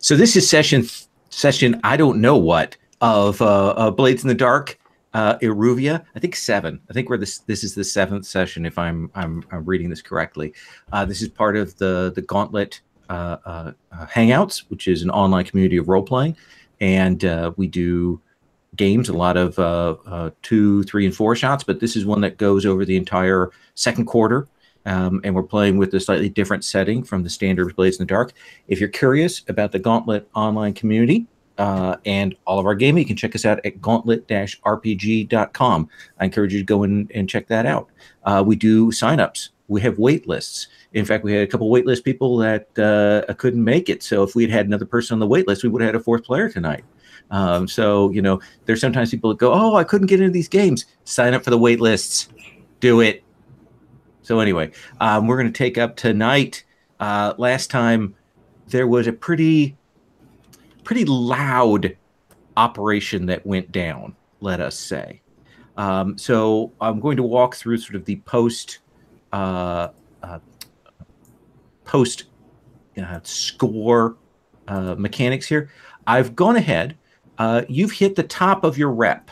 So this is session I don't know what of Blades in the Dark, Iruvia. I think 7. I think this is the 7th session if I'm reading this correctly. This is part of the Gauntlet Hangouts, which is an online community of role playing, and we do games, a lot of 2, 3, and 4 shots, but this is one that goes over the entire second quarter. And we're playing with a slightly different setting from the standard Blades in the Dark. If you're curious about the Gauntlet online community and all of our gaming, you can check us out at gauntlet-rpg.com. I encourage you to go in and check that out. We do signups. We have wait lists. In fact, we had a couple wait list people that couldn't make it. So if we'd had another person on the wait list, we would have had a 4th player tonight. So, you know, there's sometimes people that go, oh, I couldn't get into these games. Sign up for the wait lists. Do it. So anyway, we're going to take up tonight. Last time there was a pretty loud operation that went down, let us say. So I'm going to walk through sort of the post score mechanics here. I've gone ahead. You've hit the top of your rep.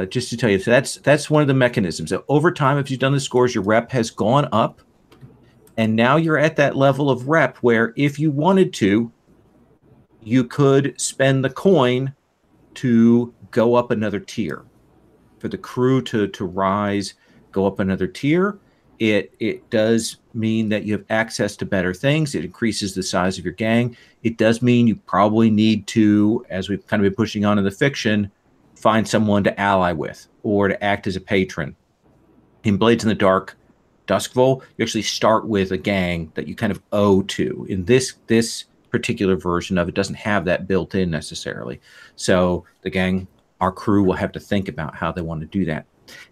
Just to tell you, so that's one of the mechanisms. So over time, if you've done the scores, your rep has gone up, and now you're at that level of rep where, if you wanted to, you could spend the coin to go up another tier, for the crew to rise, go up another tier. It does mean that you have access to better things. It increases the size of your gang. It does mean you probably need to, as we've kind of been pushing on in the fiction, find someone to ally with or to act as a patron. In Blades in the Dark, Duskfall, you actually start with a gang that you kind of owe to. In this particular version of it, doesn't have that built in necessarily. So the gang, our crew, will have to think about how they want to do that.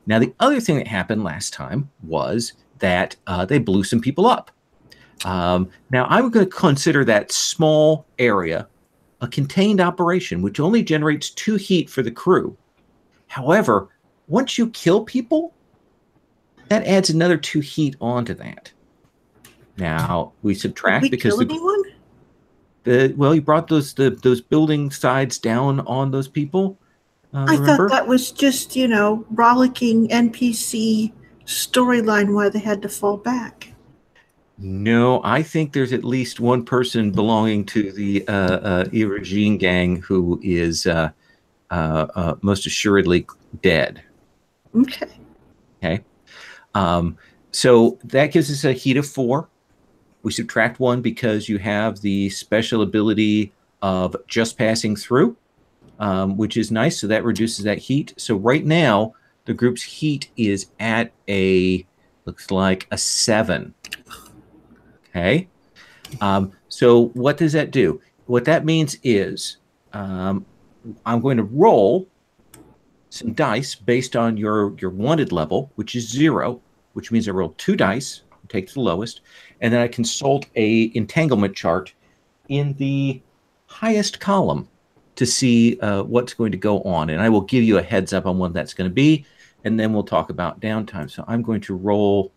Now, the other thing that happened last time was that they blew some people up. Now, I'm going to consider that small area a contained operation, which only generates 2 heat for the crew. However, once you kill people, that adds another 2 heat onto that. Now we subtract. Did we because kill anyone? Well, you brought those building sides down on those people. I thought that was just, you know, rollicking NPC storyline why they had to fall back. No, I think there's at least one person belonging to the Iruvia gang who is most assuredly dead. Okay. Okay. So that gives us a heat of 4. We subtract 1 because you have the special ability of just passing through, which is nice. So that reduces that heat. So right now, the group's heat is at looks like a 7. Okay. So what does that do? What that means is I'm going to roll some dice based on your wanted level, which is 0, which means I roll 2 dice, take the lowest, and then I consult a entanglement chart in the highest column to see what's going to go on. And I will give you a heads up on what that's going to be, and then we'll talk about downtime. So I'm going to roll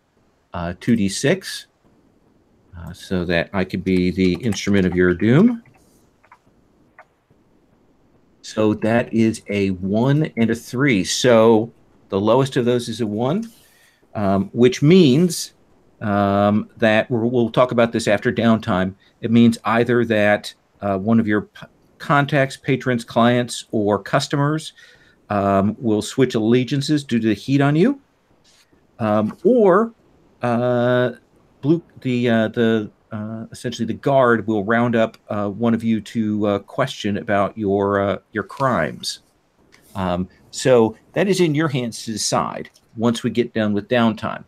2d6. So that I could be the instrument of your doom. So that is a 1 and a 3. So the lowest of those is a 1, which means that we'll talk about this after downtime. It means either that one of your contacts, patrons, clients, or customers will switch allegiances due to the heat on you, or essentially the guard will round up one of you to question about your crimes. So that is in your hands to decide once we get done with downtime.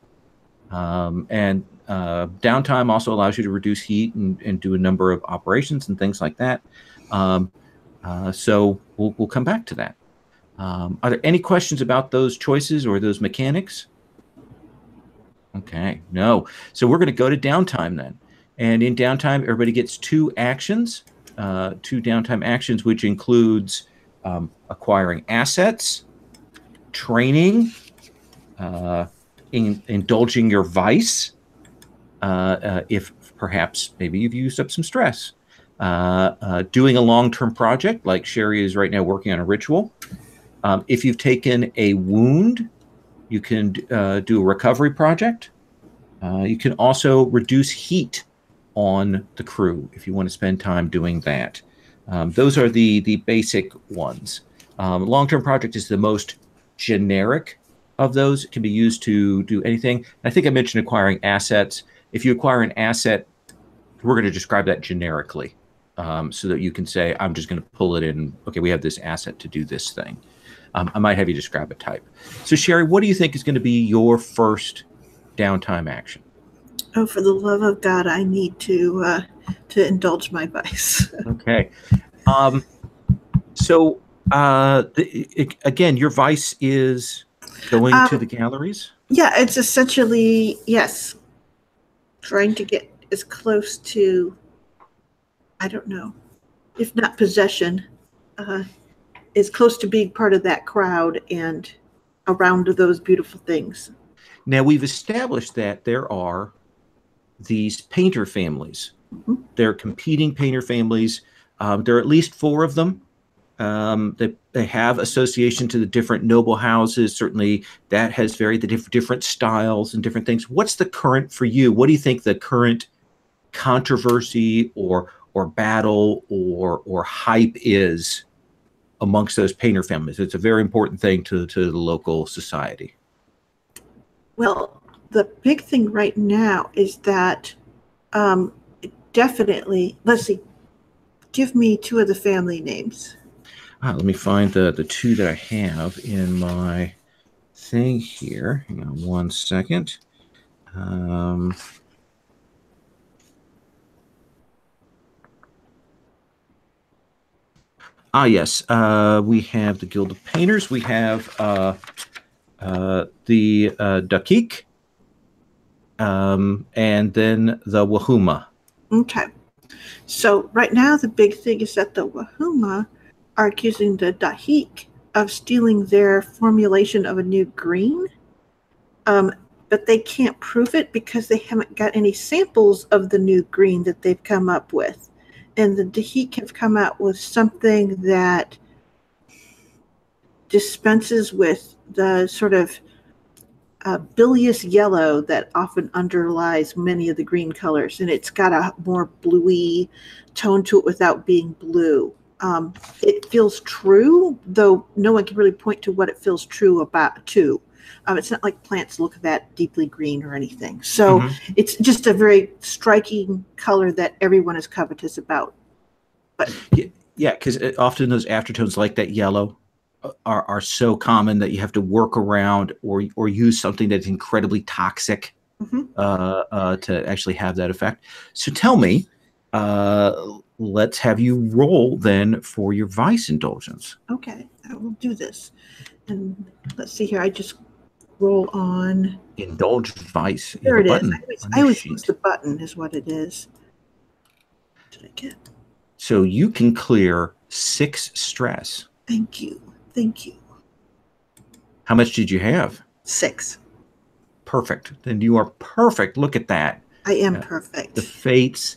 And downtime also allows you to reduce heat and do a number of operations and things like that. So we'll come back to that. Are there any questions about those choices or those mechanics? Okay, no. So we're going to go to downtime then. And in downtime, everybody gets 2 actions, 2 downtime actions, which includes acquiring assets, training, indulging your vice, if perhaps maybe you've used up some stress. Doing a long-term project, like Sherry is right now working on a ritual. If you've taken a wound, you can do a recovery project. You can also reduce heat on the crew if you want to spend time doing that. Those are the basic ones. Long-term project is the most generic of those. It can be used to do anything. I think I mentioned acquiring assets. If you acquire an asset, we're going to describe that generically, so that you can say, I'm just going to pull it in. Okay, we have this asset to do this thing. I might have you describe a type. So Sherry, what do you think is going to be your first downtime action? Oh, for the love of God, I need to indulge my vice. Okay. So again, your vice is going to the galleries? Yeah, it's essentially, yes, trying to get as close to, I don't know, if not possession, as close to being part of that crowd and around those beautiful things. Now, we've established that there are these painter families. Mm-hmm. They're competing painter families. There are at least 4 of them. They have association to the different noble houses. Certainly, that has varied the different styles and different things. What's the current for you? What do you think the current controversy or battle or hype is amongst those painter families? It's a very important thing to the local society. Well, the big thing right now is that definitely, let's see, give me 2 of the family names. Let me find the 2 that I have in my thing here. Hang on one second. Yes. We have the Guild of Painters. We have the Dakik, and then the Wahuma. Okay. So right now the big thing is that the Wahuma are accusing the Dahik of stealing their formulation of a new green. But they can't prove it because they haven't got any samples of the new green that they've come up with. And the Dahik have come out with something that dispenses with the sort of bilious yellow that often underlies many of the green colors. And it's got a more bluey tone to it without being blue. It feels true, though no one can really point to what it feels true about too. It's not like plants look that deeply green or anything. So it's just a very striking color that everyone is covetous about. But yeah, because often those aftertones like that yellow are so common that you have to work around or use something that's incredibly toxic to actually have that effect. So tell me, let's have you roll then for your vice indulgence. Okay, I will do this. And let's see here. I just roll on indulge vice. There it is. I always use the button is what it is. What did I get? So you can clear 6 stress. Thank you. Thank you. How much did you have? 6. Perfect. Then you are perfect. Look at that. I am perfect. The fates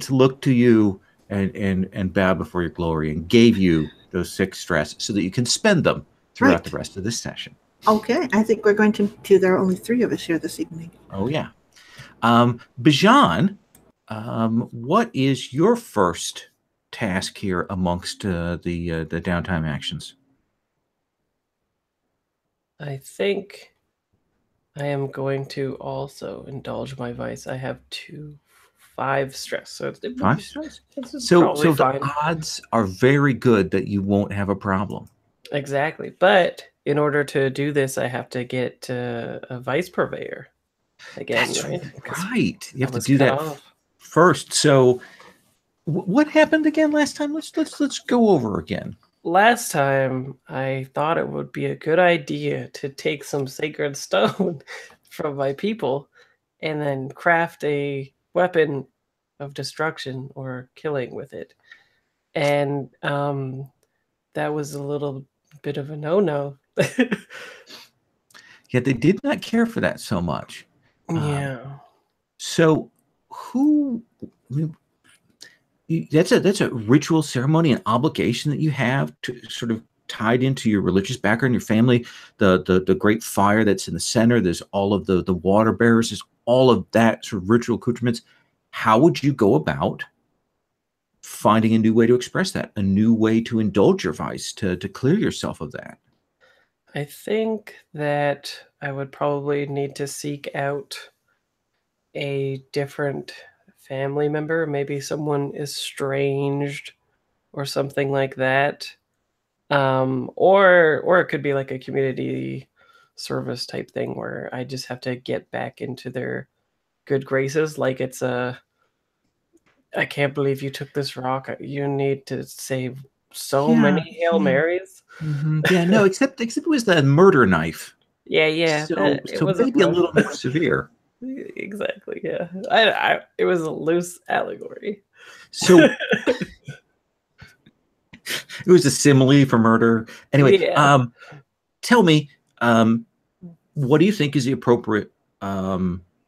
looked to you and bow before your glory and gave you those 6 stress so that you can spend them throughout the rest of this session. Okay, I think we're going to do. There are only 3 of us here this evening. Oh yeah, Bijan, what is your first task here amongst the downtime actions? I think I am going to also indulge my vice. I have 5 stress, so 5 stress. So the odds are very good that you won't have a problem. Exactly, but in order to do this, I have to get a vice purveyor again. That's right. You have to do that first. So, what happened again last time? Let's go over again. Last time, I thought it would be a good idea to take some sacred stone from my people and then craft a weapon of destruction or killing with it, and that was a little bit of a no-no. Yeah, they did not care for that so much. Yeah. So, who? That's a ritual ceremony, an obligation that you have to sort of tied into your religious background, your family, the great fire that's in the center. There's all of the water bearers. There's all of that sort of ritual accoutrements. How would you go about finding a new way to express that, a new way to indulge your vice, to clear yourself of that? I think that I would probably need to seek out a different family member, maybe someone estranged or something like that. Or it could be like a community service type thing where I just have to get back into their good graces. Like it's I can't believe you took this rock. You need to save so Yeah, many Hail yeah. Marys. Yeah, no, except it was the murder knife. Yeah, So it was maybe a rough. little more severe. Exactly, yeah. I it was a loose allegory. So it was a simile for murder. Anyway, Yeah. tell me, what do you think is the appropriate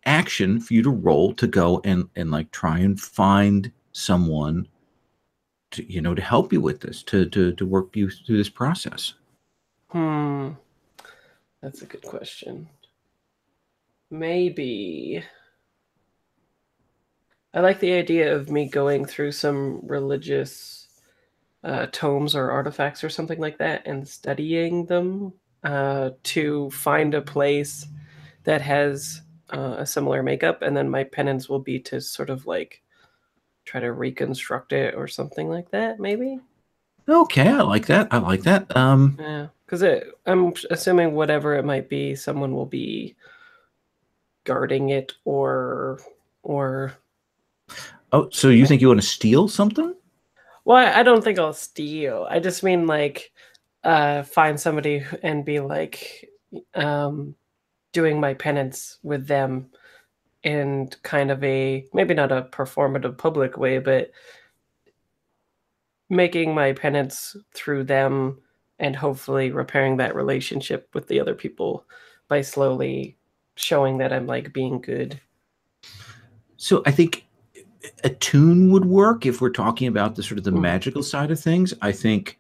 action for you to roll to go and like try and find someone to help you with this, to work you through this process? That's a good question. Maybe I like the idea of me going through some religious tomes or artifacts or something like that and studying them to find a place that has a similar makeup, and then my penance will be to sort of like try to reconstruct it or something like that, maybe. Okay, I like that. I like that. Yeah, because I'm assuming whatever it might be, someone will be guarding it or. Oh, so you think you want to steal something? Well, I don't think I'll steal. I just mean like find somebody and be like doing my penance with them in kind of a maybe not a performative public way, but making my penance through them and hopefully repairing that relationship with the other people by slowly showing that I'm like being good. So I think attune would work if we're talking about the sort of the magical side of things. I think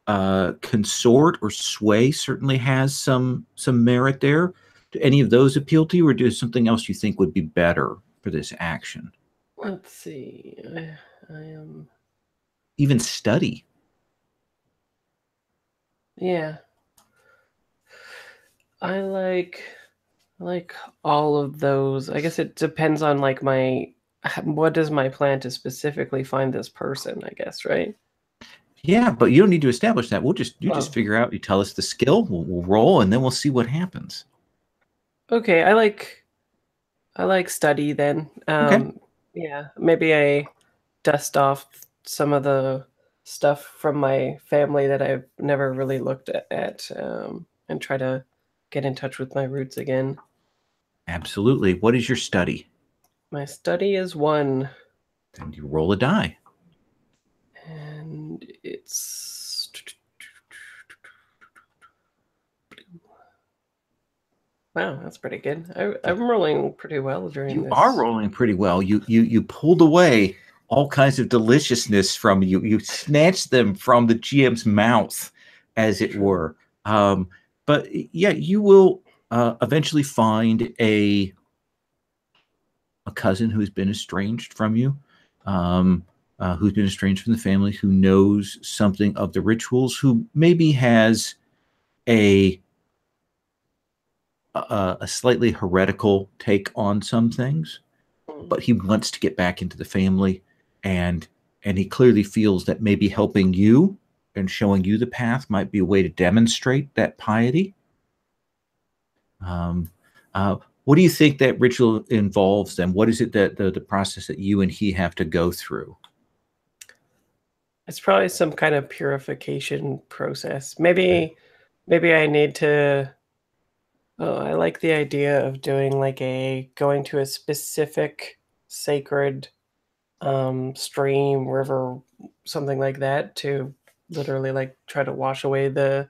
consort or sway certainly has some merit there. Do any of those appeal to you, or do something else you think would be better for this action? Let's see. I am. Even study. Yeah. I like all of those. I guess it depends on like what is my plan to specifically find this person, I guess, right? Yeah, but you don't need to establish that. You just Oh. figure out. You tell us the skill. We'll roll, and then we'll see what happens. Okay, I like study then. Okay. Yeah, maybe I dust off some of the stuff from my family that I've never really looked at and try to get in touch with my roots again. Absolutely. What is your study? My study is 1, Then you roll a die. and it's wow, that's pretty good. I'm rolling pretty well during You this. are rolling pretty well. You pulled away all kinds of deliciousness from you. You snatched them from the GM's mouth, as it were. But yeah, you will eventually find a cousin who's been estranged from you, who's been estranged from the family, who knows something of the rituals, who maybe has a a slightly heretical take on some things, but he wants to get back into the family, and he clearly feels that maybe helping you and showing you the path might be a way to demonstrate that piety. Um, what do you think that ritual involves then? What is it that the process that you and he have to go through? It's probably some kind of purification process. Maybe I need to. Oh, I like the idea of doing like going to a specific sacred stream, river, something like that to literally like try to wash away the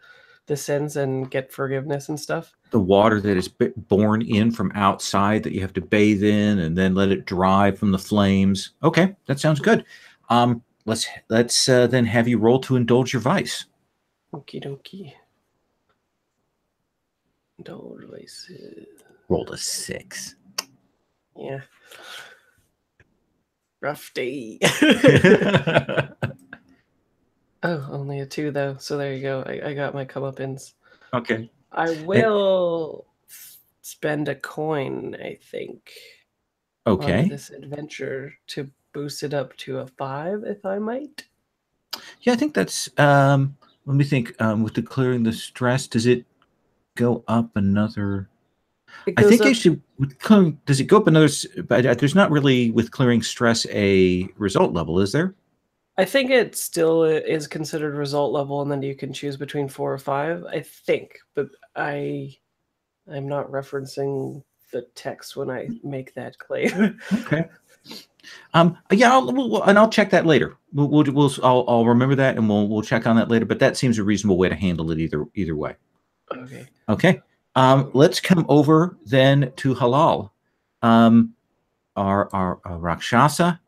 sins and get forgiveness and stuff. the water that is borne in from outside that you have to bathe in and then let it dry from the flames. Okay, that sounds good. Let's then have you roll to indulge your vice. Okie dokie. Indulge vices. Rolled a 6. Yeah. Rough day. Oh, only a 2 though. So there you go. I got my comeuppance. Okay. I will spend a coin, I think. Okay. On this adventure to boost it up to a 5, if I might. Yeah, I think that's. Let me think. With the clearing the stress, does it go up another? I think actually, with clearing, does it go up another? But there's not really with clearing stress a result level, is there? I think it still is considered result level, and then you can choose between 4 or 5. I think, but I'm not referencing the text when I make that claim. Okay. Yeah, I'll check that later. I'll remember that, and we'll check on that later. But that seems a reasonable way to handle it either way. Okay. Okay. Let's come over then to Halal. Our Rakshasa.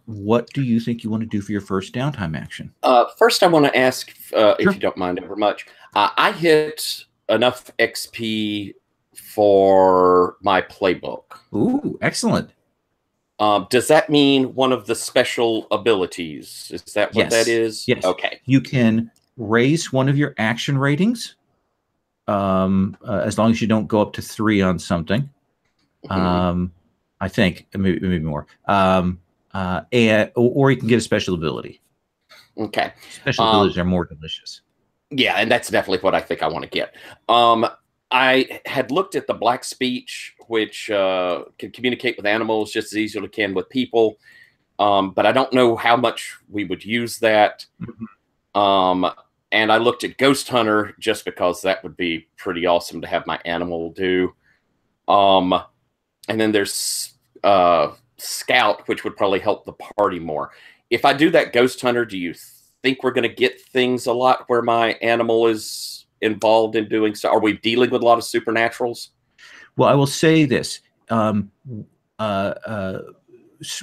What do you think you want to do for your first downtime action? First, I want to ask, Sure. if you don't mind over much. I hit enough XP for my playbook. Ooh, excellent. Does that mean one of the special abilities? Is that what that is? Yes. Okay. You can raise one of your action ratings, as long as you don't go up to 3 on something. Mm-hmm. I think maybe more. Or you can get a special ability. Okay. Special abilities are more delicious. Yeah, and that's definitely what I think I want to get. I had looked at the Black Speech, which can communicate with animals just as easily as it can with people. But I don't know how much we would use that. Mm-hmm. And I looked at Ghost Hunter just because that would be pretty awesome to have my animal do. And then there's Scout, which would probably help the party more. If I do that Ghost Hunter, do you think we're going to get things a lot where my animal is involved in doing so? Are we dealing with a lot of supernaturals? Well, I will say this.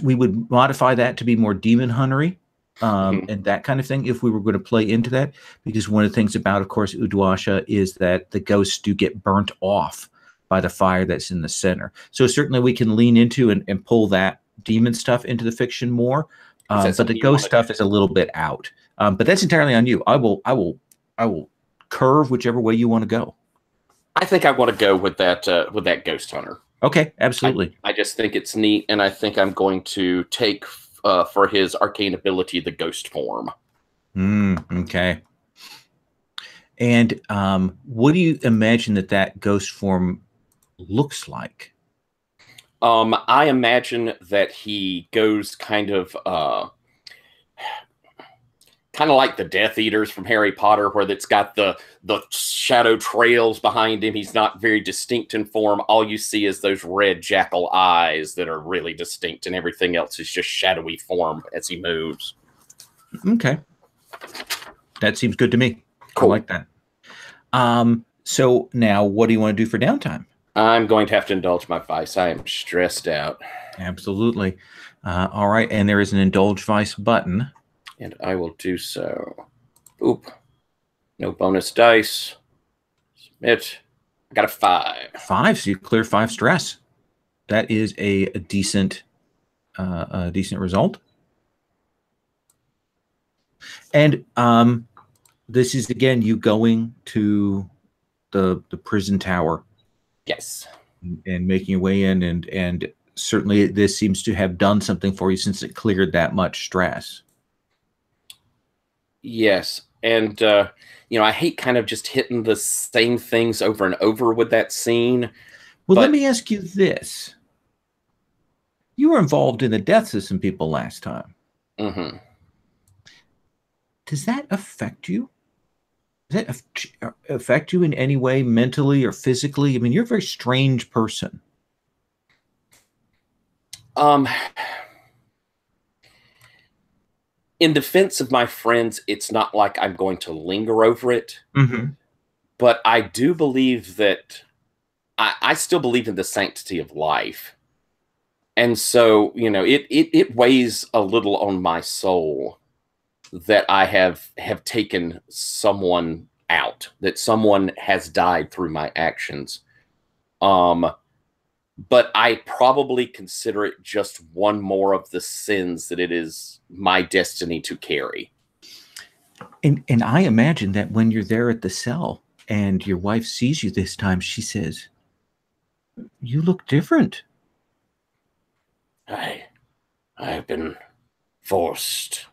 We would modify that to be more demon huntery, and that kind of thing if we were going to play into that, because one of the things about, of course, Uduasha is that the ghosts do get burnt off by the fire that's in the center. So certainly we can lean into and pull that demon stuff into the fiction more, but the ghost stuff is a little bit out. But that's entirely on you. I will curve whichever way you want to go. I think I want to go with that Ghost Hunter. Okay, absolutely. I just think it's neat, and I think I'm going to take for his arcane ability the ghost form. Okay. And what do you imagine that ghost form looks like? I imagine that he goes kind of like the Death Eaters from Harry Potter, where it's got the shadow trails behind him. He's not very distinct in form. All you see is those red jackal eyes that are really distinct, and everything else is just shadowy form as he moves. Okay. That seems good to me. Cool. I like that. So now what do you want to do for downtime? I'm going to have to indulge my vice. I am stressed out. Absolutely. All right. And there is an indulge vice button. And I will do so. Oop. No bonus dice. Submit. I got a 5. 5, so you clear 5 stress. That is a decent result. And this is, again, you going to the prison tower. Yes. And making your way in, and certainly this seems to have done something for you since it cleared that much stress. Yes. And, I hate kind of just hitting the same things over and over with that scene. Well, let me ask you this. You were involved in the deaths of some people last time. Mm-hmm. Does that affect you? Does that affect you in any way, mentally or physically? I mean, you're a very strange person. In defense of my friends, it's not like I'm going to linger over it. Mm-hmm. But I do believe that I still believe in the sanctity of life. And so, you know, it weighs a little on my soul that I have taken someone out, that someone has died through my actions. But I probably consider it just one more of the sins that it is my destiny to carry. And I imagine that when you're there at the cell and your wife sees you this time, she says, "You look different." I've been forced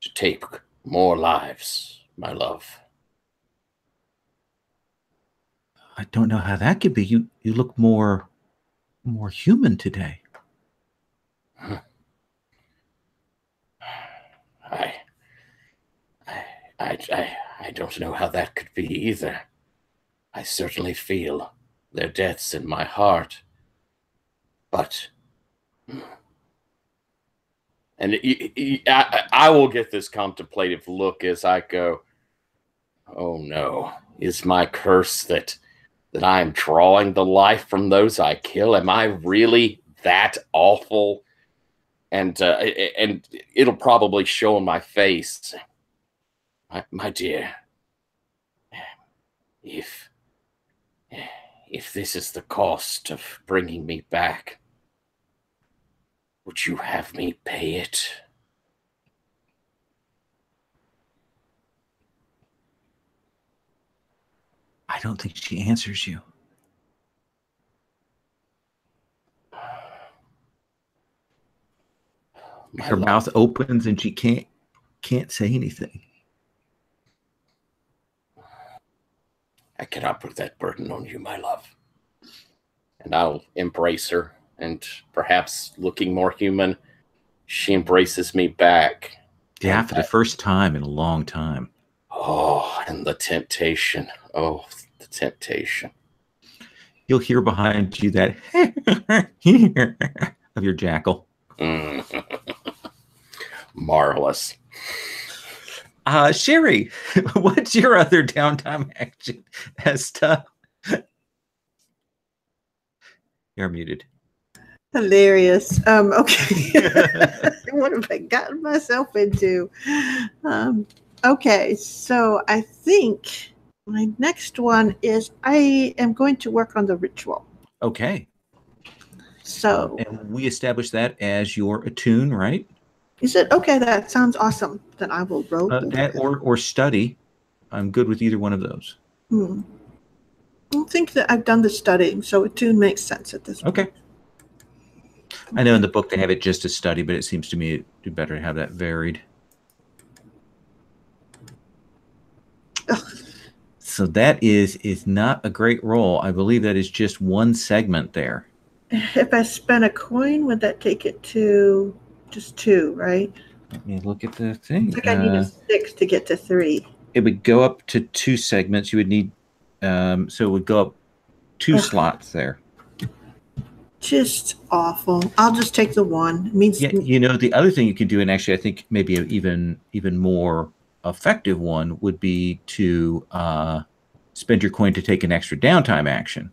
to take more lives, my love. I don't know how that could be. You look more human today. I don't know how that could be either. I certainly feel their deaths in my heart. But, and I will get this contemplative look as I go, oh no, is my curse that I am drawing the life from those I kill? Am I really that awful? And it'll probably show on my face. My dear, if this is the cost of bringing me back, would you have me pay it? I don't think she answers you. Her mouth opens and she can't say anything. I cannot put that burden on you, my love. And I'll embrace her, and perhaps looking more human, she embraces me back. Yeah, for the first time in a long time. Oh, and the temptation. Oh, the temptation. You'll hear behind you that of your jackal. Marvelous. Sherry, what's your other downtime action as to... You're muted. Hilarious. Okay. What have I gotten myself into? Okay, so I think my next one is I am going to work on the ritual. Okay. So and we established that as your attune, right? You said, okay, that sounds awesome. Then I will roll that or study. I'm good with either one of those. I don't think that I've done the studying, so attune makes sense at this point. Okay. I know in the book they have it just as study, but it seems to me it'd be better to have that varied. Ugh. So that is not a great roll. I believe that is just one segment there. If I spend a coin, would that take it to just 2, right? Let me look at the thing. I think I need a 6 to get to 3. It would go up to 2 segments. You would need, so it would go up 2 slots there. Just awful. I'll just take the 1. It means Yeah, you know, the other thing you can do, and actually I think maybe an even more effective one would be to spend your coin to take an extra downtime action.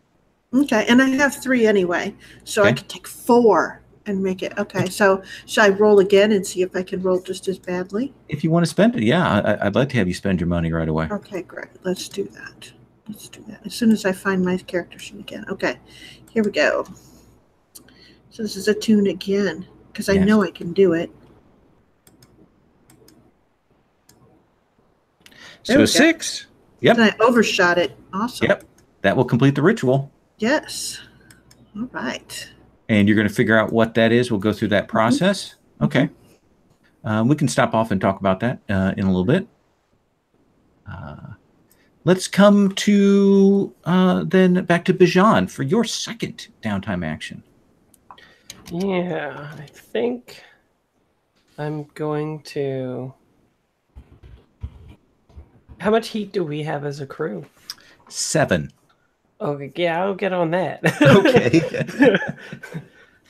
Okay, and I have 3 anyway, so Okay. I could take 4 and make it. Okay, so should I roll again and see if I can roll just as badly? If you want to spend it, yeah, I'd like to have you spend your money right away. Okay, great. Let's do that. Let's do that as soon as I find my character sheet again. Okay, here we go. So this is attune again because I Yes. know I can do it. There So we go. 6. Yep. And I overshot it. Awesome. Yep. That will complete the ritual. Yes. All right. And you're going to figure out what that is. We'll go through that process. Okay. We can stop off and talk about that in a little bit. Let's come to then back to Bijan for your second downtime action. Yeah, I think I'm going to... How much heat do we have as a crew? 7. Okay, yeah, I'll get on that. Okay.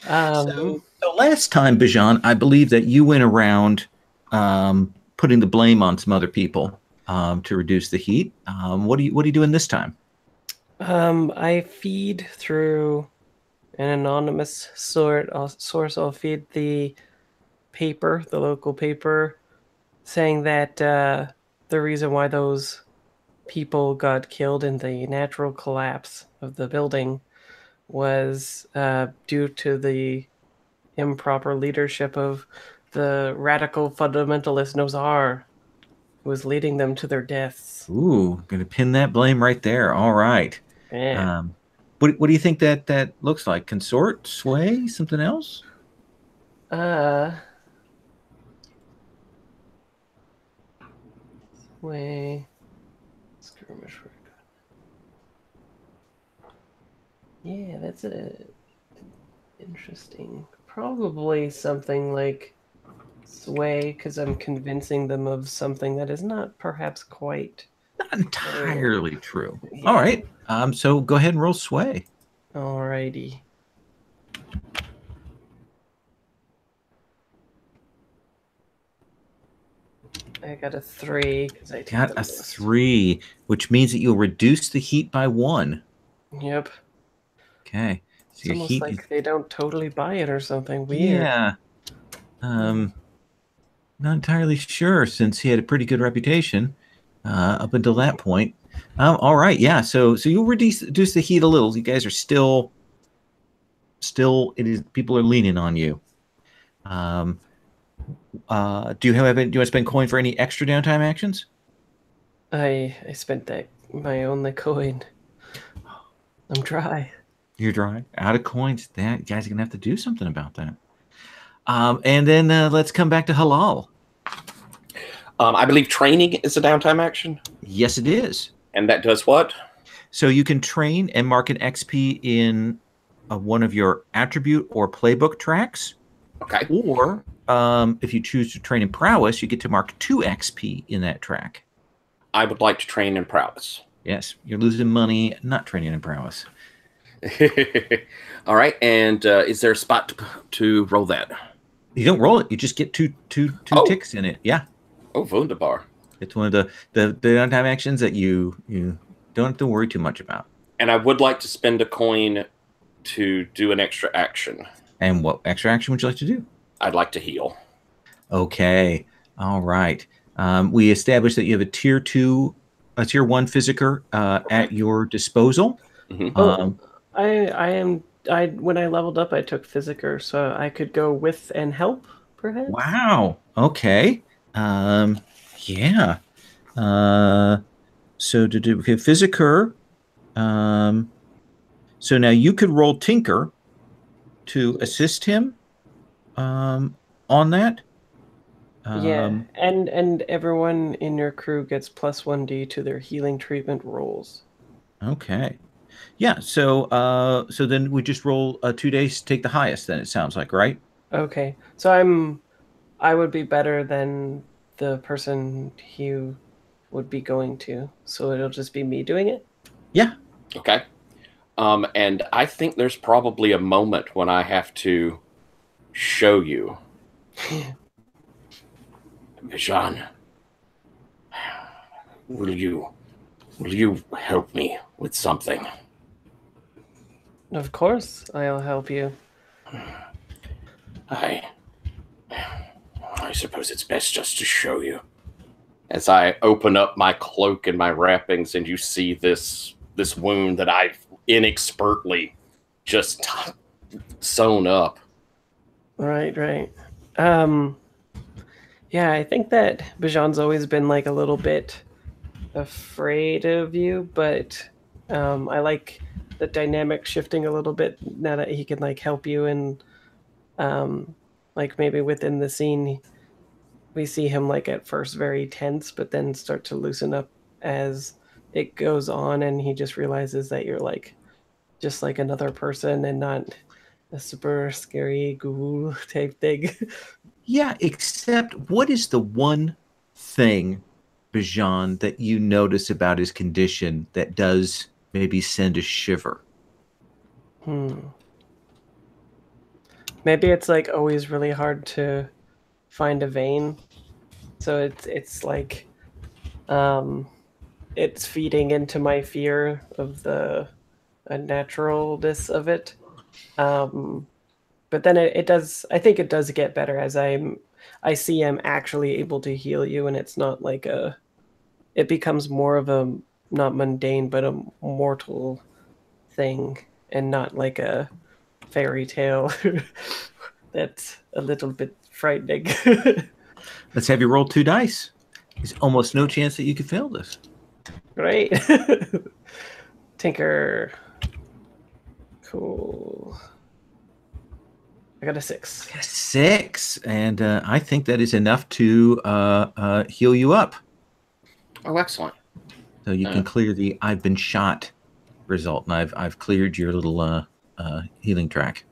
So last time, Bijan, I believe that you went around putting the blame on some other people. to reduce the heat. What are you doing this time? I feed through an anonymous source. I'll feed the paper, the local paper, saying that the reason why those people got killed in the natural collapse of the building was due to the improper leadership of the radical fundamentalist Nozar, who was leading them to their deaths. Ooh, gonna pin that blame right there. All right. Yeah. What do you think that looks like? Consort, sway, something else? Way skirmish. Yeah, that's interesting. Probably something like sway, because I'm convincing them of something that is not perhaps quite Not entirely true. Yeah. All right. So go ahead and roll sway. Alrighty. I got a 3 because I Got a 3, which means that you'll reduce the heat by 1. Yep. Okay. So It's your almost heat like they don't totally buy it or something weird. Yeah. Not entirely sure since he had a pretty good reputation up until that point. All right, yeah. So you'll reduce the heat a little. You guys are still it is people are leaning on you. Do you want to spend coin for any extra downtime actions? I spent my only coin. I'm dry. You're dry, out of coins. That you guys are gonna have to do something about that. And then let's come back to Halal. I believe training is a downtime action. Yes, it is. And that does what? So you can train and mark an XP in one of your attribute or playbook tracks. Okay. Or if you choose to train in prowess, you get to mark 2 XP in that track. I would like to train in prowess. Yes, you're losing money not training in prowess. All right. And is there a spot to roll that? You don't roll it. You just get two ticks in it. Yeah. Oh, wunderbar. It's one of the downtime actions that you don't have to worry too much about. And I would like to spend a coin to do an extra action. And what extra action would you like to do? I'd like to heal. Okay. All right. We established that you have a tier 1 physiker at your disposal. Mm-hmm. When I leveled up, I took physiker, so I could go with and help, perhaps. Wow. Okay. Yeah. So to do physiker. So now you could roll Tinker to assist him on that. Yeah, and everyone in your crew gets plus 1d to their healing treatment rolls. Okay. Yeah, so then we just roll 2 days to take the highest then, it sounds like, right? Okay. So I would be better than the person he would be going to. So it'll just be me doing it? Yeah. Okay. And I think there's probably a moment when I have to show you. Jean, will you help me with something? Of course, I'll help you. I suppose it's best just to show you. As I open up my cloak and my wrappings, and you see this wound that I've inexpertly just sewn up. Right. Yeah, I think that Bajan's always been like a little bit afraid of you, but I like the dynamic shifting a little bit now that he can like help you, and like maybe within the scene we see him like at first very tense, but then start to loosen up as it goes on, and he just realizes that you're like just like another person and not a super scary ghoul type thing. Yeah, except what is the one thing, Bajan, that you notice about his condition that does maybe send a shiver? Maybe it's like always really hard to find a vein. So it's like It's feeding into my fear of the unnaturalness of it. But then it does. I think it does get better as I see I'm actually able to heal you, and it's not like a. It becomes more of a not mundane, but a mortal thing, and not like a fairy tale. That's a little bit frightening. Let's have you roll 2 dice. There's almost no chance that you could fail this. Great. Tinker. Cool. I got a 6. 6, and I think that is enough to heal you up. Oh, excellent. So you can clear the "I've been shot" result, and I've cleared your little healing track.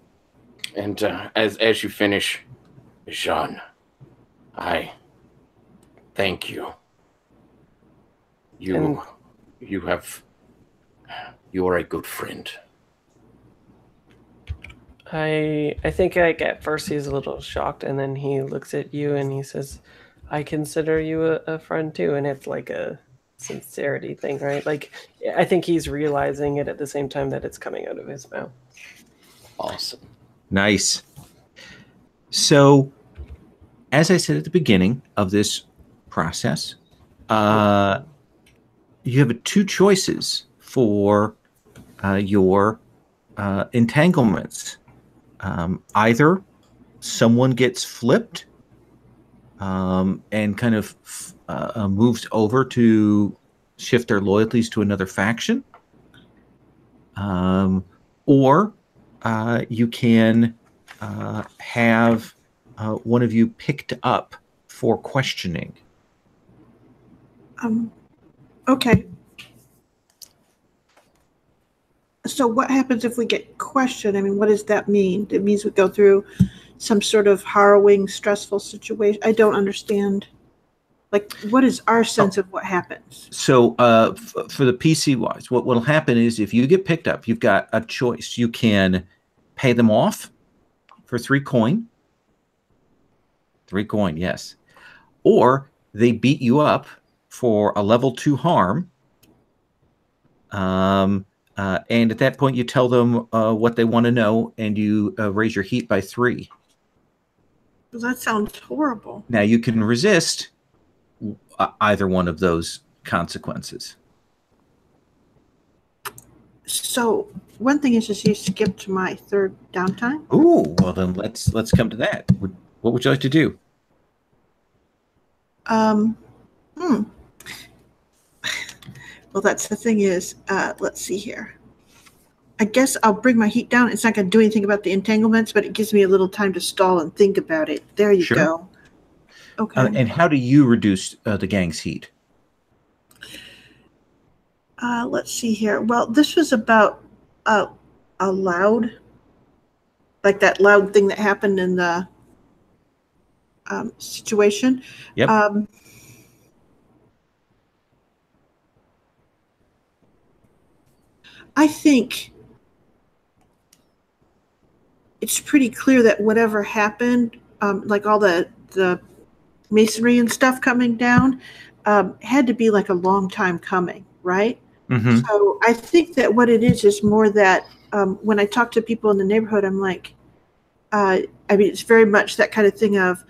And as you finish, Jean, I thank you. You are a good friend. I think like at first he's a little shocked, and then he looks at you and he says, "I consider you a friend too," and it's like a sincerity thing, right? Like I think he's realizing it at the same time that it's coming out of his mouth. Awesome. Nice. So, as I said at the beginning of this process, you have 2 choices for your entanglements. Either someone gets flipped and kind of moves over to shift their loyalties to another faction, or you can have one of you picked up for questioning. Okay. So what happens if we get questioned? I mean, what does that mean? It means we go through some sort of harrowing, stressful situation. I don't understand. Like, what is our sense of what happens? So for the PC wise, what will happen is if you get picked up, you've got a choice. You can pay them off for 3 coin. 3 coin, yes. Or they beat you up for a level 2 harm. And at that point, you tell them what they want to know, and you raise your heat by 3. Well, that sounds horrible. Now, you can resist either one of those consequences. So one thing is you skipped my 3rd downtime. Ooh, well then let's come to that. What would you like to do? Well, that's the thing is, let's see here. I guess I'll bring my heat down. It's not going to do anything about the entanglements, but it gives me a little time to stall and think about it. There you go. Okay. And how do you reduce the gang's heat? Let's see here. Well, this was about a loud, like that loud thing that happened in the situation. Yep. I think it's pretty clear that whatever happened, like all the masonry and stuff coming down, had to be like a long time coming, right? Mm-hmm. So I think that what it is more that when I talk to people in the neighborhood, I'm like, I mean, it's very much that kind of thing of,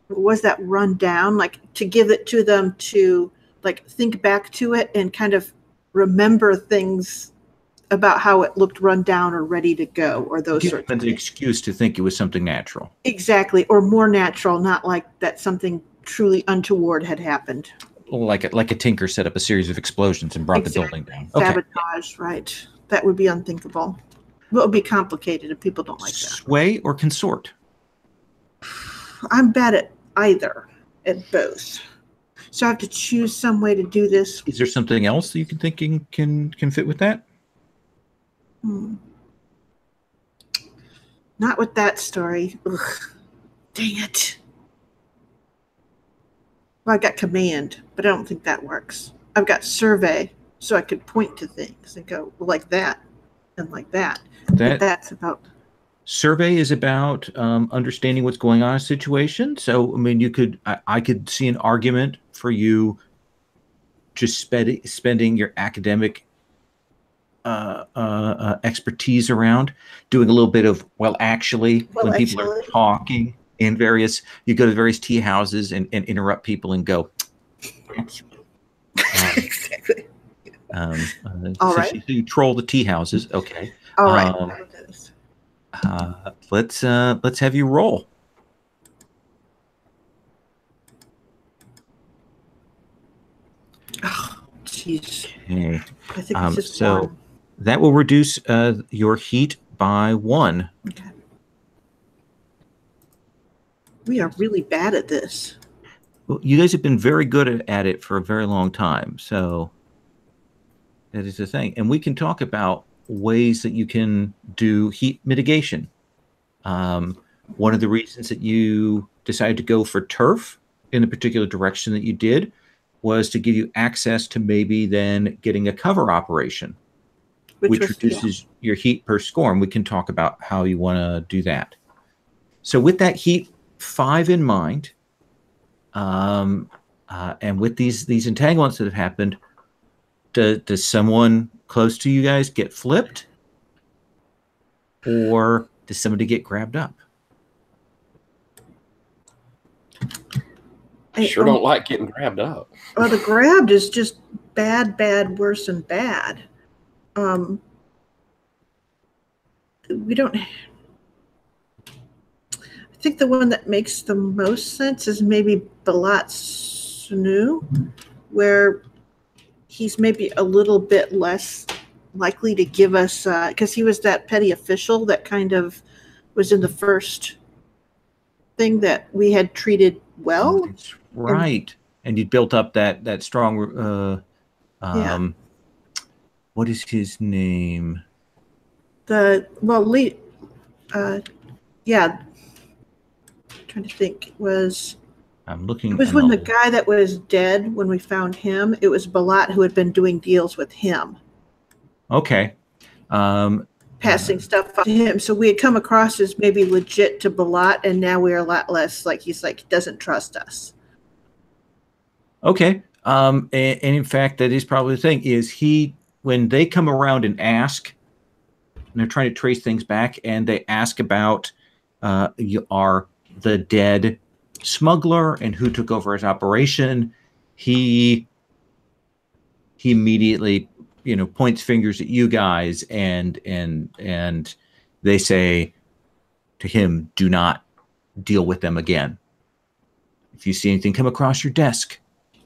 was that run down? Like to give it to them to like think back to it and kind of remember things about how it looked run down or ready to go, or those sorts of things. An excuse to think it was something natural. Exactly, or more natural, not like that something truly untoward had happened. Like a tinker set up a series of explosions and brought the building down. Okay. Sabotage, right? That would be unthinkable. It would be complicated, and people don't like that. Sway or consort? I'm bad at either, at both. So I have to choose some way to do this. Is there something else that you can fit with that? Not with that story. Ugh. Dang it. Well, I got command, but I don't think that works. I've got survey, so I could point to things and go like that and like that. That's about. Survey is about understanding what's going on in a situation. So, I mean, I could see an argument for you just spending your academic expertise around, doing a little bit of when people are talking in various, you go to various tea houses and interrupt people and go. Exactly. All right. So you troll the tea houses, okay? All right. Let's have you roll. Oh, jeez. Okay. I think it's just so one. That will reduce your heat by 1. Okay. We are really bad at this. Well, you guys have been very good at it for a very long time, so that is the thing. And we can talk about ways that you can do heat mitigation. One of the reasons that you decided to go for turf in the particular direction that you did was to give you access to maybe then getting a cover operation, which reduces your heat per score. And we can talk about how you want to do that. So with that heat 5 in mind, and with these entanglements that have happened, does someone close to you guys get flipped, or does somebody get grabbed up? I sure don't like getting grabbed up. Well, the grabbed is just bad, worse than bad. We don't. I think the one that makes the most sense is maybe Balat Sanu, where he's maybe a little bit less likely to give us, because he was that petty official that kind of was in the first thing that we had treated well. That's right. And you built up that strong, what is his name? I'm trying to think. It was when the guy that was dead, when we found him, it was Balat who had been doing deals with him. Okay. Passing stuff to him. So we had come across as maybe legit to Balat, and now we're a lot less he's doesn't trust us. Okay. And in fact, that is probably the thing, is when they come around and ask, and they're trying to trace things back, and they ask about you are the dead smuggler and who took over his operation, he immediately points fingers at you guys, and they say to him, do not deal with them again. If you see anything come across your desk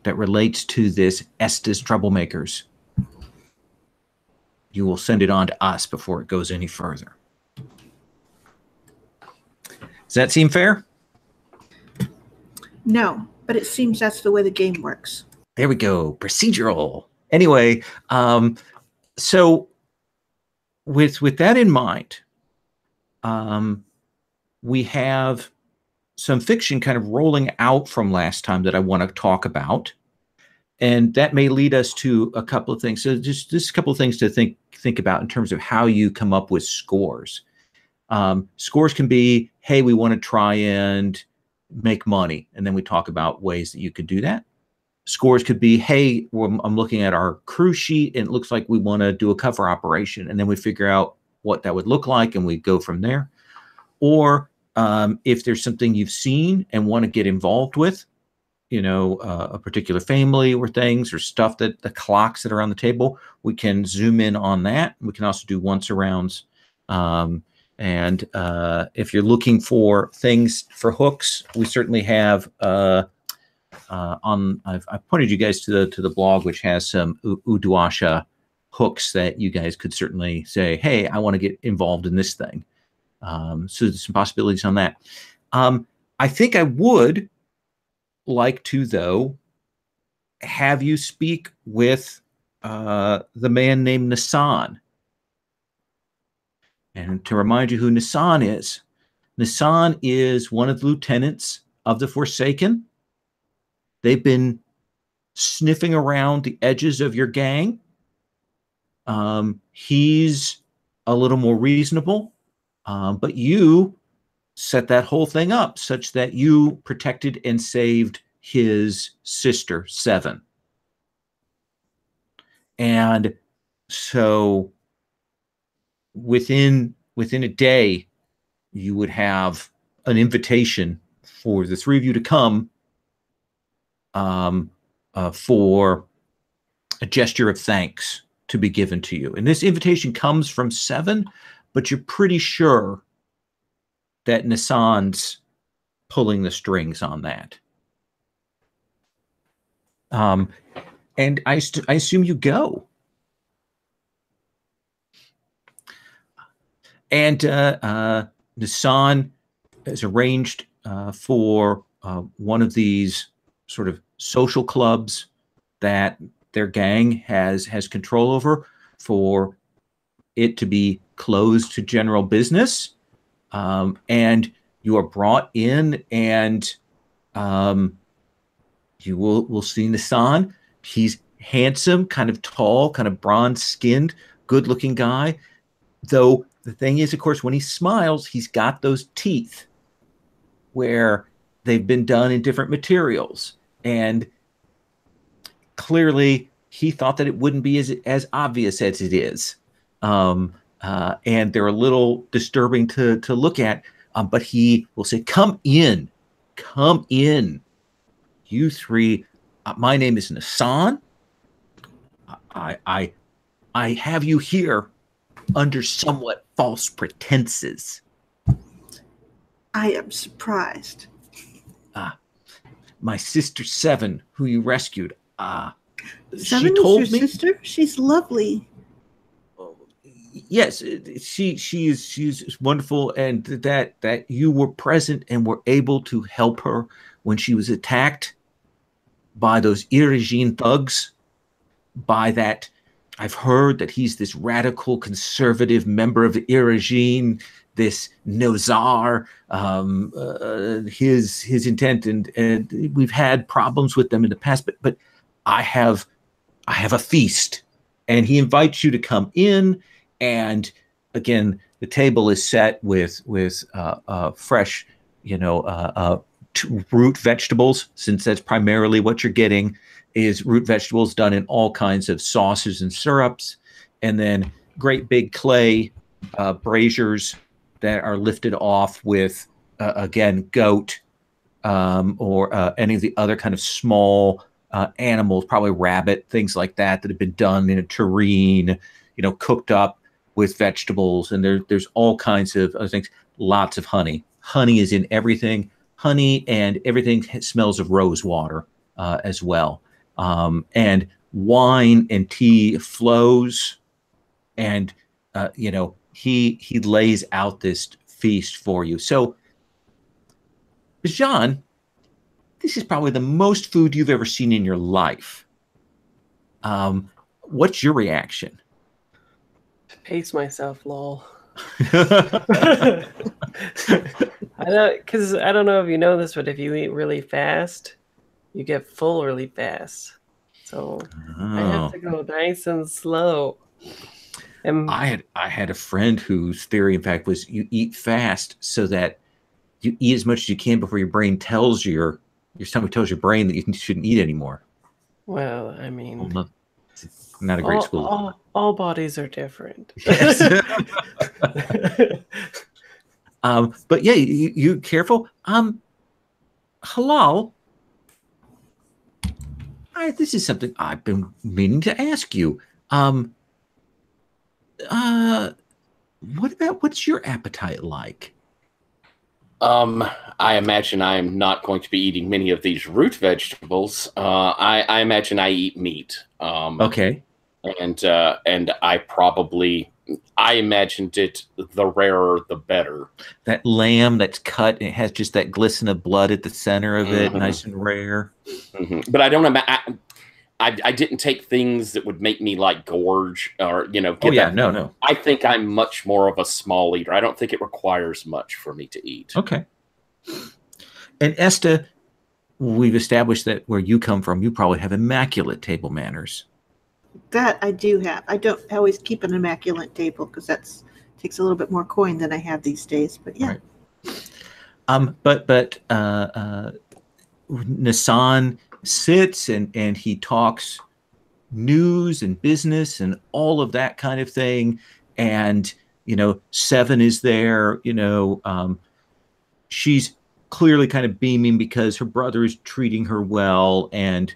that relates to this Estes troublemakers, you will send it on to us before it goes any further. Does that seem fair? No, but it seems that's the way the game works. There we go. Procedural. Anyway, so with that in mind, we have some fiction kind of rolling out from last time that I want to talk about. And that may lead us to a couple of things. So just a couple of things to think about in terms of how you come up with scores. Scores can be, hey, we want to try and make money. And then we talk about ways that you could do that. Scores could be, hey, I'm looking at our crew sheet and it looks like we want to do a cover operation. And then we figure out what that would look like and we go from there. Or if there's something you've seen and want to get involved with, a particular family or things or stuff, that the clocks that are on the table, we can zoom in on that. We can also do once arounds. And if you're looking for things for hooks, we certainly have I've pointed you guys to the blog, which has some Uduasha hooks that you guys could certainly say, hey, I want to get involved in this thing. So there's some possibilities on that. I think I would like to, though, have you speak with the man named Nassan. And to remind you who Nassan is one of the lieutenants of the Forsaken. They've been sniffing around the edges of your gang. He's a little more reasonable, but you set that whole thing up such that you protected and saved his sister, Seven. And so within a day, you would have an invitation for the three of you to come for a gesture of thanks to be given to you. And this invitation comes from Seven, but you're pretty sure that Nissan's pulling the strings on that. And I assume you go. And Nissan has arranged for one of these sort of social clubs that their gang has control over, for it to be closed to general business. And you are brought in, and you will see Nissan. He's handsome, kind of tall, kind of bronze-skinned, good-looking guy. Though the thing is, of course, when he smiles, he's got those teeth where they've been done in different materials. And clearly, he thought that it wouldn't be as obvious as it is. And they're a little disturbing to look at. But he will say, come in. Come in. You three. My name is Nissan. I have you here under somewhat false pretenses. I am surprised. My sister Seven, who you rescued, Seven she told is your me. sister? She's lovely. Yes, she's wonderful, and that you were present and were able to help her when she was attacked by those Irugine thugs. By that, I've heard that he's this radical conservative member of the Irugine, this Nozar. His intent, and we've had problems with them in the past, but I have a feast, and he invites you to come in. And again, the table is set with fresh, root vegetables, since that's primarily what you're getting, is root vegetables done in all kinds of sauces and syrups, and then great big clay braziers that are lifted off with, again, goat or any of the other kind of small animals, probably rabbit, things like that have been done in a tureen, cooked up with vegetables. And there's all kinds of other things. Lots of honey. Honey is in everything. Honey, and everything smells of rose water as well. And wine and tea flows, and he lays out this feast for you. So, Jean, this is probably the most food you've ever seen in your life. What's your reaction? To pace myself, lol. I don't know if you know this, but if you eat really fast, you get full really fast. So I have to go nice and slow. And I had a friend whose theory, in fact, was you eat fast so that you eat as much as you can before your brain tells your stomach tells your brain that you shouldn't eat anymore. Well, I mean, not a great school. All bodies are different. Yes. But yeah, you careful. Halal. This is something I've been meaning to ask you. What's your appetite like? I imagine I'm not going to be eating many of these root vegetables. I imagine I eat meat. Okay. And I imagined it, the rarer the better. That lamb that's cut, it has just that glisten of blood at the center of it, nice and rare. But I don't imagine. I didn't take things that would make me like gorge or No. I think I'm much more of a small eater. I don't think it requires much for me to eat. Okay. And Esta, we've established that where you come from, you probably have immaculate table manners. That I do have. I don't always keep an immaculate table because takes a little bit more coin than I have these days. But yeah. Right. But Nissan sits and he talks news and business and all of that kind of thing. And, Seven is there, she's clearly kind of beaming because her brother is treating her well. And,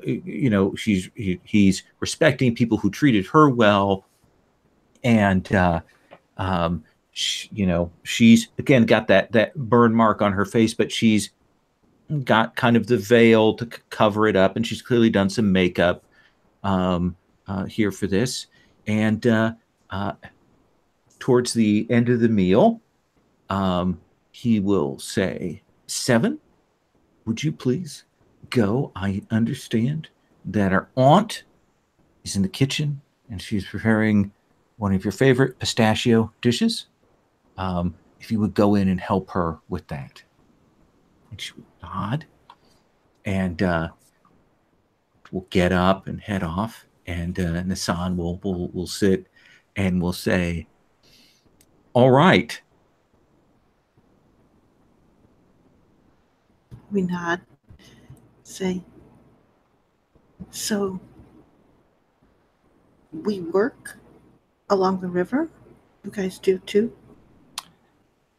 he's respecting people who treated her well. And, she's again got that burn mark on her face, but she's got kind of the veil to cover it up, and she's clearly done some makeup here for this. And towards the end of the meal, he will say, Seven, would you please go? I understand that our aunt is in the kitchen and she's preparing one of your favorite pistachio dishes. If you would go in and help her with that. And she would nod. And we'll get up and head off. And Nassan will sit and will say, all right. We nod. Say, so we work along the river? You guys do too?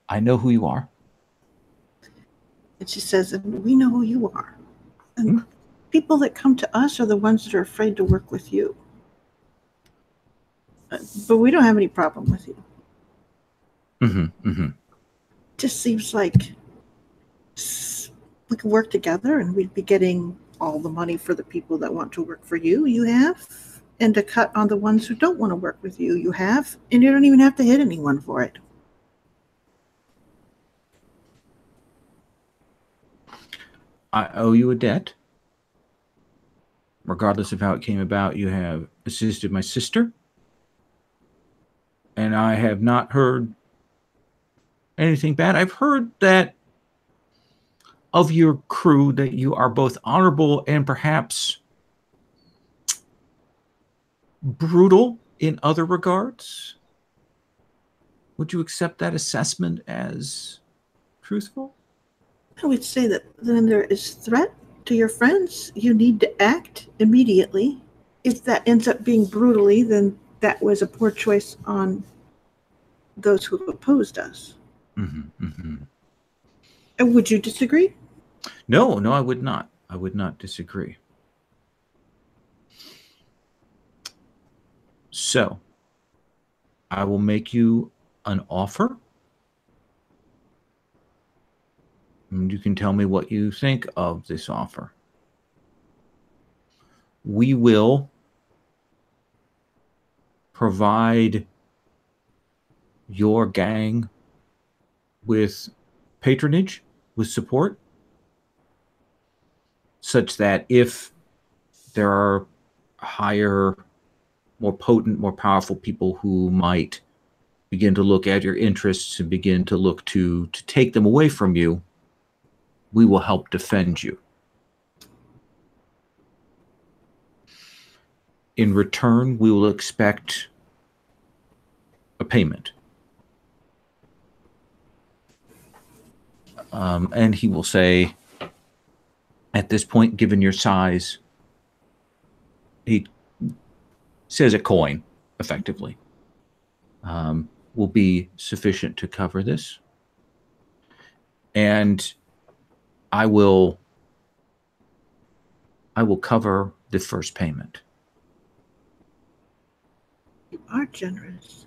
I know who you are. And she says, and we know who you are. And people that come to us are the ones that are afraid to work with you. But we don't have any problem with you. Just seems like we could work together and we'd be getting all the money for the people that want to work for you, you have. And to cut on the ones who don't want to work with you, you have. And you don't even have to hit anyone for it. I owe you a debt. Regardless of how it came about, you have assisted my sister. And I have not heard anything bad. I've heard that of your crew that you are both honorable and perhaps brutal in other regards. Would you accept that assessment as truthful? I would say that when there is threat to your friends, you need to act immediately. If that ends up being brutally, then that was a poor choice on those who opposed us. And would you disagree? No, I would not. I would not disagree. So, I will make you an offer. And you can tell me what you think of this offer. We will provide your gang with patronage, with support, such that if there are higher, more potent, more powerful people who might begin to look at your interests and begin to look to take them away from you, we will help defend you. In return, we will expect a payment. And he will say, at this point, given your size, he says a coin, effectively, will be sufficient to cover this. And I will cover the first payment. You are generous.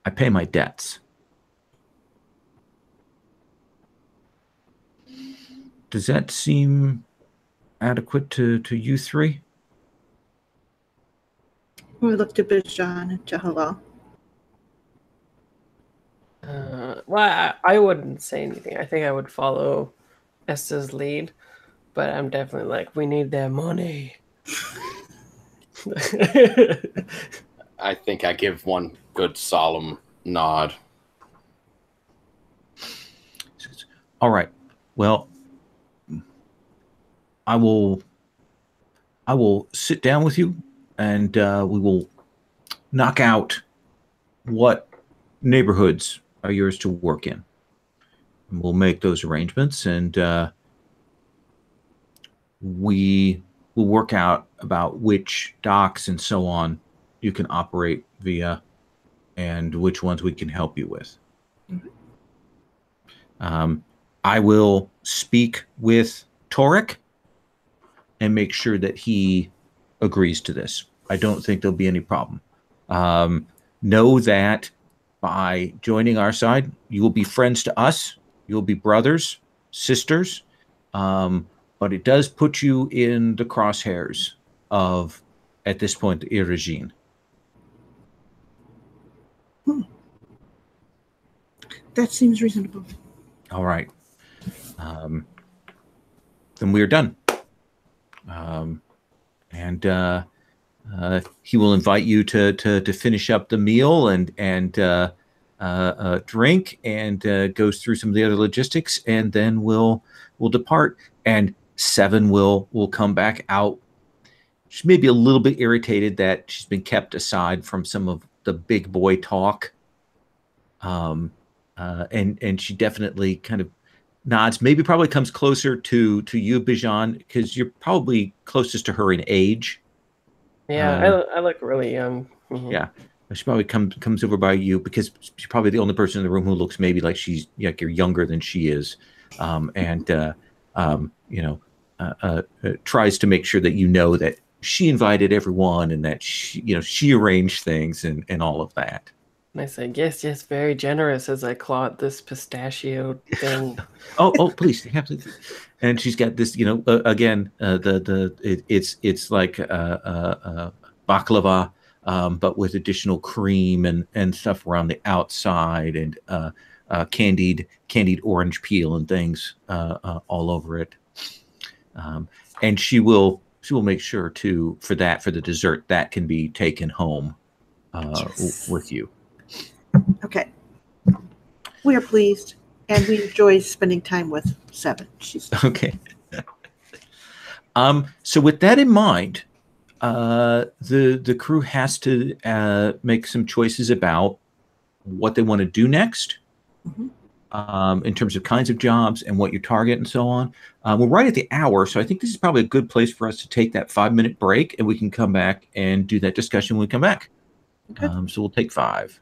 I pay my debts. Does that seem adequate to you three? We looked at Bijan and Jahalal. Well, I wouldn't say anything. I think I would follow Esther's lead, but I'm definitely like, we need their money. I think I give one good solemn nod. All right. Well, I will sit down with you, and we will knock out what neighborhoods are yours to work in. And we'll make those arrangements, and we will work out about which docks and so on you can operate via, and which ones we can help you with. I will speak with Torek and make sure that he agrees to this. I don't think there'll be any problem. Know that by joining our side, you will be friends to us. You'll be brothers, sisters. But it does put you in the crosshairs of, at this point, the Irugine. That seems reasonable. All right. Then we are done. And he will invite you to finish up the meal and drink, and goes through some of the other logistics, and then we'll depart. And Seven will come back out. She may be a little bit irritated that she's been kept aside from some of the big boy talk. And she definitely kind of nods, maybe probably comes closer to you, Bijan, because you're probably closest to her in age. Yeah, I look really young. Mm-hmm. Yeah, she probably comes over by you because she's probably the only person in the room who looks maybe like she's like you're younger than she is, tries to make sure that you know that she invited everyone and that she arranged things and all of that. And I said, yes, very generous, as I claw at this pistachio thing. oh, please, absolutely. And she's got this, again, it's like baklava, but with additional cream and stuff around the outside, and candied orange peel and things all over it. And she will make sure for the dessert that can be taken home with you. Okay. We are pleased, and we enjoy spending time with Seven. She's okay. So with that in mind, the crew has to make some choices about what they want to do next, in terms of kinds of jobs and what you target and so on. We're right at the hour, so I think this is probably a good place for us to take that 5-minute break, and we can come back and do that discussion when we come back. Okay. So we'll take 5.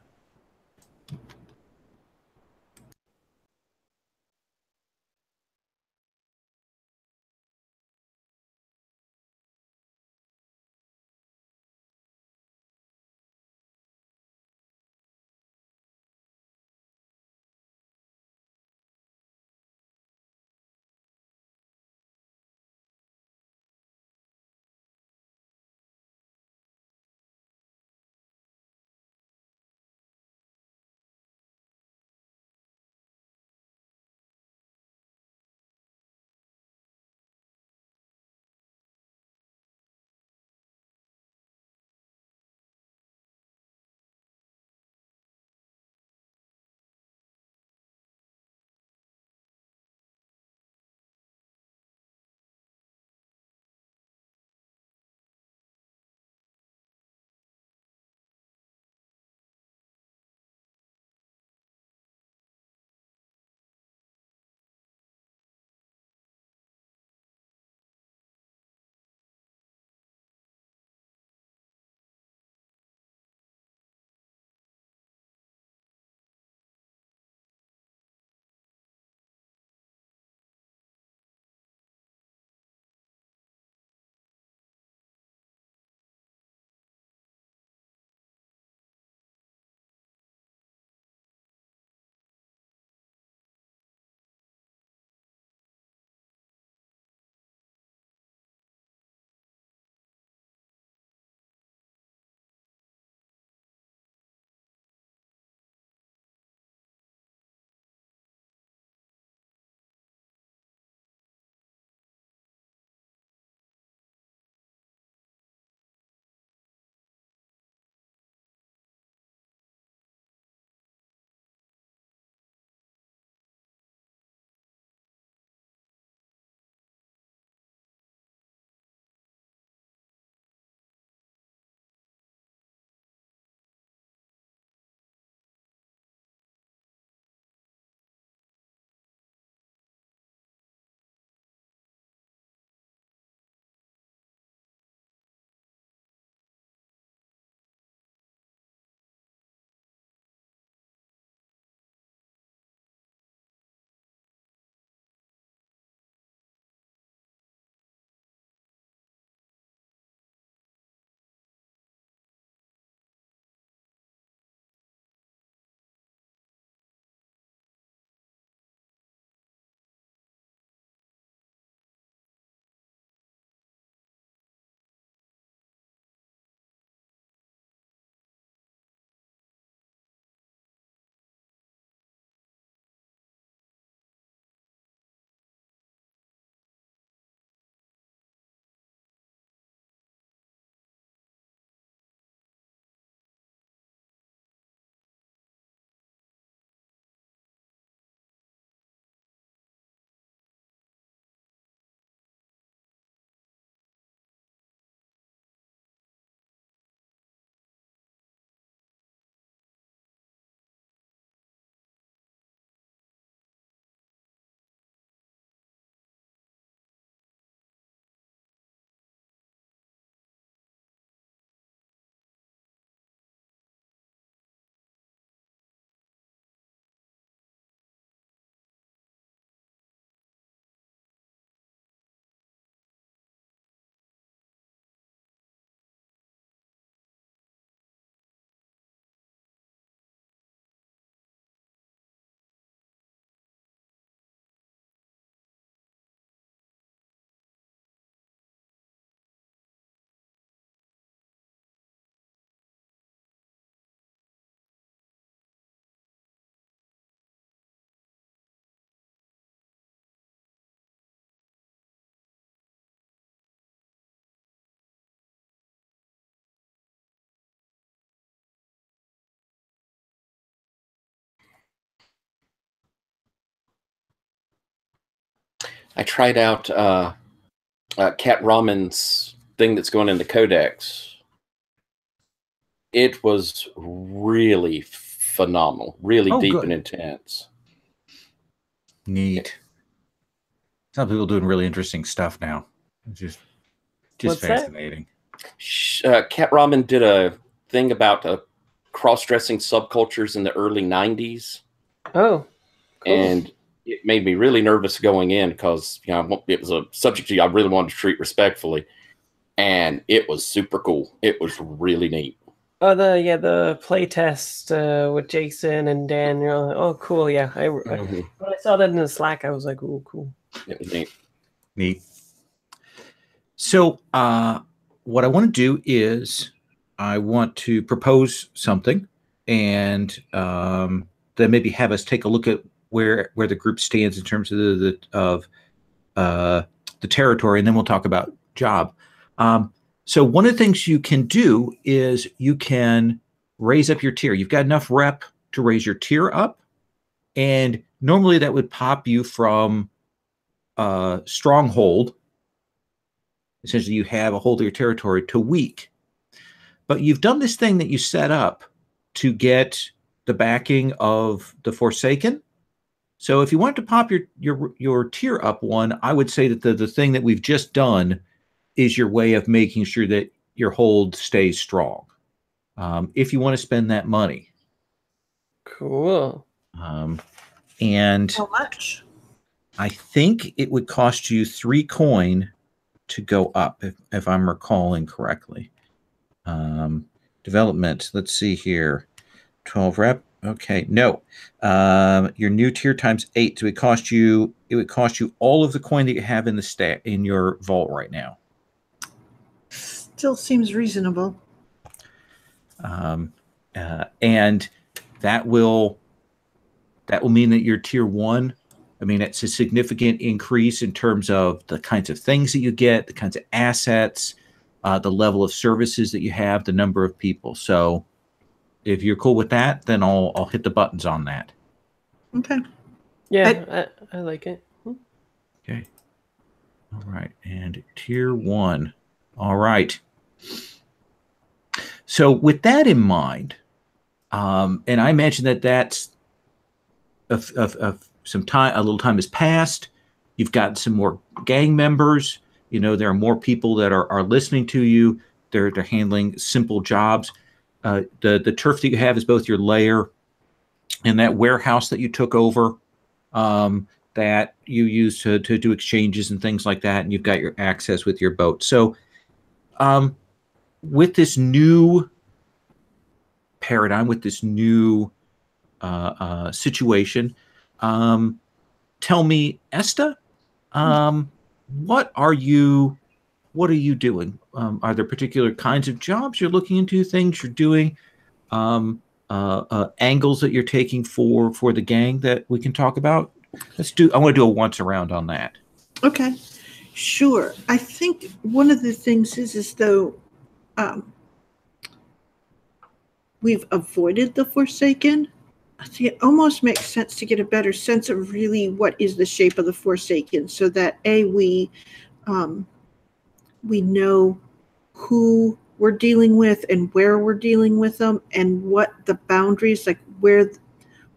I tried out Cat Ramen's thing that's going in the Codex. It was really phenomenal, really deep good. and intense. Neat. Some people doing really interesting stuff now. It's just What's that? fascinating. Cat Ramen did a thing about cross-dressing subcultures in the early 90s. Oh, cool. And it made me really nervous going in because it was a subject I really wanted to treat respectfully. And it was super cool. It was really neat. Oh, the play test with Jason and Daniel. Oh, cool. Yeah, when I saw that in the Slack, I was like, "Oh, cool." It was neat. Neat. So, what I want to do is I want to propose something, and then maybe have us take a look at where the group stands in terms of the territory, and then we'll talk about job. So one of the things you can do is you can raise up your tier. You've got enough rep to raise your tier up, and normally that would pop you from stronghold. Essentially, you have a hold of your territory to weak. But you've done this thing that you set up to get the backing of the Forsaken. So if you want to pop your tier up one, I would say that the thing that we've just done is your way of making sure that your hold stays strong. If you want to spend that money. Cool. And How much? I think it would cost you 3 coin to go up, if I'm recalling correctly. Development, let's see here. 12 rep. Okay, no. Your new tier times 8. So it would cost you all of the coin that you have in the in your vault right now. Still seems reasonable. And that will mean that your tier 1, I mean, it's a significant increase in terms of the kinds of things that you get, the kinds of assets, the level of services that you have, the number of people. So if you're cool with that, then I'll hit the buttons on that. Okay. Yeah, I like it. Okay. All right. And tier 1. All right. So with that in mind, and I mentioned that's of some time, a little time has passed. You've got some more gang members. There are more people that are listening to you. They're handling simple jobs. The turf that you have is both your lair and that warehouse that you took over, that you use to do exchanges and things like that. And you've got your access with your boat. So, with this new paradigm, with this new situation, tell me, Esta, what are you doing? Are there particular kinds of jobs you're looking into, things you're doing, angles that you're taking for the gang that we can talk about? I want to do a once around on that. Okay. Sure. I think one of the things is though we've avoided the Forsaken. I think it almost makes sense to get a better sense of really what is the shape of the Forsaken, so that we know who we're dealing with and where we're dealing with them, and what the boundaries, like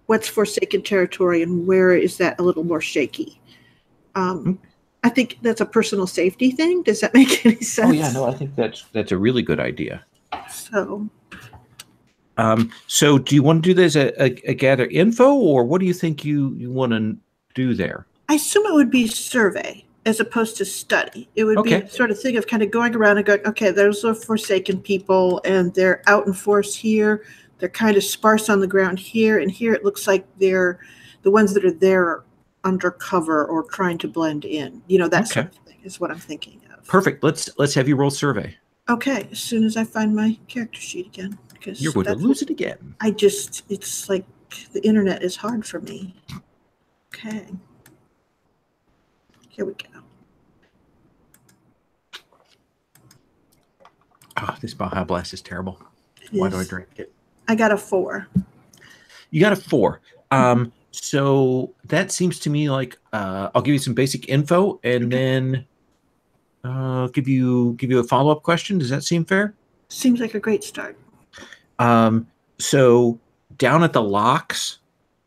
what's Forsaken territory and where is that a little more shaky. I think that's a personal safety thing. Does that make any sense? Oh yeah, no, I think that's a really good idea. So do you want to do this a gather info, or what do you think you want to do there? I assume it would be survey as opposed to study. It would be sort of thing of kind of going around and going, okay, those are Forsaken people and they're out in force here. They're kind of sparse on the ground here, and here it looks like they're the ones that are there undercover or trying to blend in. That sort of thing is what I'm thinking of. Perfect. Let's have you roll survey. Okay, as soon as I find my character sheet again. Because you're going to lose it again. It's like the internet is hard for me. Okay. Here we go. Oh, this Baja Blast is terrible. Why do I drink it? I got a 4. You got a 4. So that seems to me like I'll give you some basic info and then give you a follow-up question. Does that seem fair? Seems like a great start. So down at the locks,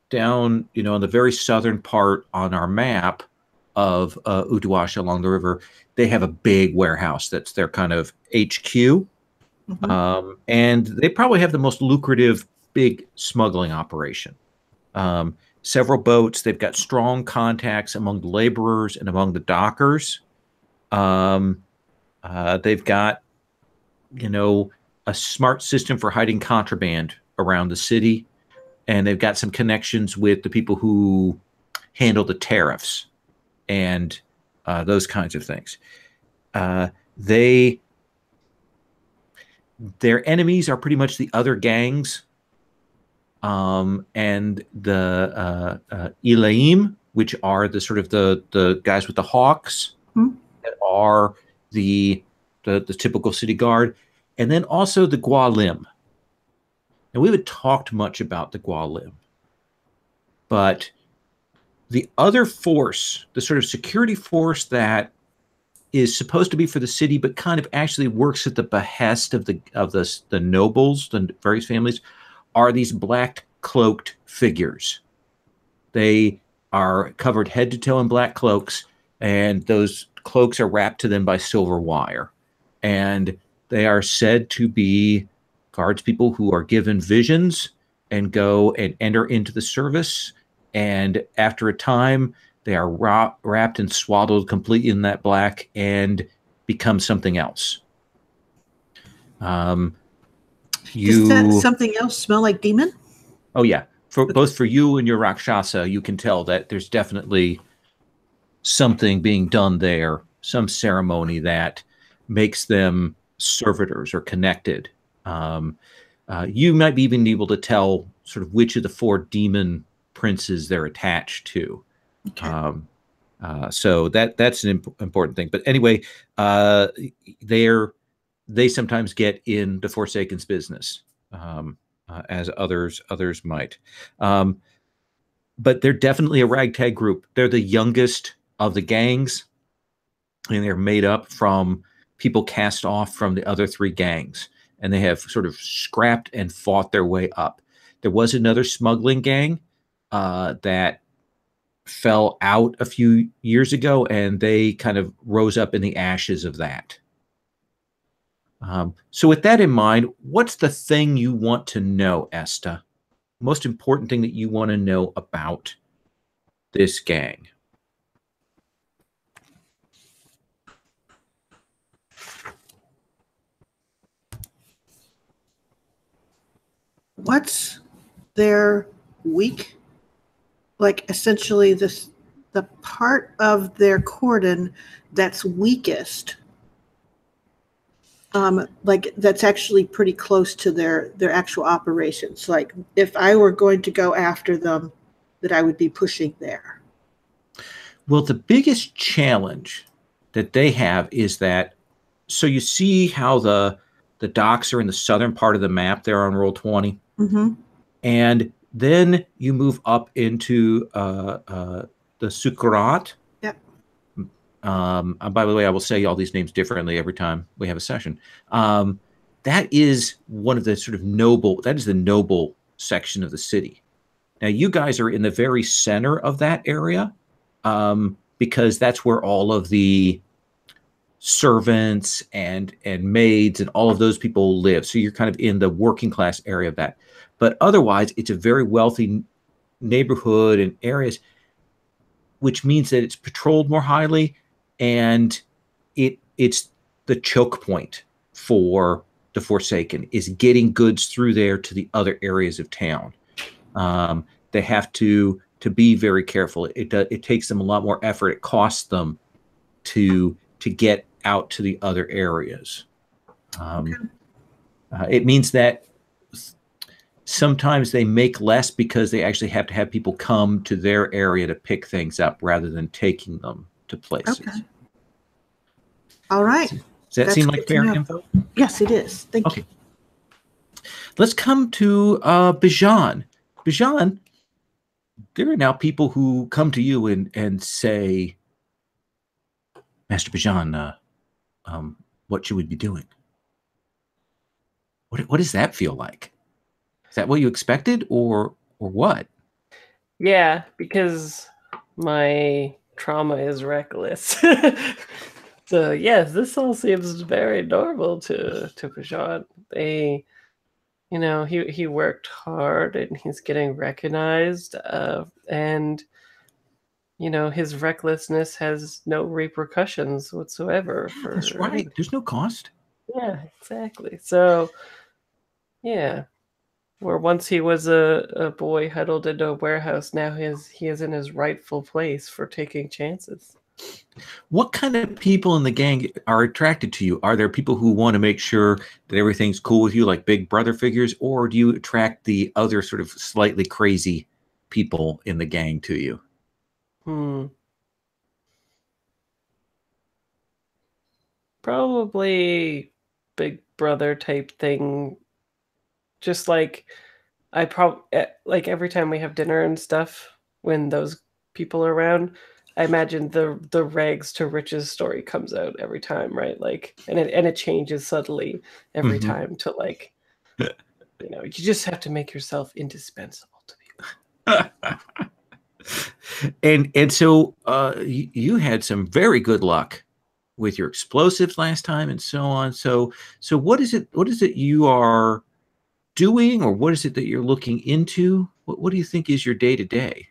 down in the very southern part on our map of Utuasha along the river, they have a big warehouse that's their kind of HQ. And they probably have the most lucrative big smuggling operation. Several boats. They've got strong contacts among the laborers and among the dockers. They've got, a smart system for hiding contraband around the city. And they've got some connections with the people who handle the tariffs and those kinds of things. Their enemies are pretty much the other gangs, and the Ilaim, which are the sort of the guys with the hawks that are the typical city guard, and then also the Gualim. And we haven't talked much about the Gualim, but the other force, the sort of security force that is supposed to be for the city, but kind of actually works at the behest of the nobles, the various families, are these black cloaked figures. They are covered head to toe in black cloaks, and those cloaks are wrapped to them by silver wire. And they are said to be guards people who are given visions and go and enter into the service. And after a time, they are wrapped and swaddled completely in that black and become something else. Does that something else smell like demon? Oh, yeah. Both for you and your Rakshasa, you can tell that there's definitely something being done there, some ceremony that makes them servitors or connected. You might be even able to tell sort of which of the 4 demon princes they're attached to. Okay. So that's an important thing. But anyway, they sometimes get in the Forsaken's business, as others might. But they're definitely a ragtag group. They're the youngest of the gangs, and they're made up from people cast off from the other 3 gangs. And they have sort of scrapped and fought their way up. There was another smuggling gang that fell out a few years ago, and they kind of rose up in the ashes of that. So with that in mind, what's the thing you want to know, Esta? Most important thing that you want to know about this gang? What's their weak? Like essentially the part of their cordon that's weakest, like that's actually pretty close to their actual operations. Like if I were going to go after them, that I would be pushing there. Well, the biggest challenge that they have is that, so you see how the docks are in the southern part of the map there on roll 20? Mm-hmm. And then you move up into the Sukurat. Yep. By the way, I will say all these names differently every time we have a session. That is one of the sort of the noble section of the city. Now, you guys are in the very center of that area, because that's where all of the servants and maids and all of those people live. So you're kind of in the working class area of that. But otherwise, it's a very wealthy neighborhood and areas, which means that it's patrolled more highly, and it's the choke point for the Forsaken is getting goods through there to the other areas of town. They have to be very careful. It takes them a lot more effort. It costs them to get out to the other areas. It means that sometimes they make less because they actually have to have people come to their area to pick things up rather than taking them to places. Okay. All right. Does that seem like fair info? Yes, it is. Thank you. Let's come to Bijan. Bijan, there are now people who come to you and say, Master Bajan, what should we be doing? What does that feel like? Is that what you expected, or what? Yeah, because my trauma is reckless. So yes, this all seems very normal to Pajot. He worked hard and he's getting recognized, and his recklessness has no repercussions whatsoever for That's right. There's no cost. Yeah, exactly. So yeah, where once he was a boy huddled into a warehouse, now he is in his rightful place for taking chances. What kind of people in the gang are attracted to you? Are there people who want to make sure that everything's cool with you, like big brother figures, or do you attract the other sort of slightly crazy people in the gang to you? Probably big brother type thing. Just like like every time we have dinner and stuff, when those people are around, I imagine the rags to riches story comes out every time, right? Like, and it changes subtly every time to like, you just have to make yourself indispensable to people. And so you had some very good luck with your explosives last time and so on. So what is it you are doing, or what is it that you're looking into? What do you think is your day to day?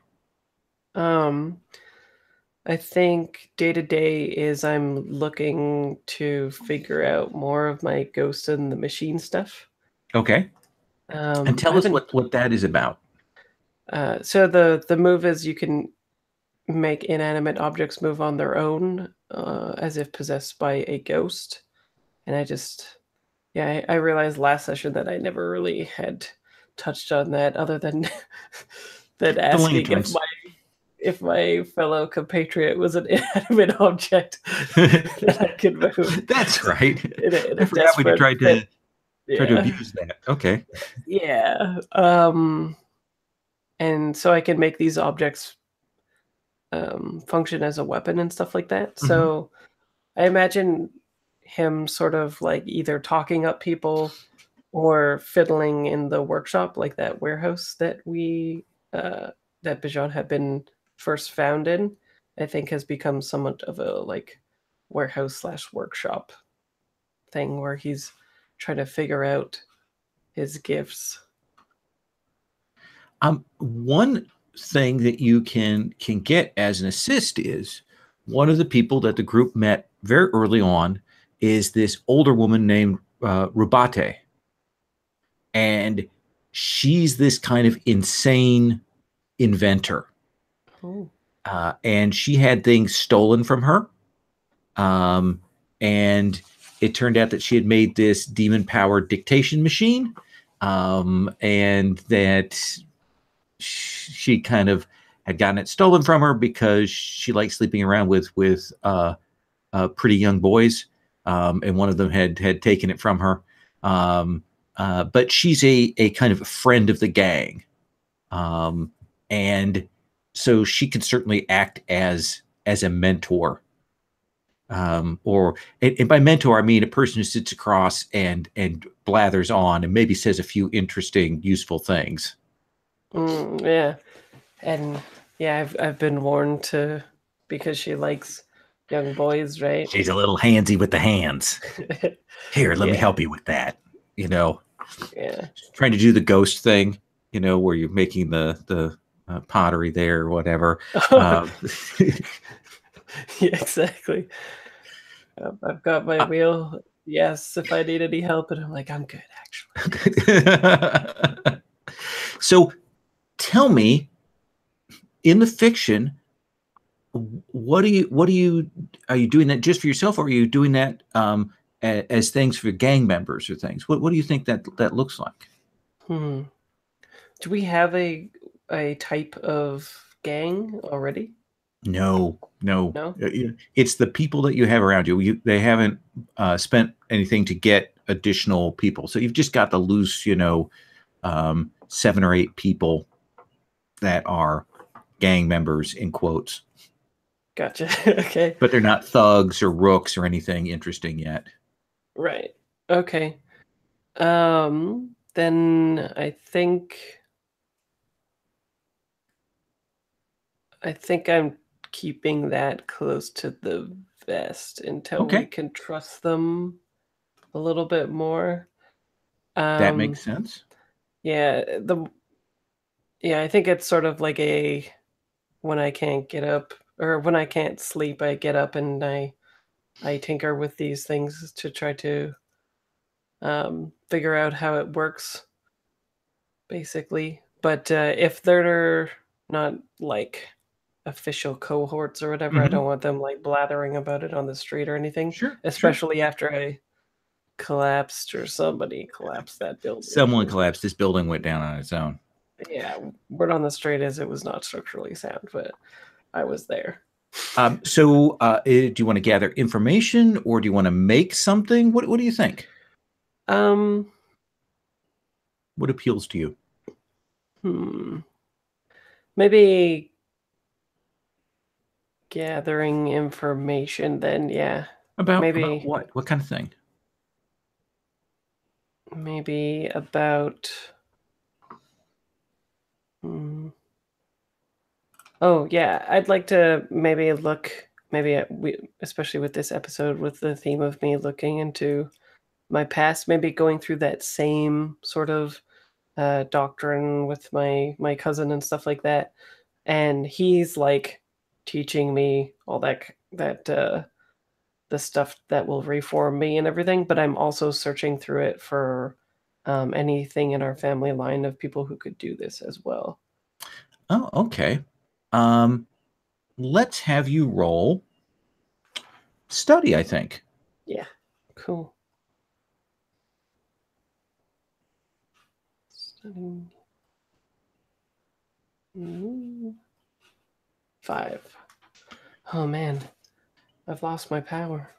I think day to day is I'm looking to figure out more of my Ghost in the Machine stuff. Okay. And tell us what that is about. So the move is you can make inanimate objects move on their own, as if possessed by a ghost. And I realized last session that I never really had touched on that, other than asking if my fellow compatriot was an inanimate object that I could move. That's right. I forgot we tried to abuse that. Okay. Yeah. And so I can make these objects function as a weapon and stuff like that. So I imagine him sort of like either talking up people or fiddling in the workshop, like that warehouse that that Bajan had been first found in, I think has become somewhat of a like warehouse/workshop thing where he's trying to figure out his gifts. One thing that you can get as an assist is one of the people that the group met very early on is this older woman named Rubate. And she's this kind of insane inventor. And she had things stolen from her. And it turned out that she had made this demon-powered dictation machine. And that she kind of had gotten it stolen from her because she liked sleeping around with pretty young boys. And one of them had taken it from her. But she's a kind of a friend of the gang. And so she could certainly act as a mentor. And by mentor, I mean a person who sits across and blathers on and maybe says a few interesting, useful things. Yeah. And yeah, I've been warned to, because she likes young boys, right? She's a little handsy with the hands. Here, let me help you with that. Yeah, trying to do the ghost thing, where you're making the pottery there or whatever. Yeah, exactly. I've got my wheel. Yes, if I need any help, and I'm like, I'm good, actually. So, tell me, in the fiction, are you doing that just for yourself, or are you doing that as things for gang members or things? What do you think that looks like? Do we have a type of gang already? No. It's the people that you have around you. They haven't spent anything to get additional people, so you've just got the loose, 7 or 8 people that are gang members in quotes. Gotcha. Okay. But they're not thugs or rooks or anything interesting yet. Right. Okay. Then I think I'm keeping that close to the vest until we Okay. can trust them a little bit more. That makes sense. Yeah, I think it's sort of like a when I can't get up or when I can't sleep, I get up and I tinker with these things to try to figure out how it works, basically. But if they're not like official cohorts or whatever, I don't want them like blathering about it on the street or anything. Sure. Especially after I collapsed or somebody collapsed that building. Someone collapsed. This building went down on its own. Yeah, word on the street is it was not structurally sound, but I was there. So do you want to gather information or do you want to make something? What do you think? What appeals to you? Maybe gathering information then, yeah. About maybe what? What kind of thing? Maybe about Oh yeah, I'd like to maybe look especially with this episode with the theme of me looking into my past, maybe going through that same sort of doctrine with my cousin and stuff like that, and he's like teaching me all that the stuff that will reform me and everything, but I'm also searching through it for anything in our family line of people who could do this as well. Oh, okay. Let's have you roll study, I think. Yeah, cool. Studying. 5. Oh man, I've lost my power.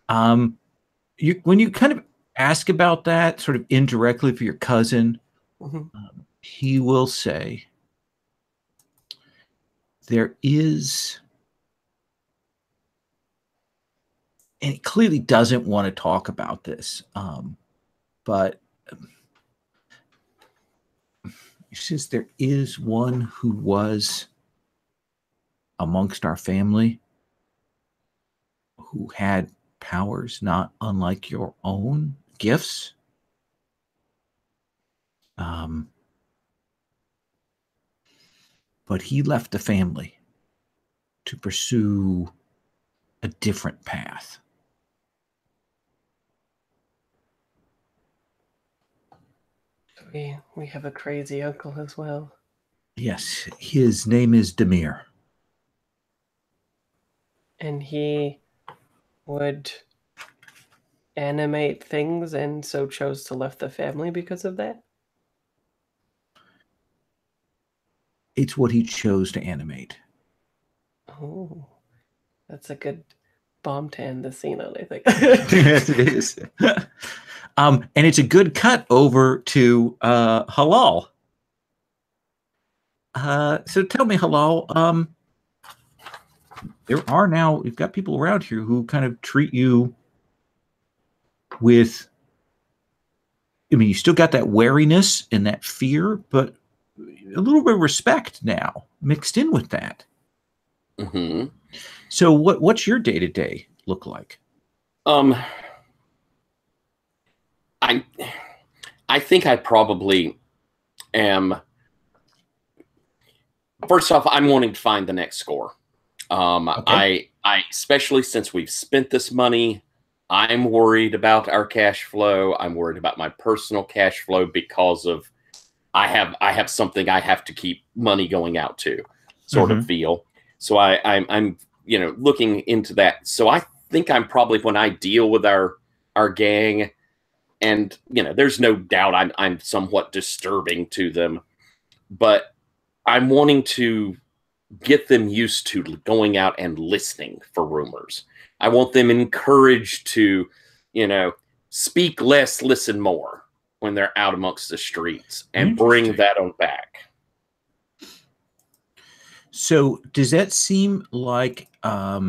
When you kind of ask about that sort of indirectly for your cousin, he will say there is, and he clearly doesn't want to talk about this, but he says there is one who was amongst our family who had powers not unlike your own gifts. But he left the family to pursue a different path. We have a crazy uncle as well. Yes, his name is Demir. And he would animate things and so chose to left the family because of that? It's what he chose to animate. Oh, that's a good bomb to end the scene on, I think. Yes, it is. And it's a good cut over to Halal. So tell me, Halal, you've got people around here who kind of treat you with, I mean, you still got that wariness and that fear, but a little bit of respect now mixed in with that. Mm-hmm. So what's your day-to-day look like? I think I probably am. First off, I'm wanting to find the next score. Okay. I especially since we've spent this money, I'm worried about our cash flow. I'm worried about my personal cash flow because of I have something I have to keep money going out to, sort of feel. So I'm looking into that. So I think I'm probably, when I deal with our gang, and there's no doubt I'm somewhat disturbing to them, but I'm wanting to get them used to going out and listening for rumors. I want them encouraged to, speak less, listen more when they're out amongst the streets, and bring that on back. So does that seem like I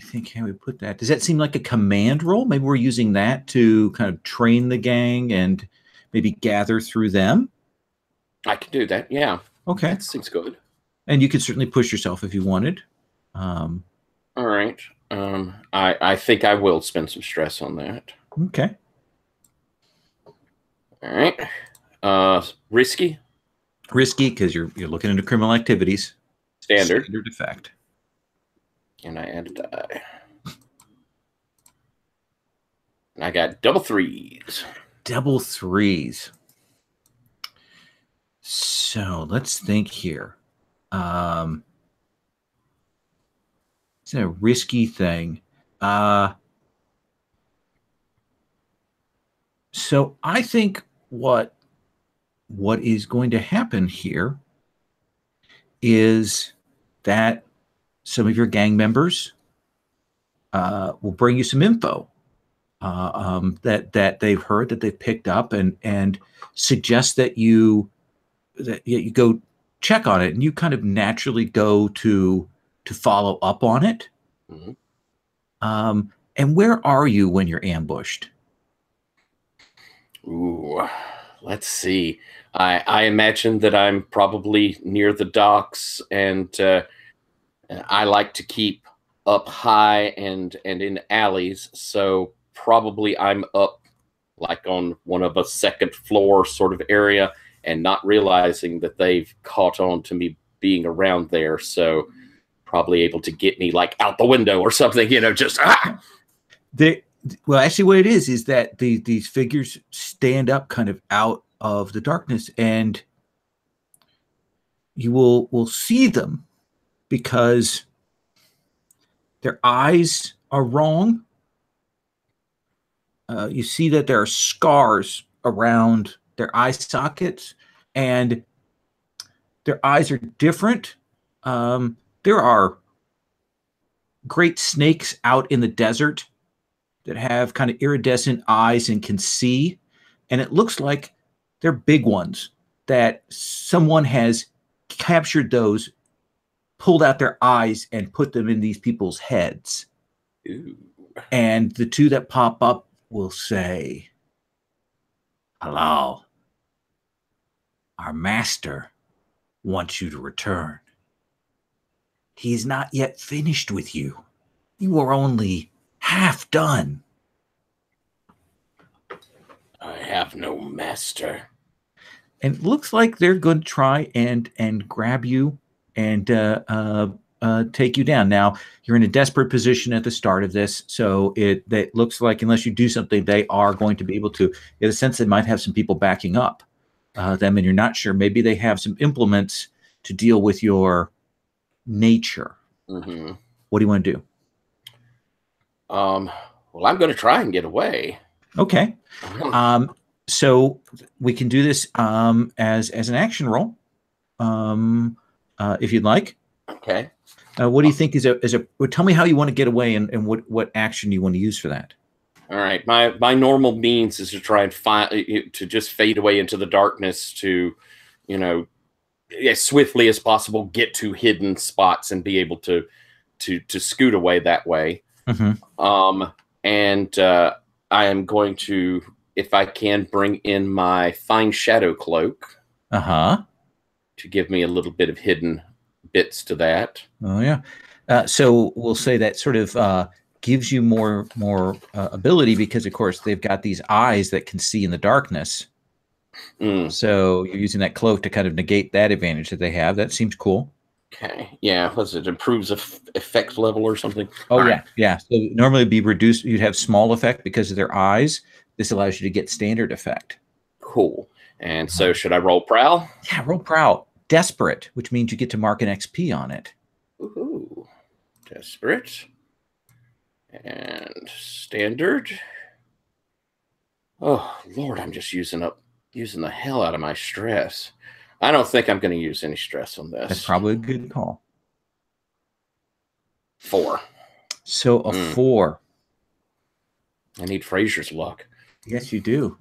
think how we put that? Does that seem like a command role? Maybe we're using that to kind of train the gang and maybe gather through them. I can do that. Yeah. Okay. That seems good. And you could certainly push yourself if you wanted. All right. I think I will spend some stress on that. Okay. All right. Risky. Risky because you're looking into criminal activities. Standard effect. And I add a die. And I got double threes. Double threes. So let's think here. It's a risky thing. So I think what is going to happen here is that some of your gang members will bring you some info that they've heard, that they've picked up, and suggest that you go check on it, and you kind of naturally go to follow up on it. Mm-hmm. And where are you when you're ambushed? Ooh, let's see. I imagine that I'm probably near the docks, and I like to keep up high and in alleys, so probably I'm up like on one of a second floor sort of area and not realizing that they've caught on to me being around there, so probably able to get me like out the window or something, just Well, actually what it is that these figures stand up kind of out of the darkness, and you will see them because their eyes are wrong. You see that there are scars around their eye sockets, and their eyes are different. There are great snakes out in the desert that have kind of iridescent eyes and can see. And it looks like they're big ones, that someone has captured those, pulled out their eyes, and put them in these people's heads. Ooh. And the two that pop up will say, "Hello. Our master wants you to return. He's not yet finished with you. You are only half done." I have no master. And it looks like they're going to try and grab you and take you down. Now, you're in a desperate position at the start of this, so that looks like unless you do something, they are going to be able to. In a sense, they might have some people backing up them, and you're not sure. Maybe they have some implements to deal with your nature. Mm-hmm. What do you want to do? Well, I'm going to try and get away. Okay. So we can do this as an action roll, if you'd like. Okay. What do you think is a? Well, tell me how you want to get away and what action you want to use for that. All right. My normal means is to try and to just fade away into the darkness to, as swiftly as possible get to hidden spots and be able to scoot away that way. Mm-hmm. And I am going to, if I can, bring in my fine shadow cloak. To give me a little bit of hidden bits to that. Oh yeah. So we'll say that sort of gives you more ability because, of course, they've got these eyes that can see in the darkness. So you're using that cloak to kind of negate that advantage that they have. That seems cool. Okay. Yeah. Was it improves effect level or something? Oh, yeah. Yeah. So normally it'd be reduced. You'd have small effect because of their eyes. This allows you to get standard effect. Cool. And so should I roll prowl? Yeah, roll prowl. Desperate, which means you get to mark an XP on it. Ooh. Desperate. And standard. Oh, Lord, I'm just using the hell out of my stress. I don't think I'm going to use any stress on this. That's probably a good call. 4. So a 4. I need Fraser's luck. Yes, you do.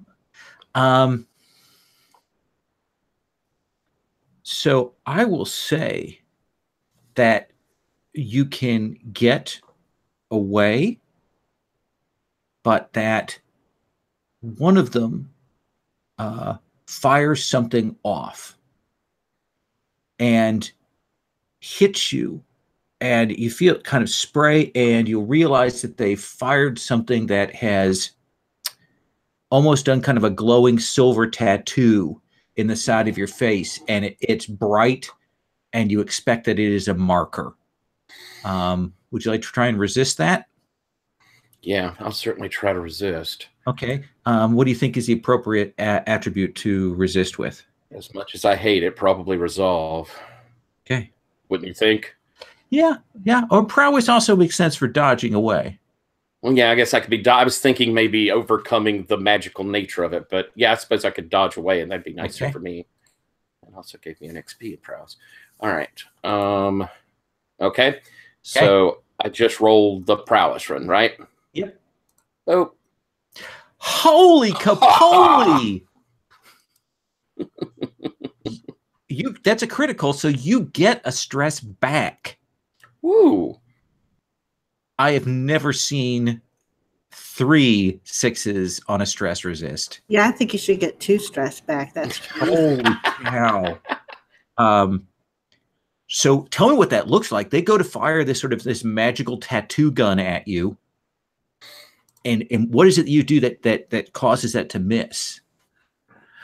So I will say that you can get away, but that one of them fires something off and hits you, and you feel it kind of spray, and you'll realize that they fired something that has almost done kind of a glowing silver tattoo in the side of your face, and it's bright, and you expect that it is a marker. Would you like to try and resist that? Yeah, I'll certainly try to resist. Okay. What do you think is the appropriate attribute to resist with? As much as I hate it, probably resolve. Okay. Wouldn't you think? Yeah. Or prowess also makes sense for dodging away. Well, yeah, I guess I could be. I was thinking maybe overcoming the magical nature of it, but yeah, I suppose I could dodge away, and that'd be nicer for me. And also gave me an XP in prowess. All right. Okay. So I just rolled the prowess run, right? Yep. Oh. Holy capoly! That's a critical, so you get a stress back. Woo. I have never seen 3 6s on a stress resist. Yeah, I think you should get 2 stress back. That's Holy cow. So tell me what that looks like. They go to fire this magical tattoo gun at you. And what is it that you do that causes that to miss?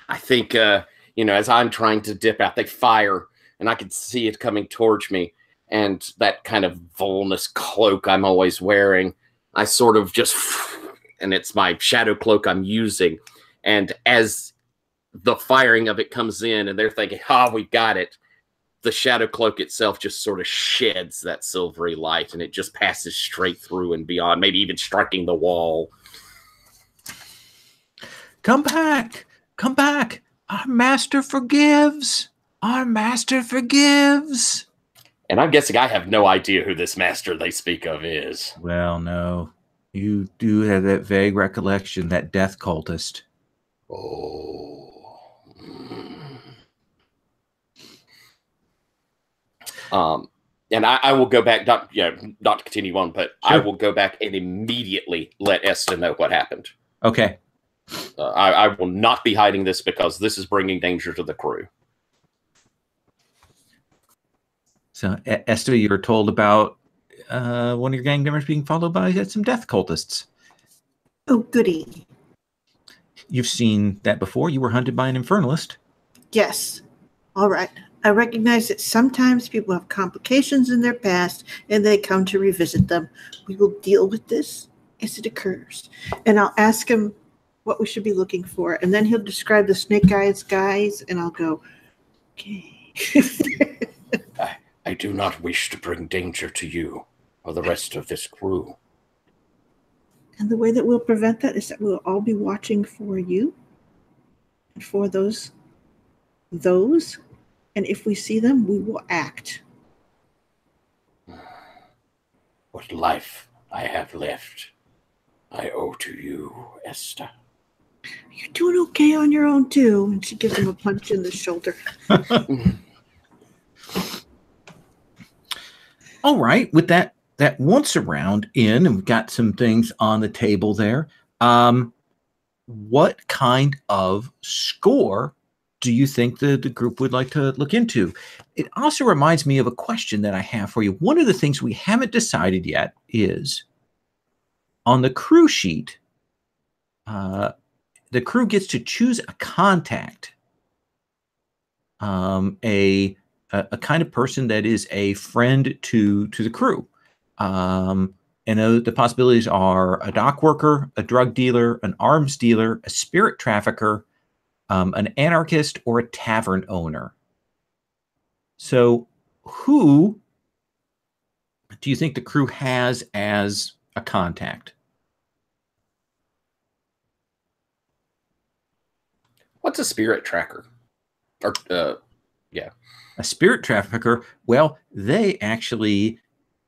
I think as I'm trying to dip out, they fire, and I can see it coming towards me. And that kind of Volnus cloak I'm always wearing, I sort of just, and it's my shadow cloak I'm using. And as the firing of it comes in, and they're thinking, we got it, the shadow cloak itself just sort of sheds that silvery light, and it just passes straight through and beyond, maybe even striking the wall. Come back! Come back! Our master forgives! Our master forgives! And I'm guessing I have no idea who this master they speak of is. Well, no. You do have that vague recollection, that death cultist. Oh. And I will go back, not to continue on, but sure. I will go back and immediately let Esta know what happened. Okay. I will not be hiding this, because this is bringing danger to the crew. So, Esta, you were told about one of your gang members being followed by some death cultists. Oh, goody. You've seen that before. You were hunted by an infernalist. Yes. All right. I recognize that sometimes people have complications in their past, and they come to revisit them. We will deal with this as it occurs. And I'll ask him what we should be looking for. And then he'll describe the snake eyes guys, and I'll go, okay. I do not wish to bring danger to you or the rest of this crew. And the way that we'll prevent that is that we'll all be watching for you and for those. And if we see them, we will act. What life I have left, I owe to you, Esta. You're doing okay on your own, too. And she gives him a punch in the shoulder. All right. With that once around in, and we've got some things on the table there. What kind of score do you think the group would like to look into? It also reminds me of a question that I have for you. One of the things we haven't decided yet is on the crew sheet, the crew gets to choose a contact, a kind of person that is a friend to the crew. And the possibilities are a dock worker, a drug dealer, an arms dealer, a spirit trafficker, an anarchist, or a tavern owner. So who do you think the crew has as a contact? What's a spirit tracker? Or, A spirit trafficker, well, they actually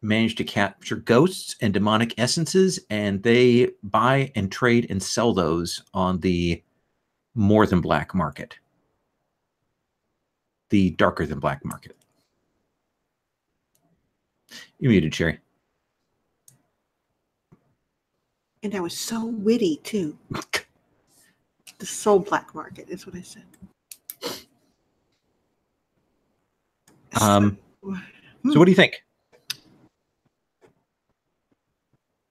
manage to capture ghosts and demonic essences, and they buy and trade and sell those on the more than black market, the darker than black market. You muted, Sherry. And I was so witty too. The soul black market is what I said. So what do you think?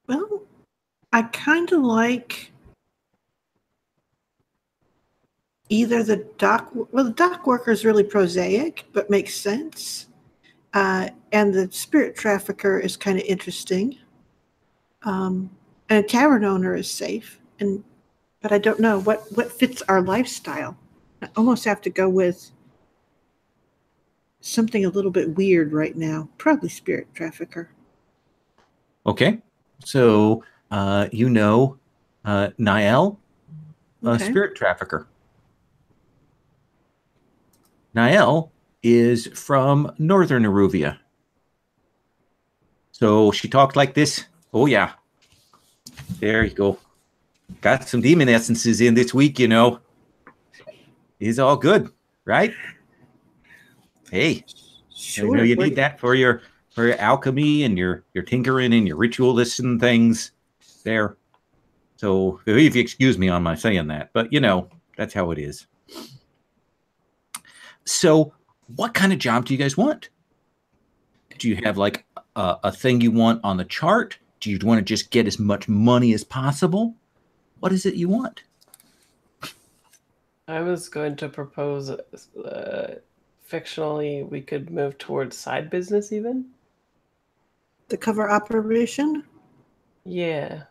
Well, I kind of like either the dock. Well, the dock worker is really prosaic, but makes sense. And the spirit trafficker is kind of interesting. And a tavern owner is safe. But I don't know what fits our lifestyle. I almost have to go with something a little bit weird right now. Probably spirit trafficker. Okay. So Niall, Okay. spirit trafficker. Niall is from northern Iruvia. So she talked like this. Oh, yeah. There you go. Got some demon essences in this week, you know. It's all good, right? Hey, Sure. I know you need that for your alchemy and your tinkering and your ritualists and things there. So if you excuse me on my saying that, but you know, that's how it is. So what kind of job do you guys want? Do you have like a thing you want on the chart? Do you want to just get as much money as possible? What is it you want? I was going to propose fictionally we could move towards side business even. The cover operation? Yeah.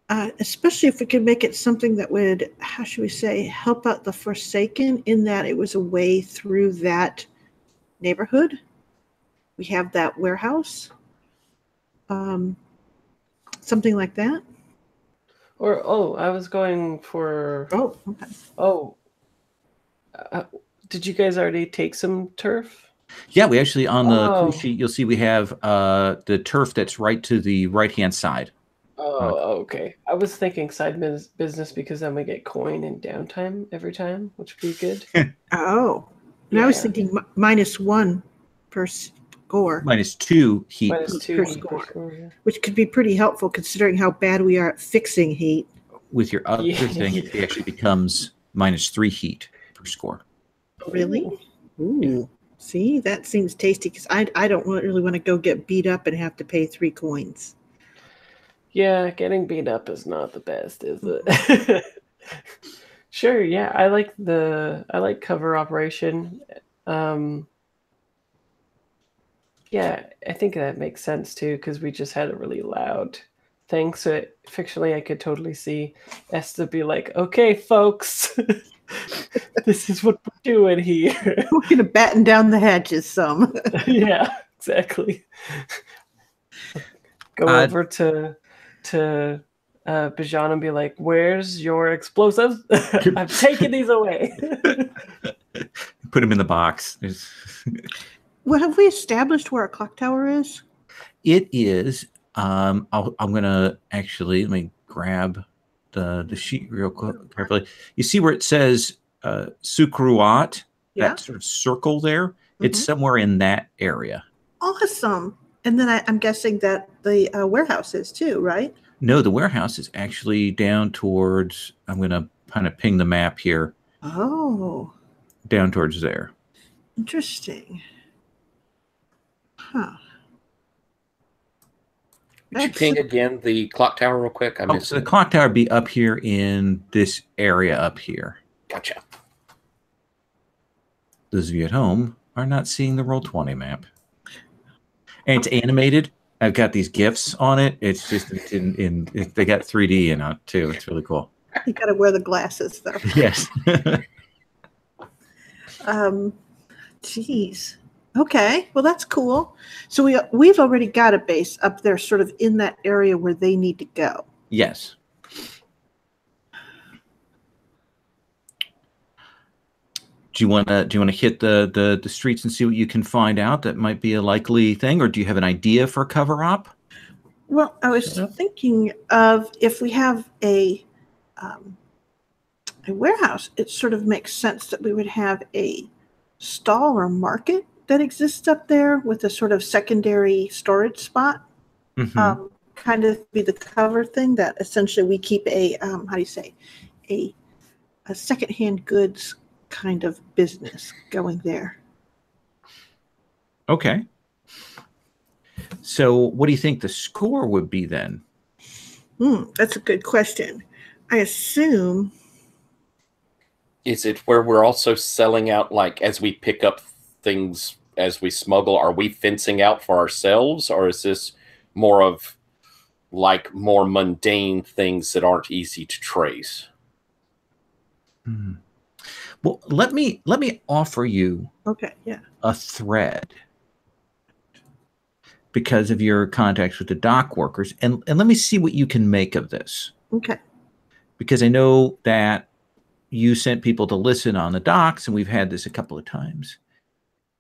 Especially if we could make it something that would, how should we say, help out the Forsaken in that it was a way through that neighborhood. We have that warehouse. Something like that. Or, I was going for... Oh, okay. Did you guys already take some turf? Yeah, we actually, on the clue sheet, you'll see we have the turf that's right to the right-hand side. Okay. I was thinking side business because then we get coin and downtime every time, which would be good. Oh. And I was thinking -1 per score. -2 heat. -2 per heat per score. score, yeah. Which could be pretty helpful considering how bad we are at fixing heat. With your other thing, it actually becomes -3 heat per score. Really? Ooh. See, that seems tasty because I don't really want to go get beat up and have to pay 3 coins. Yeah, getting beat up is not the best, is it? Sure, yeah. I like cover operation. Yeah, I think that makes sense too, because we just had a really loud thing. So fictionally, I could totally see Esther be like, "Okay, folks, this is what we're doing here." We're gonna batten down the hatches some. Yeah, exactly. Go over to Bijan and be like, "Where's your explosives? I'm taking these away." Put them in the box. Well, have we established where our clock tower is? It is. I'm gonna actually let me grab the sheet real carefully. You see where it says Sukruat, that sort of circle there? It's somewhere in that area. Awesome. And then I'm guessing that the warehouse is too, right? No, the warehouse is actually down towards, I'm going to kind of ping the map here. Oh. Down towards there. Interesting. Huh. Could you ping again the clock tower real quick? So the clock tower would be up here in this area up here. Gotcha. Those of you at home are not seeing the Roll20 map. And it's animated. I've got these GIFs on it. It's just they got 3D in it too. It's really cool. You got to wear the glasses though. Yes. Geez. Okay. Well, that's cool. So we've already got a base up there, sort of in that area where they need to go. Yes. Do you want to hit the streets and see what you can find out that might be a likely thing, or do you have an idea for cover op? Well, I was thinking of if we have a warehouse, it sort of makes sense that we would have a stall or market that exists up there with a sort of secondary storage spot. Mhm. Kind of be the cover thing that essentially we keep a how do you say, a secondhand goods kind of business going there. Okay. So what do you think the score would be then? That's a good question. I assume. Is it where we're also selling out, like, as we pick up things as we smuggle, are we fencing out for ourselves, or is this more of like more mundane things that aren't easy to trace? Well, let me offer you Okay, yeah. a thread because of your contacts with the dock workers, and let me see what you can make of this. Okay. Because I know that you sent people to listen on the docks, and we've had this a couple of times.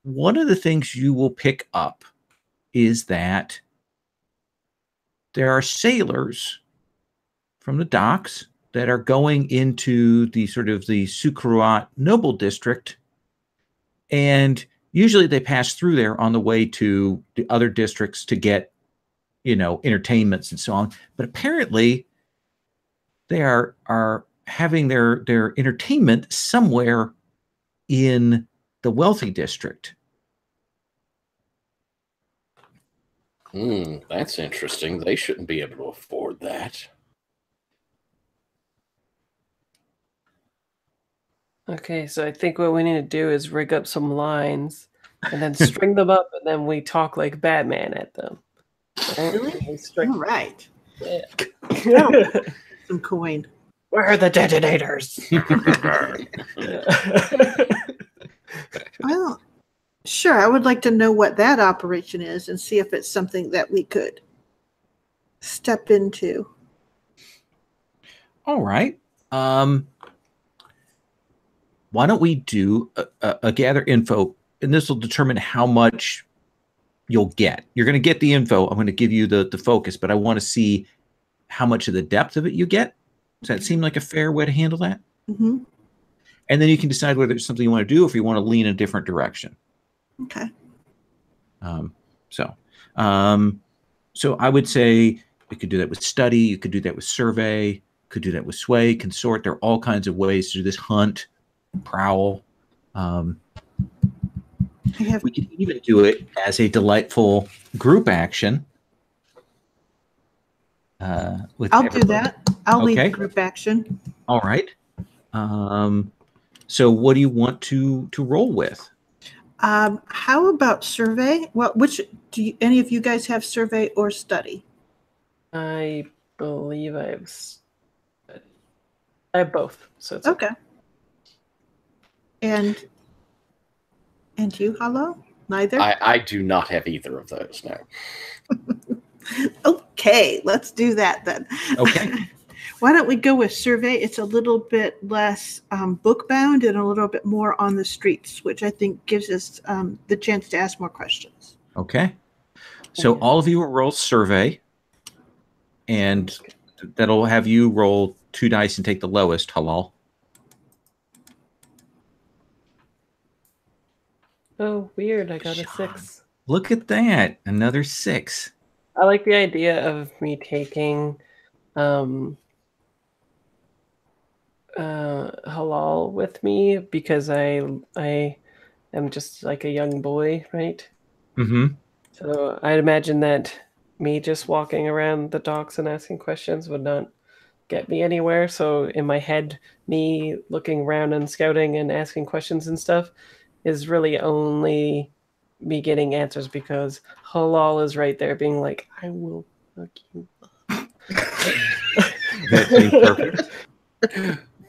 One of the things you will pick up is that there are sailors from the docks that are going into the sort of the Sukruat noble district, and usually they pass through there on the way to the other districts to get, entertainments and so on. But apparently they are having their entertainment somewhere in the wealthy district. That's interesting. They shouldn't be able to afford that. Okay, so I think what we need to do is rig up some lines and then string them up, and then we talk like Batman at them. Really? All right. Yeah. Some coin. Where are the detonators? Well, sure. I would like to know what that operation is and see if it's something that we could step into. All right. Why don't we do a gather info, and this will determine how much you'll get. You're going to get the info. I'm going to give you the focus, but I want to see how much of the depth of it you get. Does that seem like a fair way to handle that? Mm-hmm. And then you can decide whether it's something you want to do or if you want to lean in a different direction. Okay. So I would say you could do that with study. You could do that with survey. Could do that with sway, consort. There are all kinds of ways to do this. Hunt, prowl. We could even do it as a delightful group action. I'll do that. I'll lead the group action. All right. So what do you want to roll with? How about survey? Well, any of you guys have survey or study? I believe I have both. So it's okay. And you, Hello? Neither? I do not have either of those, no. Okay, let's do that then. Okay. Why don't we go with survey? It's a little bit less book bound and a little bit more on the streets, which I think gives us the chance to ask more questions. Okay. So all of you will roll survey, and that'll have you roll 2 dice and take the lowest, Halal. Oh, weird. I got a 6. Look at that. Another 6. I like the idea of me taking Halal with me because I am just like a young boy, right? Mm-hmm. So I'd imagine that me just walking around the docks and asking questions would not get me anywhere. So in my head, me looking around and scouting and asking questions and stuff is really only me getting answers because Halal is right there being like, I will fuck you up. That seems perfect.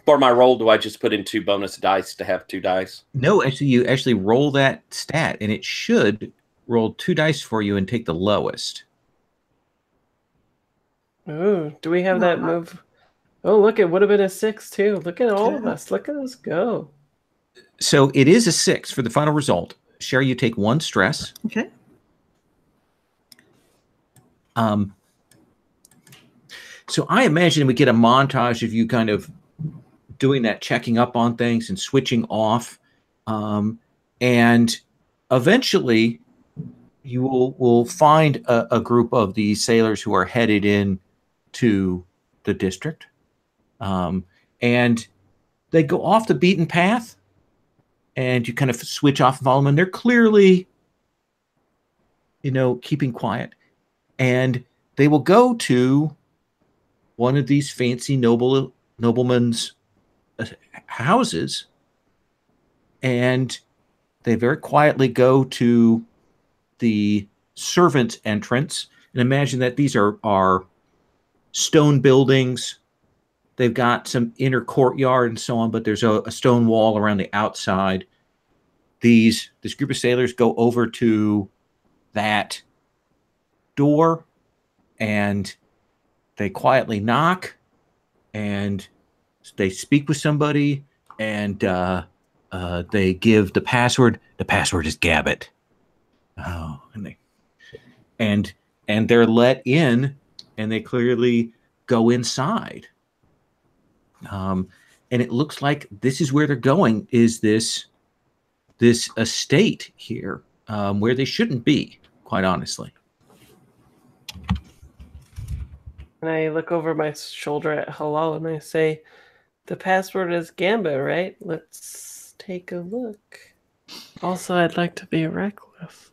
For my roll, do I just put in 2 bonus dice to have 2 dice? No, actually, you actually roll that stat, and it should roll 2 dice for you and take the lowest. Oh, do we have that move? Oh, look, it would have been a 6 too. Look at all of us. Look at us go. So it is a 6 for the final result. Sherry, you take 1 stress. Okay. So I imagine we get a montage of you kind of doing that, checking up on things and switching off. And eventually, you will find a group of these sailors who are headed in to the district, and they go off the beaten path, and you kind of switch off and follow them, and they're clearly, keeping quiet, and they will go to one of these fancy noblemen's houses, and they very quietly go to the servants' entrance, and imagine that these are stone buildings. They've got some inner courtyard and so on, but there's a stone wall around the outside. This group of sailors go over to that door, and they quietly knock, and they speak with somebody, and they give the password. The password is Gabbett. Oh, and they're let in, and they clearly go inside. And it looks like this is where they're going. Is this estate here, where they shouldn't be, quite honestly. And I look over my shoulder at Halal and I say, "The password is Gamba, right? Let's take a look. Also, I'd like to be reckless."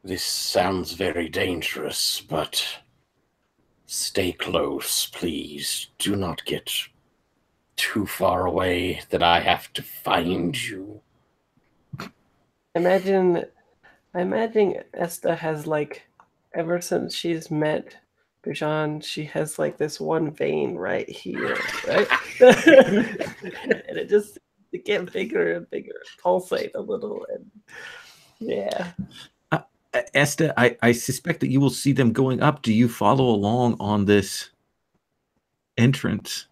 This sounds very dangerous, but stay close, please. Do not get too far away that I have to find you. I imagine Esta has, like, ever since she's met Bijan, she has, like, this one vein right here, right? And it gets bigger and bigger, pulsate a little, and yeah. Esta, I suspect that you will see them going up. Do you follow along on this entrance?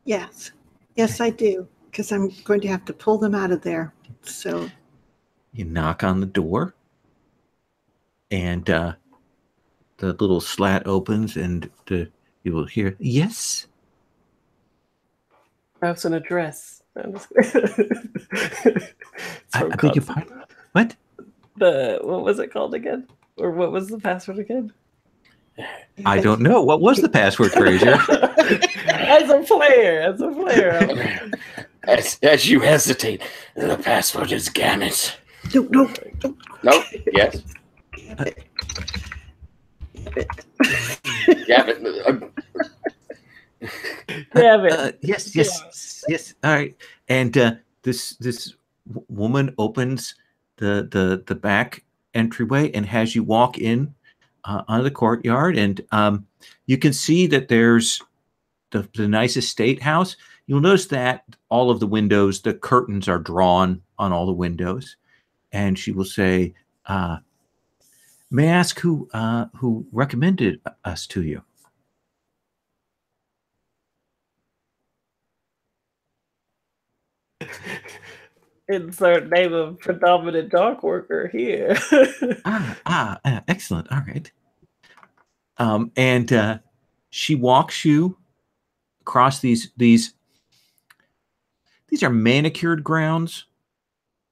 Yes. Yes, I do, because I'm going to have to pull them out of there. So you knock on the door, and the little slat opens, and you will hear, "Yes." Perhaps an address. I beg your pardon? What? What was it called again? Or what was the password again? I don't know. What was the password, Fraser? As a player. As you hesitate, the password is Gannett. No. Nope. Yes. Gavin. Yes. All right. And this woman opens the back entryway and has you walk in onto the courtyard, and you can see that there's the nice estate house. You'll notice that all of the windows, the curtains are drawn on all the windows, and she will say, "May I ask who recommended us to you?" Insert name of predominant dock worker here. Excellent. All right. And she walks you across these are manicured grounds,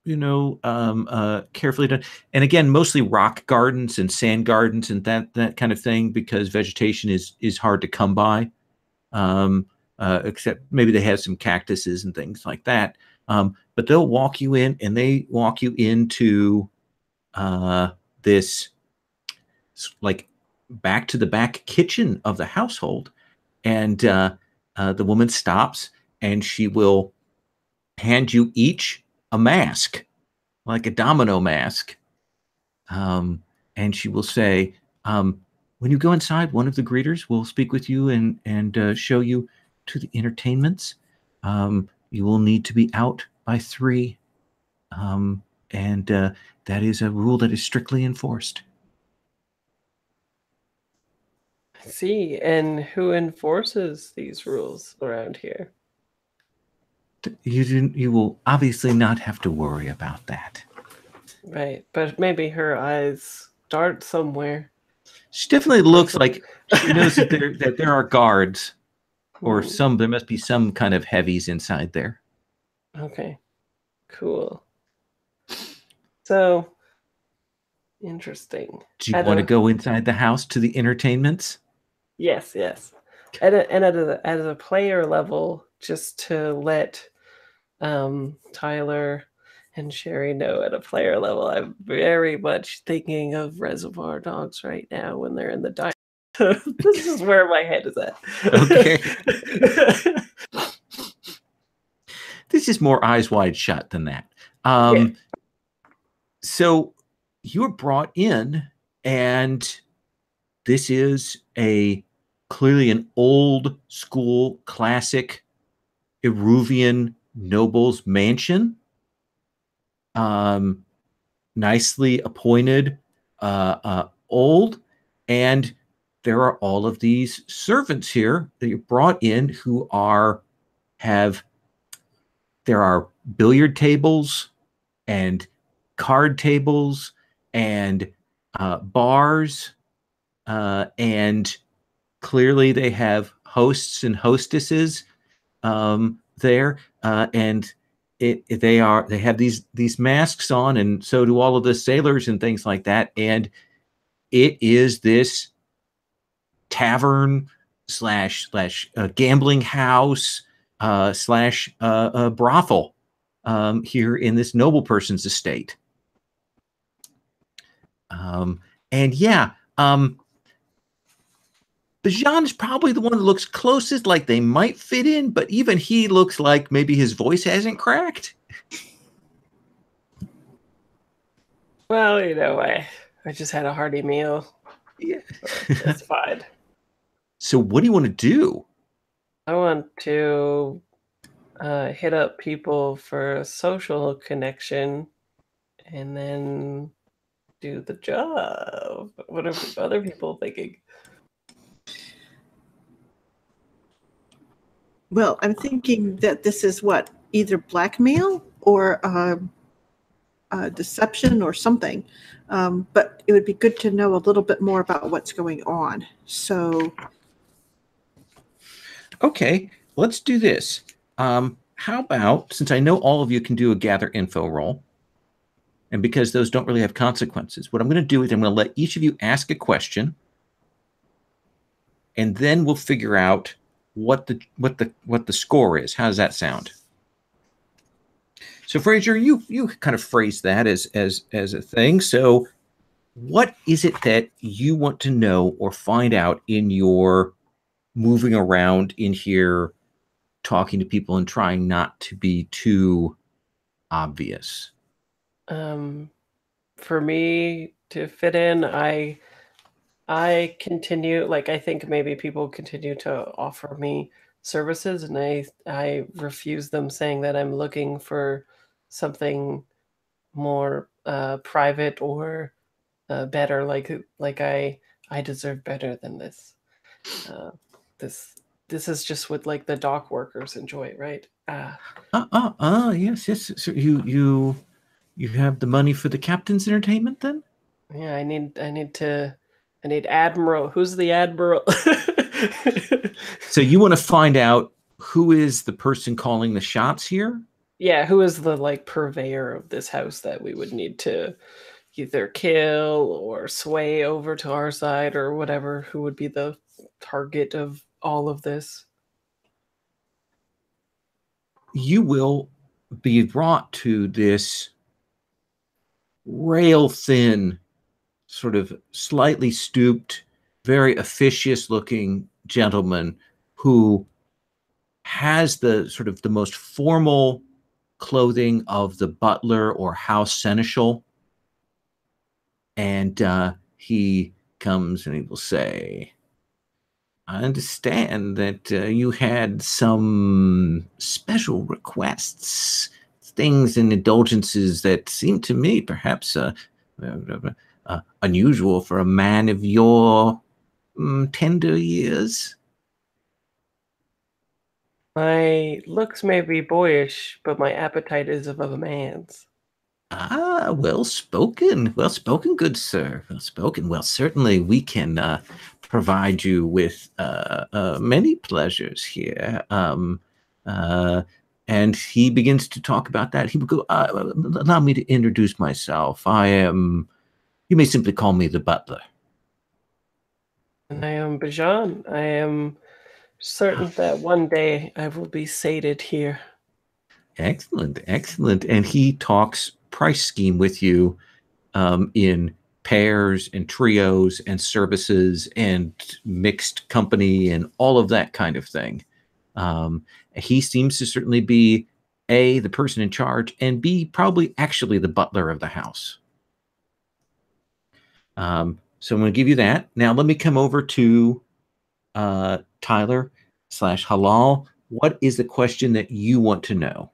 carefully done, and again, mostly rock gardens and sand gardens and that kind of thing, because vegetation is hard to come by, except maybe they have some cactuses and things like that. But they'll walk you in, and they walk you into this, like, back to the back kitchen of the household, and the woman stops, and she will hand you each a mask, like a domino mask, and she will say, "When you go inside, one of the greeters will speak with you and show you to the entertainments. You will need to be out by 3, and that is a rule that is strictly enforced." I see. And who enforces these rules around here? You will obviously not have to worry about that. Right, but maybe her eyes dart somewhere. She definitely looks like she knows that there are guards, or there must be some kind of heavies inside there. Okay, cool. So interesting. Do you want to go inside the house to the entertainments? Yes, yes. And at a player level, just to let Tyler and Sherry know at a player level, I'm very much thinking of Reservoir Dogs right now when they're in the diner. This is where my head is at. Okay. This is more Eyes Wide Shut than that. Yeah. So you were brought in, and this is clearly an old school classic Iruvian noble's mansion. Nicely appointed, old, and there are all of these servants here that you brought in who there are billiard tables and card tables and bars, and clearly they have hosts and hostesses there, and they have these masks on, and so do all of the sailors and things like that, and it is this tavern slash gambling house slash brothel here in this noble person's estate. And yeah, Bajan is probably the one that looks closest, like they might fit in, but even he looks like maybe his voice hasn't cracked. Well, you know, I just had a hearty meal. Yeah. That's fine. So what do you want to do? I want to hit up people for a social connection and then do the job. What are other people thinking? Well, I'm thinking that this is what, either blackmail or deception or something. But it would be good to know a little bit more about what's going on. So, okay, let's do this. How about, since I know all of you can do a gather info roll, and because those don't really have consequences, what I'm going to do is I'm going to let each of you ask a question, and then we'll figure out what the score is. How does that sound? So Fraser, you kind of phrased that as a thing. So what is it that you want to know or find out in your moving around in here, talking to people and trying not to be too obvious? For me to fit in, I continue, like, I think maybe people continue to offer me services, and I refuse them, saying that I'm looking for something more private or better, like I deserve better than this. This is just what, like, the dock workers enjoy, right? Yes. So you have the money for the captain's entertainment then? Yeah, I need Admiral. Who's the Admiral? So you want to find out who is the person calling the shots here? Yeah, who is the, like, purveyor of this house that we would need to either kill or sway over to our side or whatever? Who would be the target of all of this? You will be brought to this rail thin, sort of slightly stooped, very officious looking gentleman who has the sort of the most formal clothing of the butler or house seneschal. And he comes and he will say, I understand that you had some special requests, things and indulgences that seem to me perhaps unusual for a man of your tender years. My looks may be boyish, but my appetite is of a man's. Ah, well spoken, good sir. Well spoken. Well, certainly we can provide you with many pleasures here. And he begins to talk about that. He would go, allow me to introduce myself. You may simply call me the butler. And I am Bajan. I am certain that one day I will be sated here. Excellent, excellent. And he talks price scheme with you in pairs and trios and services and mixed company and all of that kind of thing. He seems to certainly be A, the person in charge, and B, probably actually the butler of the house. So I'm going to give you that. Now let me come over to Tyler/Halal. What is the question that you want to know?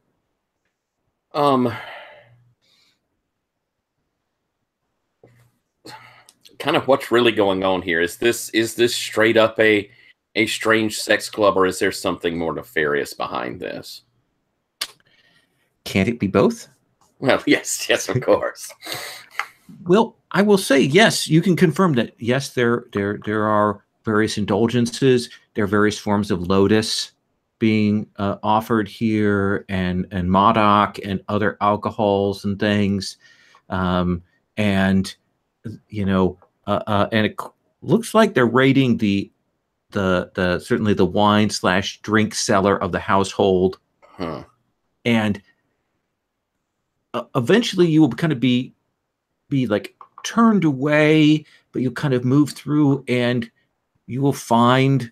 Kind of what's really going on here. Is this straight up a strange sex club, or is there something more nefarious behind this? Can't it be both? Well, yes, of course. Well, I will say yes. You can confirm that. Yes, there are various indulgences. There are various forms of lotus being offered here, and Modoc and other alcohols and things, and it looks like they're raiding the certainly the wine/drink cellar of the household, and eventually you will kind of be like turned away, but you kind of move through, and you will find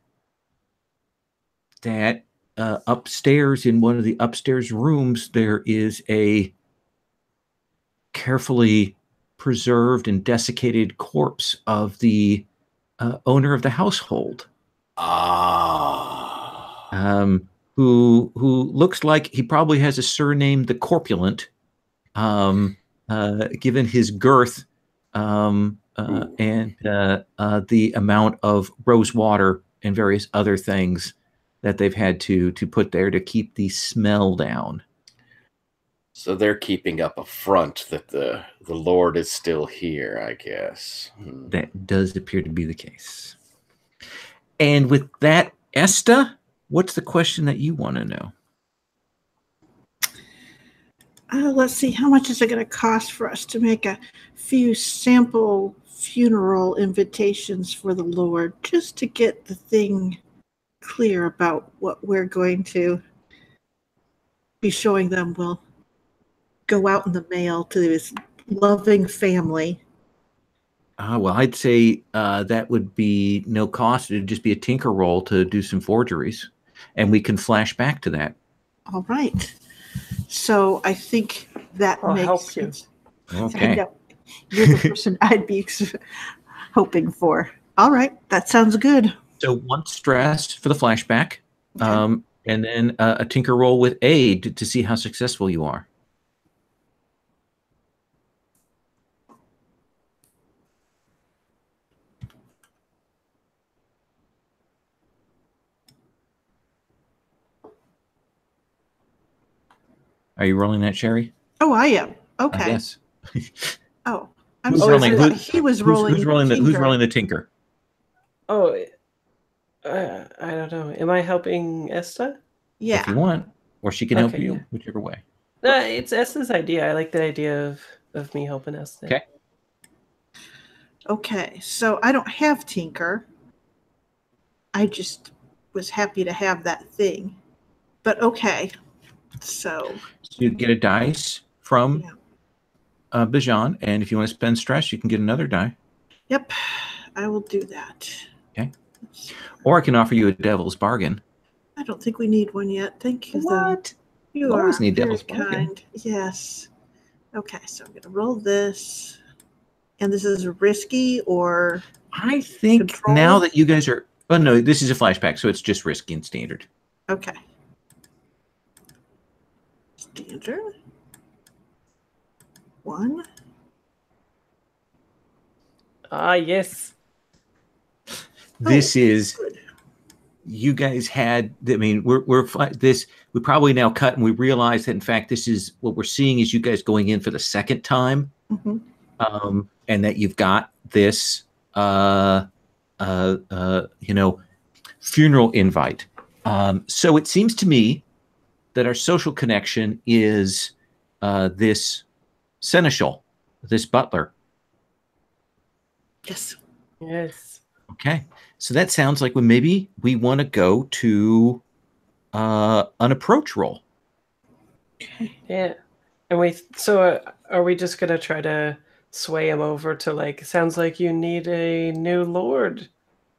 that upstairs in one of the upstairs rooms there is a carefully preserved and desiccated corpse of the owner of the household. Who looks like he probably has a surname, the Corpulent, given his girth and the amount of rose water and various other things that they've had to put there to keep the smell down. So they're keeping up a front that the Lord is still here, I guess. That does appear to be the case. And with that, Esta, what's the question that you want to know? Let's see, how much is it going to cost for us to make a few sample funeral invitations for the Lord, just to get the thing clear about what we're going to be showing them will go out in the mail to his loving family? Well, I'd say that would be no cost. It'd just be a tinker roll to do some forgeries, and we can flash back to that. All right. So I think that I'll makes help sense. Okay. I know. You're the person I'd be hoping for. All right. That sounds good. So one stress for the flashback, Okay. and then a tinker roll with aid to see how successful you are. Are you rolling that, Sherry? Oh, I am. Okay. Yes. Oh, I'm Who's sorry. rolling? I thought he was rolling. Who's rolling the tinker? Oh, I don't know. Am I helping Esta? Yeah. If you want, or she can help Okay, you, yeah. whichever way. No, it's Esta's idea. I like the idea of me helping Esta. Okay. Okay. So I don't have Tinker. I just was happy to have that thing. But okay. So you get a dice from Bajan, and if you want to spend stress, you can get another die. Yep. I will do that. Okay. Or I can offer you a devil's bargain. I don't think we need one yet. Thank you, What? though. You always are need very devil's bargain. kind. Yes. Okay, so I'm going to roll this. And this is risky or I think control? now that you guys are... Oh, no, this is a flashback, so it's just risky and standard. Okay. Standard. 1. Ah, yes. This is... Good. You guys had... I mean, we're this... We probably now cut, and we realize that, in fact, this is... What we're seeing is you guys going in for the second time. Mm-hmm. And that you've got this, funeral invite. So it seems to me that our social connection is this seneschal, this butler. Yes. Yes. Okay, so that sounds like maybe we want to go to an approach roll. Yeah. And so are we just gonna try to sway him over to like, sounds like you need a new lord,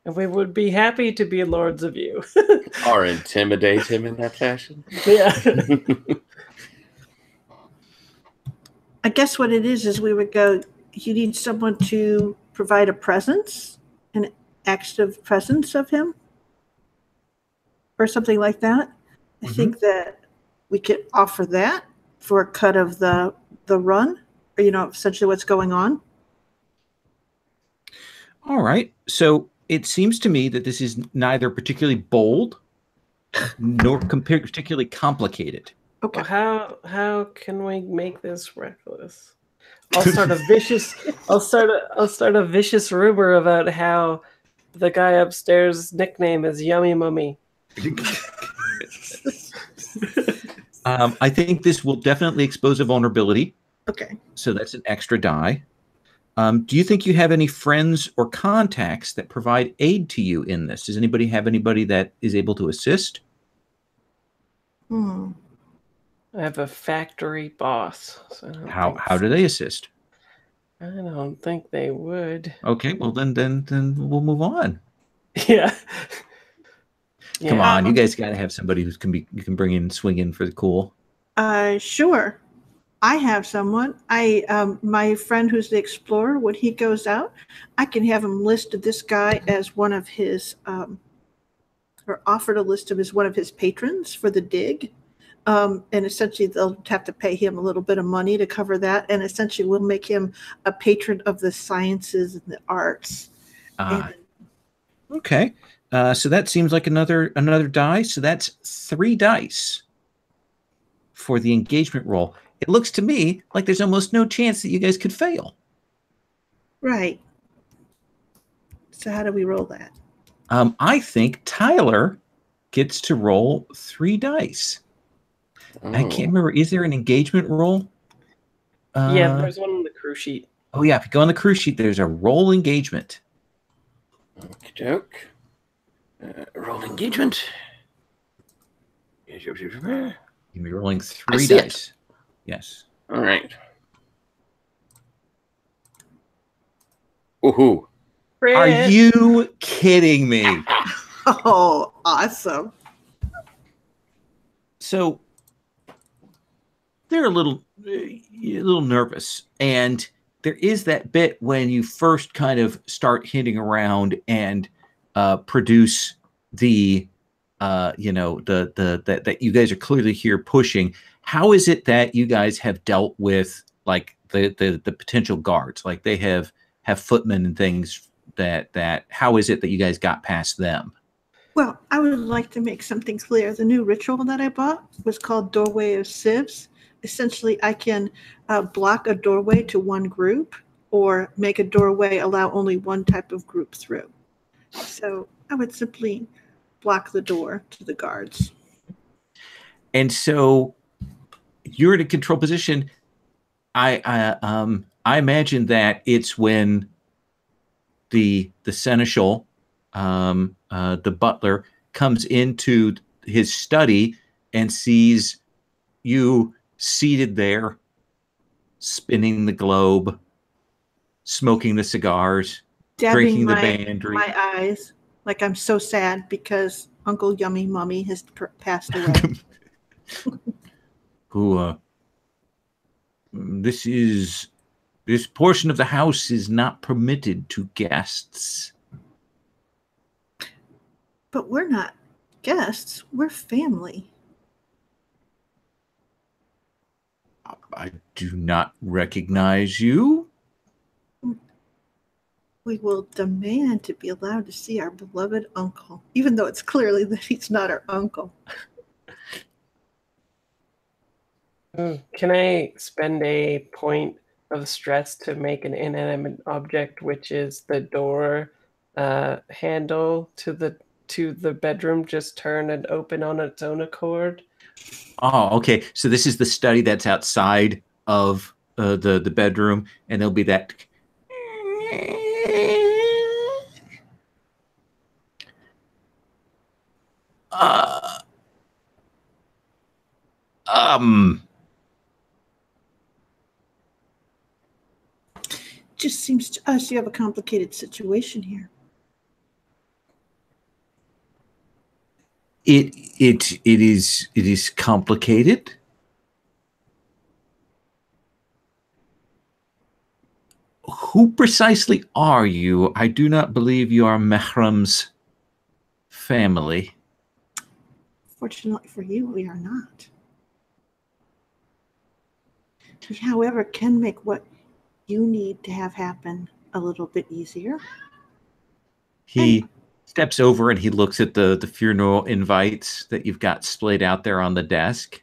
and we would be happy to be lords of you. Or intimidate him in that fashion. Yeah. I guess what it is we would go, you need someone to provide a presence, an active presence of him, or something like that. I think that we could offer that for a cut of the run, or, essentially what's going on. All right. So it seems to me that this is neither particularly bold nor particularly complicated. Okay. Well, how can we make this reckless? I'll start a vicious I'll start a vicious rumor about how the guy upstairs' nickname is Yummy Mummy. I think this will definitely expose a vulnerability. Okay. So that's an extra die. Do you think you have any friends or contacts that provide aid to you in this? Does anybody have anybody that is able to assist? I have a factory boss. So How do they assist? I don't think they would. Okay, well then we'll move on. Yeah. Come on, you guys got to have somebody you can bring in, swing in for the cool. Sure. I have someone. My friend who's the explorer, when he goes out, I can have him listed this guy as one of his, or offered a list of as one of his patrons for the dig. And essentially they'll have to pay him a little bit of money to cover that. And essentially we'll make him a patron of the sciences and the arts. Okay. So that seems like another die. So that's 3 dice for the engagement roll. It looks to me like there's almost no chance that you guys could fail. Right. So how do we roll that? I think Tyler gets to roll 3 dice. I can't remember. Is there an engagement roll? Yeah, there's one on the crew sheet. Oh, yeah. If you go on the crew sheet, there's a roll engagement. Okey-doke. Roll engagement. You'll be rolling 3 dice. Yes. All right. Woohoo. Are you kidding me? Oh, awesome. So they're a little nervous, and there is that bit when you first kind of start hitting around and produce the that you guys are clearly here pushing. How is it that you guys have dealt with like the potential guards? Like they have footmen and things that how is it that you guys got past them? Well, I would like to make something clear. The new ritual that I bought was called Doorway of Sieves. Essentially, I can block a doorway to one group or make a doorway allow only one type of group through. So I would simply block the door to the guards. And so you're in a control position. I imagine that it's when the seneschal, the butler, comes into his study and sees you seated there, spinning the globe, smoking the cigars, drinking the bandry. My eyes, like I'm so sad because Uncle Yummy Mummy has passed away. Who this portion of the house is not permitted to guests. But we're not guests, we're family. I do not recognize you. We will demand to be allowed to see our beloved uncle, even though it's clearly that he's not our uncle. Can I spend a point of stress to make an inanimate object, which is the door handle to the bedroom, just turn and open on its own accord? Oh, okay. So this is the study that's outside of the bedroom, and there'll be that. Uh, um. Just seems to us you have a complicated situation here. It is complicated. Who precisely are you? I do not believe you are Mehram's family. Fortunately for you, we are not. We, however, can make what you need to have happen a little bit easier. He steps over and he looks at the funeral invites that you've got splayed out there on the desk.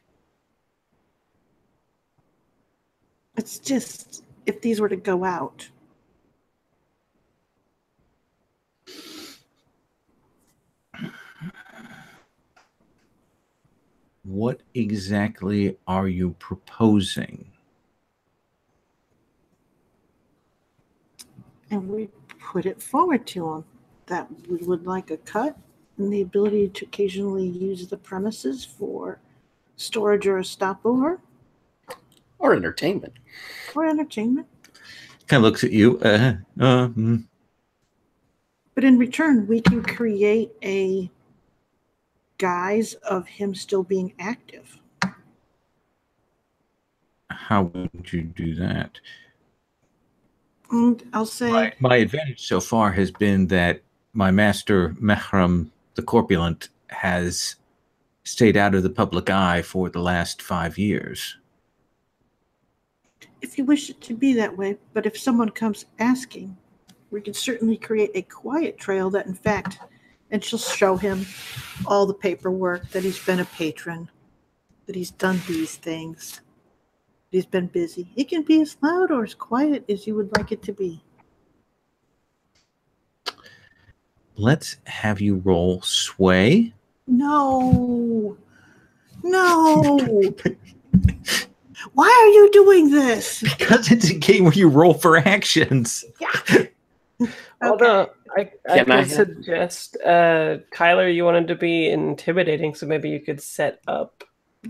It's just, if these were to go out, What exactly are you proposing? and we put it forward to them that we would like a cut and the ability to occasionally use the premises for storage or a stopover Or entertainment. or entertainment. Kind of looks at you. But in return, we can create a guise of him still being active. How would you do that? And I'll say, My advantage so far has been that my master, Mehram the Corpulent, has stayed out of the public eye for the last 5 years. if you wish it to be that way, but if someone comes asking, we can certainly create a quiet trail that, in fact, and she'll show him all the paperwork that he's been a patron, that he's done these things, he's been busy. It can be as loud or as quiet as you would like it to be. Let's have you roll sway. No. Why are you doing this? Because it's a game where you roll for actions. Yeah. Although I Can I could suggest, Kyler, you wanted to be intimidating, so maybe you could set up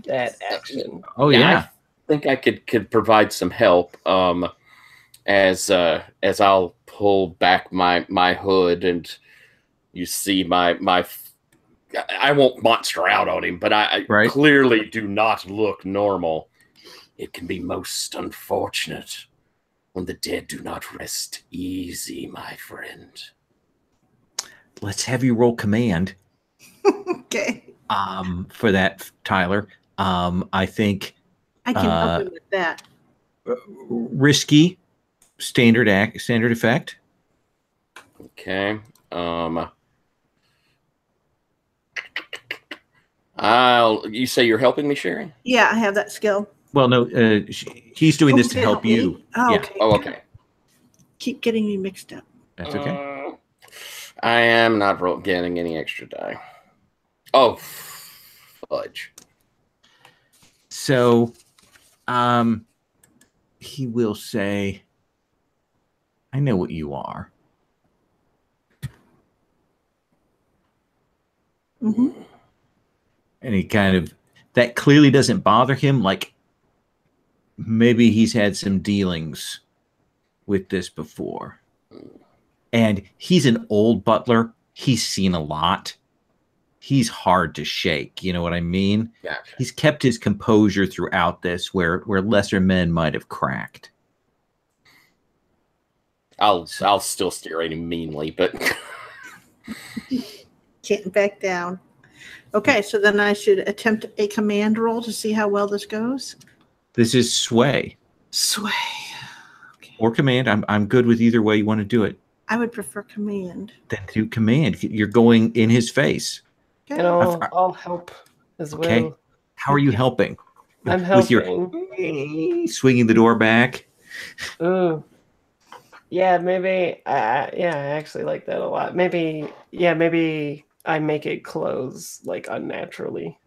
that action. Oh, yeah. I think I could provide some help. As I'll pull back my hood and you see my I won't monster out on him, but I Right. clearly do not look normal. It can be most unfortunate when the dead do not rest easy, my friend. Let's have you roll command. Okay. For that, Tyler. I think I can help him with that. risky, standard effect. Okay. You say you're helping me, Sherry? Yeah, I have that skill. Well, no, he's doing this to help me? you. Oh, Yeah. okay. Oh, okay. Keep getting me mixed up. That's okay. I am not getting any extra die. Oh, fudge. So, he will say, I know what you are. Mm-hmm. And he kind of, that clearly doesn't bother him. Like, maybe he's had some dealings with this before. And he's an old butler. He's seen a lot. He's hard to shake. You know what I mean? Gotcha. He's kept his composure throughout this where lesser men might have cracked. I'll still stare at him meanly, but Can't back down. Okay, so then I should attempt a command roll to see how well this goes. This is sway Sway. Okay. or command. I'm good with either way you want to do it. I would prefer command. Then do command. You're going in his face. Okay. And I'll help as well. Okay. How are you helping? I'm With your helping. swinging the door back. Ooh. Yeah, maybe. I actually like that a lot. Maybe I make it close like unnaturally.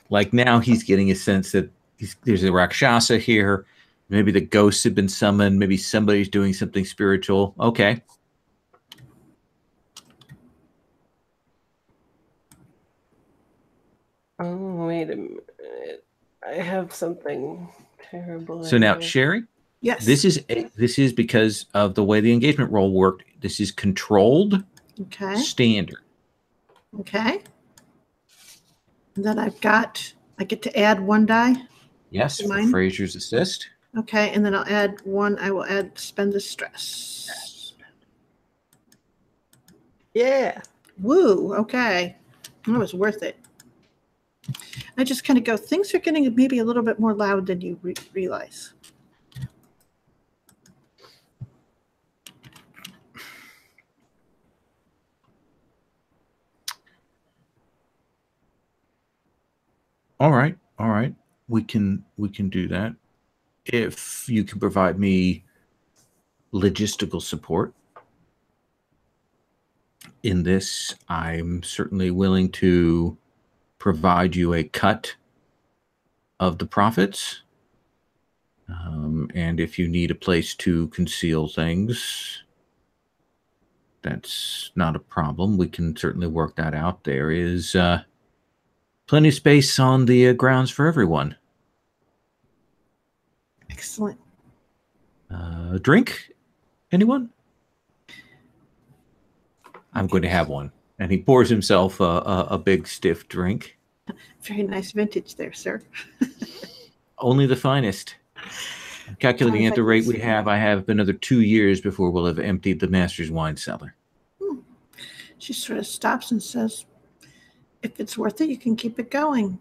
Like now he's getting a sense that there's a Rakshasa here. Maybe the ghosts have been summoned. Maybe somebody's doing something spiritual. Okay. Oh, wait a minute. I have something terrible. So now, Sherry, Yes. this is because of the way the engagement roll worked. This is controlled, standard. Okay. And then I get to add 1 die. Yes, for Fraser's assist. Okay, and then I'll add 1. I will add spend the stress. Yeah. Woo. Okay. That was worth it. I just kind of go, things are getting maybe a little bit more loud than you realize. All right. We can do that. If you can provide me logistical support in this, I'm certainly willing to provide you a cut of the profits. And if you need a place to conceal things, that's not a problem. We can certainly work that out. There is plenty of space on the grounds for everyone. Excellent. Drink? Anyone? I'm going to have one. And he pours himself a big stiff drink. Very nice vintage there, sir. Only the finest. I'm calculating at the rate we have, I have another 2 years before we'll have emptied the master's wine cellar. She sort of stops and says, if it's worth it, you can keep it going.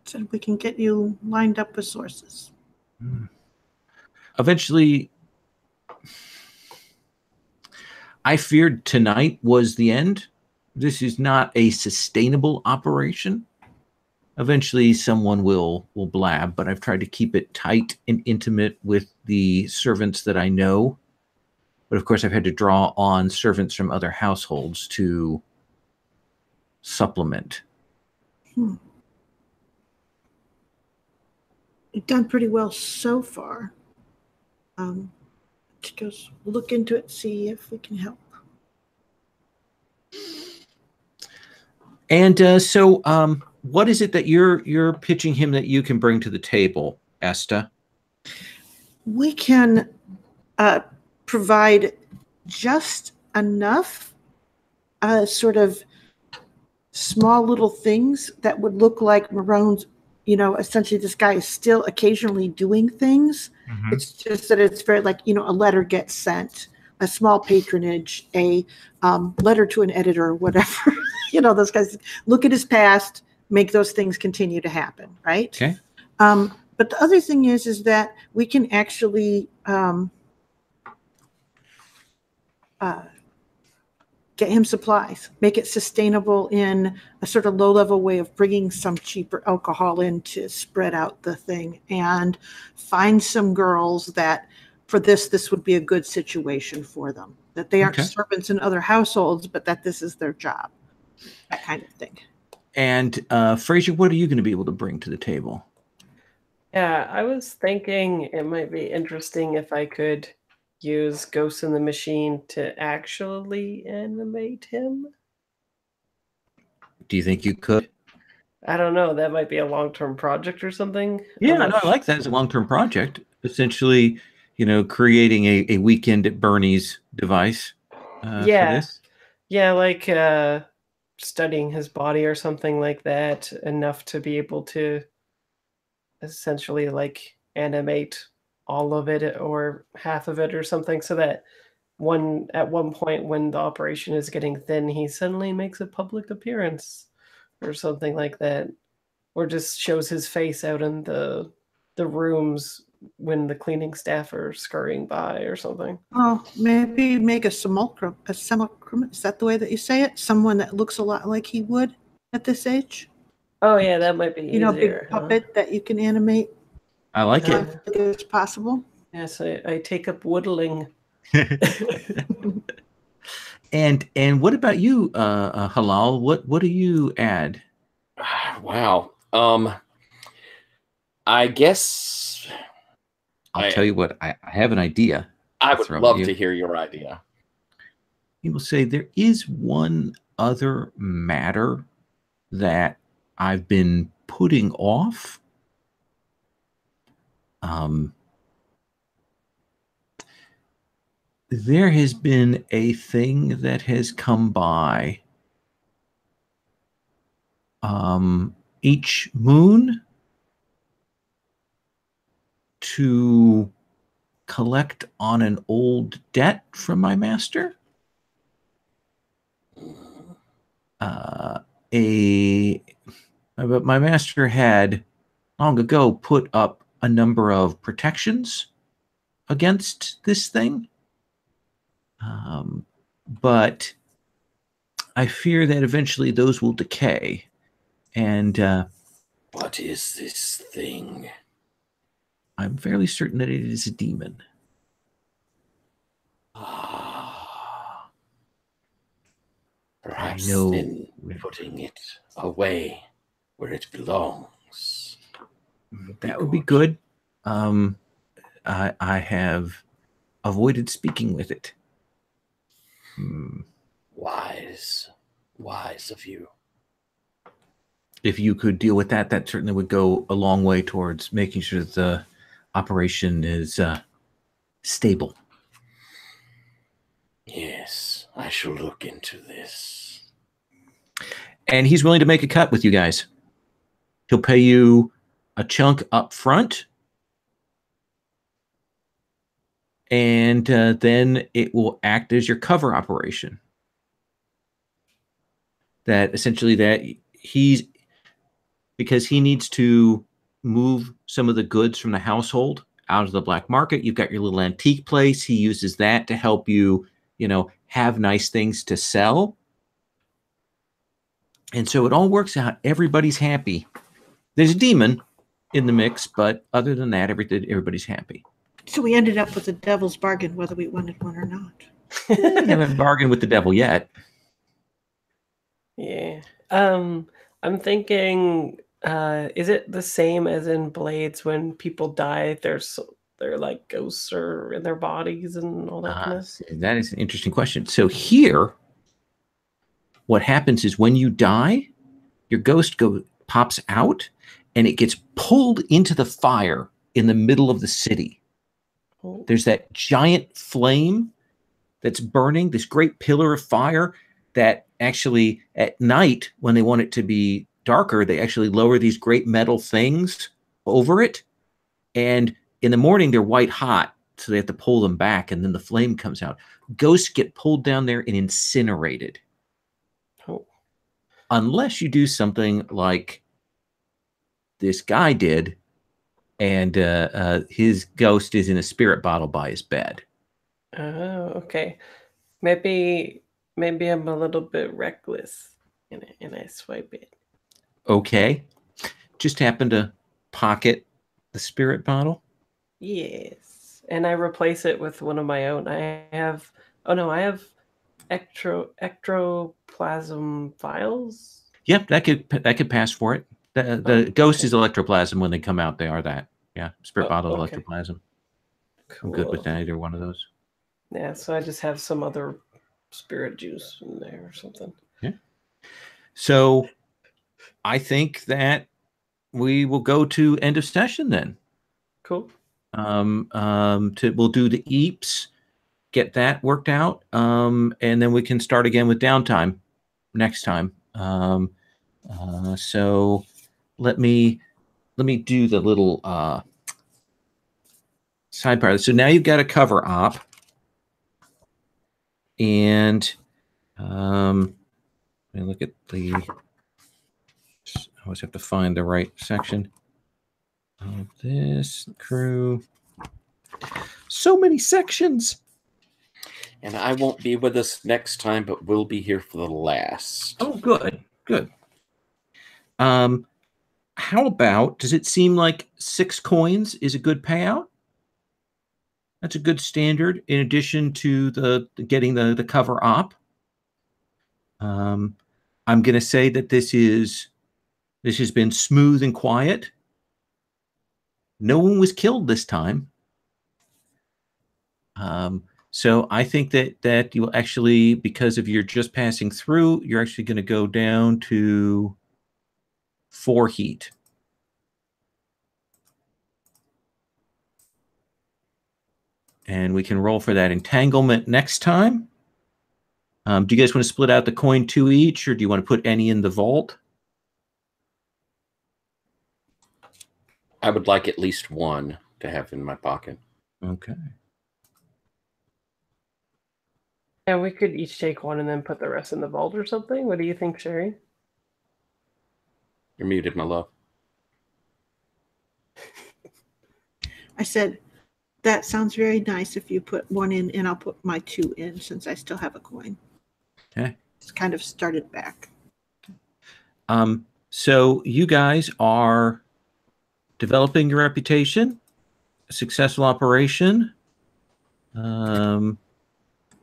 So we can get you lined up with sources. Eventually, I feared tonight was the end. This is not a sustainable operation. Eventually, someone will blab, but I've tried to keep it tight and intimate with the servants that I know. But of course, I've had to draw on servants from other households to supplement. You've done pretty well so far. She goes, look into it, see if we can help. And so what is it that you're pitching him that you can bring to the table, Esta? We can provide just enough sort of small little things that would look like Marone's, essentially this guy is still occasionally doing things. Mm-hmm. It's just that it's very like, a letter gets sent, a small patronage, a letter to an editor, whatever. Those guys look at his past, make those things continue to happen, right? Okay. But the other thing is that we can actually get him supplies, make it sustainable in a sort of low-level way of bringing some cheaper alcohol in to spread out the thing, and find some girls that for this would be a good situation for them, that they aren't servants in other households, but that this is their job, that kind of thing. And Fraser, what are you going to be able to bring to the table? Yeah, I was thinking it might be interesting if I could use Ghost in the Machine to actually animate him. Do you think you could? I don't know. That might be a long-term project or something. Yeah, no, I like that as a long-term project. Essentially, creating a weekend at Bernie's device for this. Yeah, like studying his body or something like that, enough to be able to essentially like animate all of it or half of it or something, so that at one point when the operation is getting thin, he suddenly makes a public appearance or something like that, or just shows his face out in the rooms when the cleaning staff are scurrying by or something. Oh, maybe make a simulacrum. Is that the way that you say it? Someone that looks a lot like he would at this age? Oh yeah, that might be easier. A big puppet that you can animate. I like it. If it's possible. Yes, I take up whittling. And what about you, Halal? What do you add? Wow. I guess I'll tell you what, I have an idea. I would love to hear your idea. He will say there is one other matter that I've been putting off. There has been a thing that has come by each moon to collect on an old debt from my master. But my master had long ago put up a number of protections against this thing. But I fear that eventually those will decay. And what is this thing? I'm fairly certain that it is a demon. Perhaps then putting it away where it belongs. That would be good. I have avoided speaking with it. Wise of you. If you could deal with that, that certainly would go a long way towards making sure that the operation is stable. Yes, I shall look into this. And he's willing to make a cut with you guys. He'll pay you a chunk up front, and then it will act as your cover operation. That essentially because he needs to move some of the goods from the household out of the black market. You've got your little antique place. He uses that to help you, have nice things to sell. And so it all works out. Everybody's happy. There's a demon in the mix, but other than that, everybody's happy. So we ended up with a devil's bargain, whether we wanted one or not. We haven't bargained with the devil yet. Yeah. I'm thinking, is it the same as in Blades when people die? They're like ghosts or in their bodies and all that kind of stuff? That is an interesting question. So here, what happens is when you die, your ghost pops out and it gets pulled into the fire in the middle of the city. Oh. There's that giant flame that's burning, this great pillar of fire that actually at night, when they want it to be darker, they actually lower these great metal things over it. And in the morning, they're white hot, so they have to pull them back, and then the flame comes out. Ghosts get pulled down there and incinerated. Oh. Unless you do something like this guy did, and his ghost is in a spirit bottle by his bed. Oh, okay. Maybe I'm a little bit reckless and I swipe it. Okay. Just happen to pocket the spirit bottle? Yes. And I replace it with one of my own. I have ectoplasm vials. Yep, that could pass for it. The ghost is electroplasm when they come out. They are that. Yeah, spirit bottle is electroplasm. Cool. I'm good with either one of those. Yeah, so I just have some other spirit juice in there or something. Yeah. So I think that we will go to end of session then. Cool. We'll do the eeps, get that worked out, and then we can start again with downtime next time. So let me do the little sidebar. So now you've got a cover op, and let me look at the. I always have to find the right section of this crew. So many sections. And I won't be with us next time, but we'll be here for the last. Oh, good. How about, does it seem like 6 coins is a good payout? That's a good standard in addition to the getting the cover op. I'm going to say that this is This has been smooth and quiet. No one was killed this time. So I think that you'll actually, because of your just passing through, you're actually going to go down to 4 heat. And we can roll for that entanglement next time. Do you guys want to split out the coin 2 each, or do you want to put any in the vault? I would like at least one to have in my pocket. Okay. Yeah, we could each take one and then put the rest in the vault or something. What do you think, Sherry? You're muted, my love. I said, that sounds very nice if you put one in, and I'll put my 2 in since I still have a coin. Okay. It's kind of started back. So you guys are developing your reputation, a successful operation.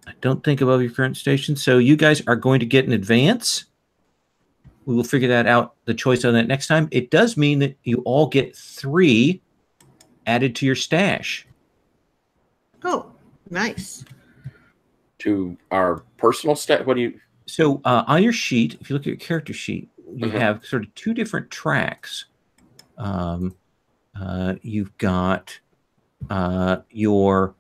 I don't think above your current station. So you guys are going to get an advance. We will figure that out, the choice on that next time. It does mean that you all get 3 added to your stash. Oh, nice. To our personal stat, what do you... So on your sheet, if you look at your character sheet, you have sort of 2 different tracks. You've got your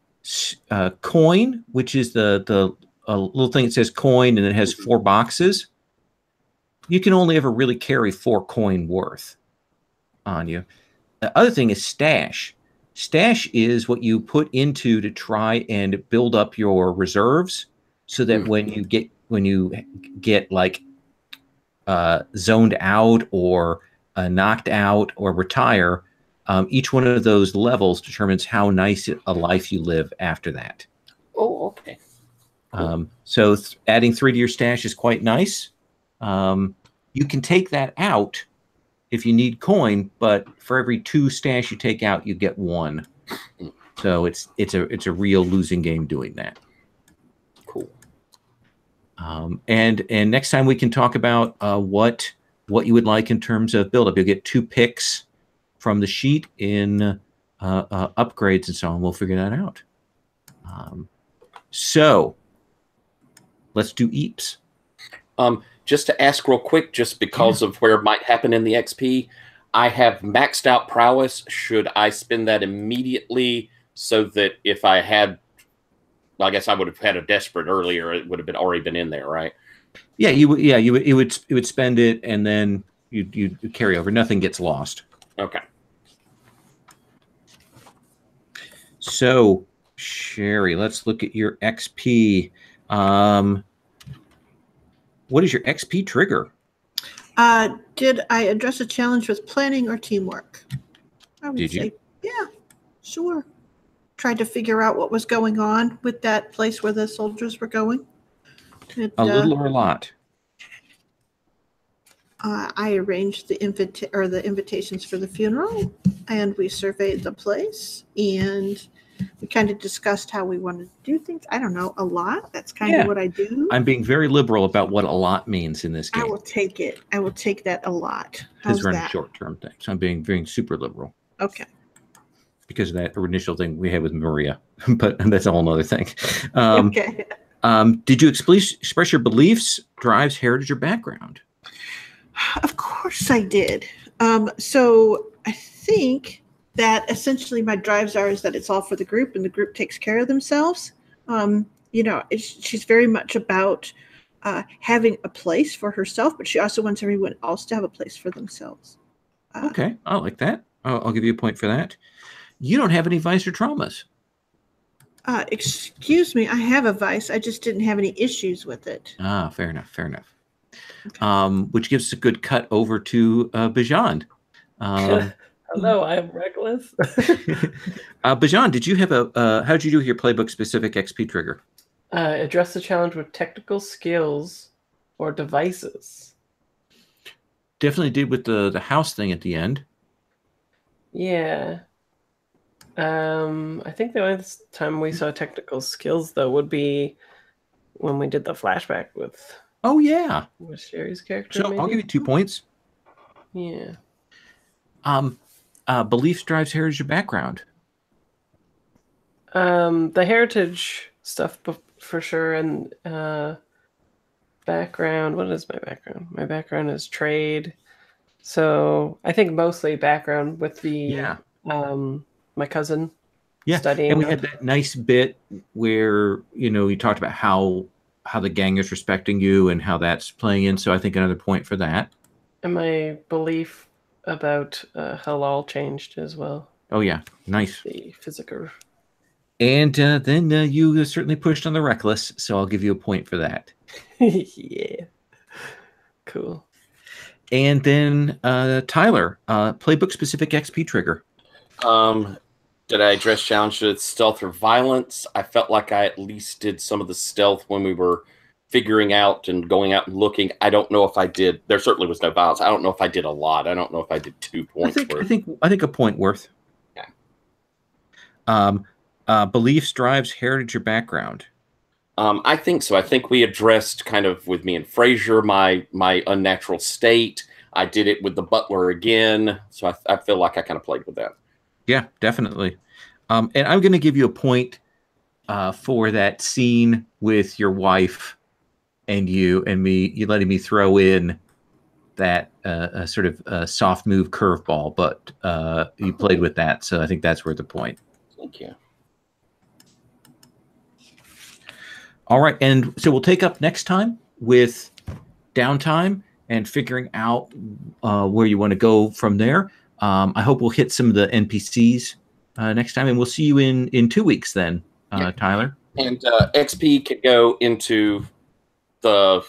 coin, which is the little thing that says coin, and it has 4 boxes. You can only ever really carry 4 coin worth on you. The other thing is stash. Stash is what you put into to try and build up your reserves, so that when you get like zoned out or knocked out or retire, each one of those levels determines how nice a life you live after that. Oh, okay. Cool. So adding 3 to your stash is quite nice. You can take that out if you need coin, but for every 2 stash you take out, you get 1. So it's a real losing game doing that. Cool. And next time we can talk about what you would like in terms of build-up. You'll get 2 picks from the sheet in upgrades and so on. We'll figure that out. So let's do EAPs. Just to ask real quick, just because of where it might happen in the XP, I have maxed out prowess. Should I spend that immediately so that if I had, well, I guess I would have had a desperate earlier, it would have been already been in there, right? Yeah, you would spend it, and then you carry over. Nothing gets lost. Okay. So, Sherry, let's look at your XP. What is your XP trigger? Did I address a challenge with planning or teamwork? I would Did say, you? yeah, sure. Tried to figure out what was going on with that place where the soldiers were going. A little or a lot? I arranged the invitations for the funeral, and we surveyed the place, and we kind of discussed how we wanted to do things. I don't know, a lot. That's kind of what I do. I'm being very liberal about what a lot means in this game. I will take it. I will take that a lot. Because we're in a short-term thing. So I'm being super liberal. Okay. Because of that initial thing we had with Maria. But that's a whole other thing. Okay. Did you express your beliefs, drives, heritage, or background? Of course I did. So I think that essentially my drives are is that it's all for the group, and the group takes care of themselves. She's very much about having a place for herself, but she also wants everyone else to have a place for themselves. Okay, I like that. I'll give you a point for that. You don't have any vice or traumas. Excuse me, I have a vice. I just didn't have any issues with it. Fair enough. Okay. Which gives us a good cut over to Bijan. Hello, I'm reckless. Bijan, did you have how did you do with your playbook specific XP trigger? Address the challenge with technical skills or devices. Definitely did with the house thing at the end. Yeah. I think the only time we saw technical skills though would be when we did the flashback with. Oh yeah. With Sherry's character. So maybe? I'll give you 2 points. Yeah. Beliefs drives heritage or background. The heritage stuff for sure, and background. What is my background? My background is trade. So I think mostly background with the my cousin studying. And we had that nice bit where you talked about how the gang is respecting you and how that's playing in. So I think another point for that. And my belief about halal changed as well. Oh yeah, nice. The physical. And then you certainly pushed on the reckless, so I'll give you a point for that. Yeah. Cool. And then Tyler, playbook specific XP trigger. Did I address challenge to stealth or violence? I felt like I at least did some of the stealth when we were figuring out and going out and looking. I don't know if I did. There certainly was no violence. I don't know if I did a lot. I don't know if I did 2 points worth. I think a point worth. Yeah. Beliefs drives heritage or background. I think so. I think we addressed kind of with me and Fraser my unnatural state. I did it with the butler again, so I feel like I kind of played with that. Yeah, definitely. And I'm going to give you a point for that scene with your wife and you and me. You letting me throw in that sort of soft move curveball, but you played with that, so I think that's worth a point. Thank you. All right, and so we'll take up next time with downtime and figuring out where you want to go from there. I hope we'll hit some of the NPCs next time, and we'll see you in 2 weeks then, Tyler. And XP can go into the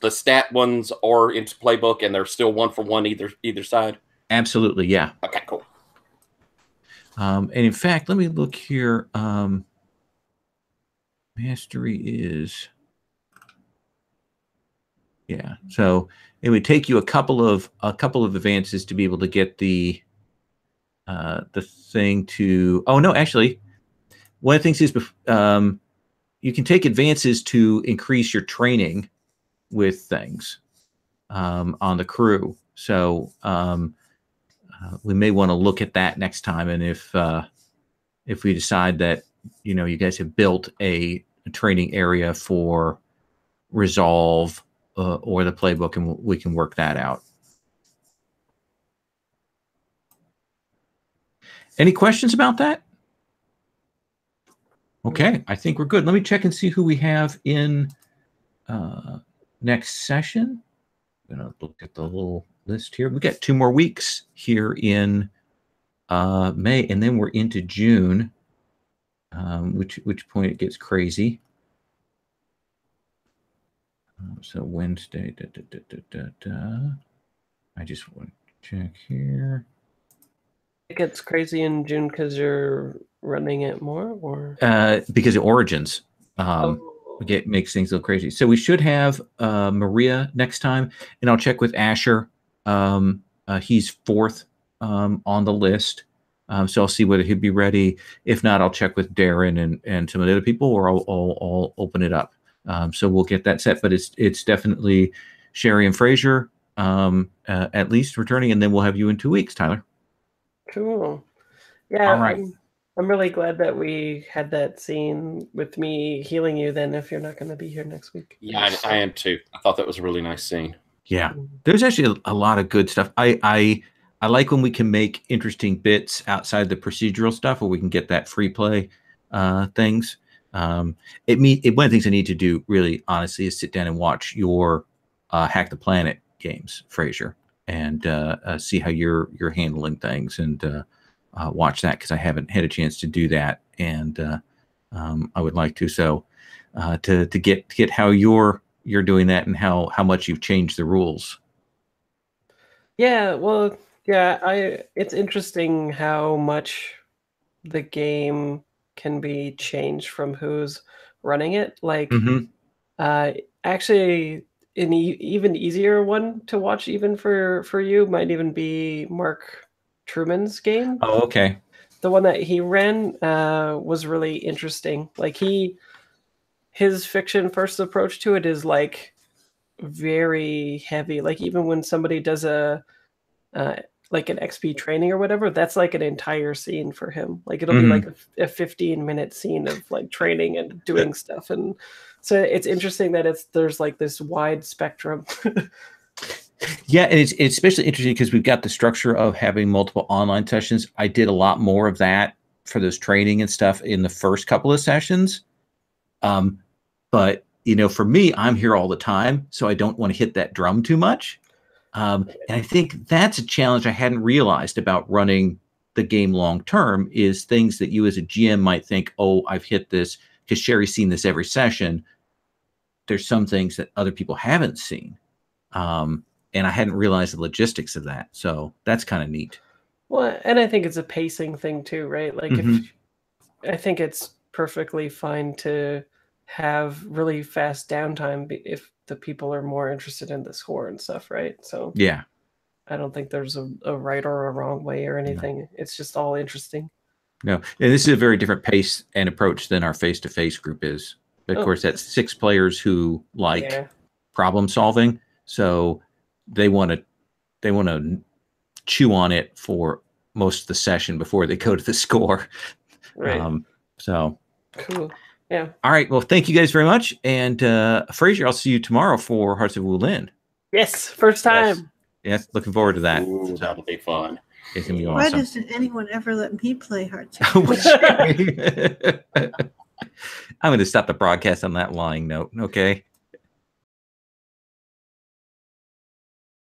stat ones or into playbook, and they're still 1 for 1 either side. Absolutely, yeah. Okay, cool. And in fact, let me look here. Mastery is, yeah. So it would take you a couple of advances to be able to get the thing to. Oh no, actually, one of the things is you can take advances to increase your training with things on the crew. So we may want to look at that next time, and if we decide that you guys have built a training area for resolve or the playbook, and we can work that out. Any questions about that? Okay, I think we're good. Let me check and see who we have in next session. I'm going to look at the little list here. We got 2 more weeks here in May, and then we're into June. Which point it gets crazy. So Wednesday. I just want to check here. It gets crazy in June because you're running it more, or because of Origins. Makes things a little crazy. So we should have Maria next time, and I'll check with Asher. He's 4th on the list. So I'll see whether he'd be ready. If not, I'll check with Darren and some of the other people, or I'll open it up. So we'll get that set. But it's definitely Sherry and Fraser at least returning, and then we'll have you in 2 weeks, Tyler. Cool. Yeah. All right. I'm really glad that we had that scene with me healing you. Then, if you're not going to be here next week. Yeah, I am too. I thought that was a really nice scene. Yeah, there's actually a lot of good stuff. I like when we can make interesting bits outside the procedural stuff, where we can get that free play things. One of the things I need to do, really honestly, is sit down and watch your Hack the Planet games, Fraser, and see how you're handling things, and watch that, because I haven't had a chance to do that, and I would like to. So to get how you're doing that, and how much you've changed the rules. Yeah, well, yeah, it's interesting how much the game can be changed from who's running it. Like, actually, an even easier one to watch, even for you, might even be Mark Truman's game. Oh, okay. The one that he ran was really interesting. Like, his fiction first approach to it is like very heavy. Like, even when somebody does a like an XP training or whatever, that's like an entire scene for him. Like it'll be like a 15-minute scene of like training and doing stuff. And so it's interesting that there's like this wide spectrum. Yeah, and it's especially interesting because we've got the structure of having multiple online sessions. I did a lot more of that for those training and stuff in the first couple of sessions. But for me, I'm here all the time, so I don't want to hit that drum too much. And I think that's a challenge I hadn't realized about running the game long term, is things that you as a GM might think, oh, I've hit this because Sherry's seen this every session. There's some things that other people haven't seen. And I hadn't realized the logistics of that. So that's kind of neat. Well, and I think it's a pacing thing too, right? Like I think it's perfectly fine to have really fast downtime if the people are more interested in the score and stuff, right? So yeah, I don't think there's a right or a wrong way or anything. No. It's just all interesting. No, and this is a very different pace and approach than our face-to-face group is. Of course, that's 6 players who like problem solving, so they want to chew on it for most of the session before they go to the score. Right. So cool. Yeah. All right. Well, thank you guys very much. And Fraser, I'll see you tomorrow for Hearts of Wulin. Yes, first time. Yes, looking forward to that. Ooh, that'll be fun. It's gonna be Why awesome. doesn't anyone ever let me play Hearts of Wulin? I'm going to stop the broadcast on that lying note. Okay.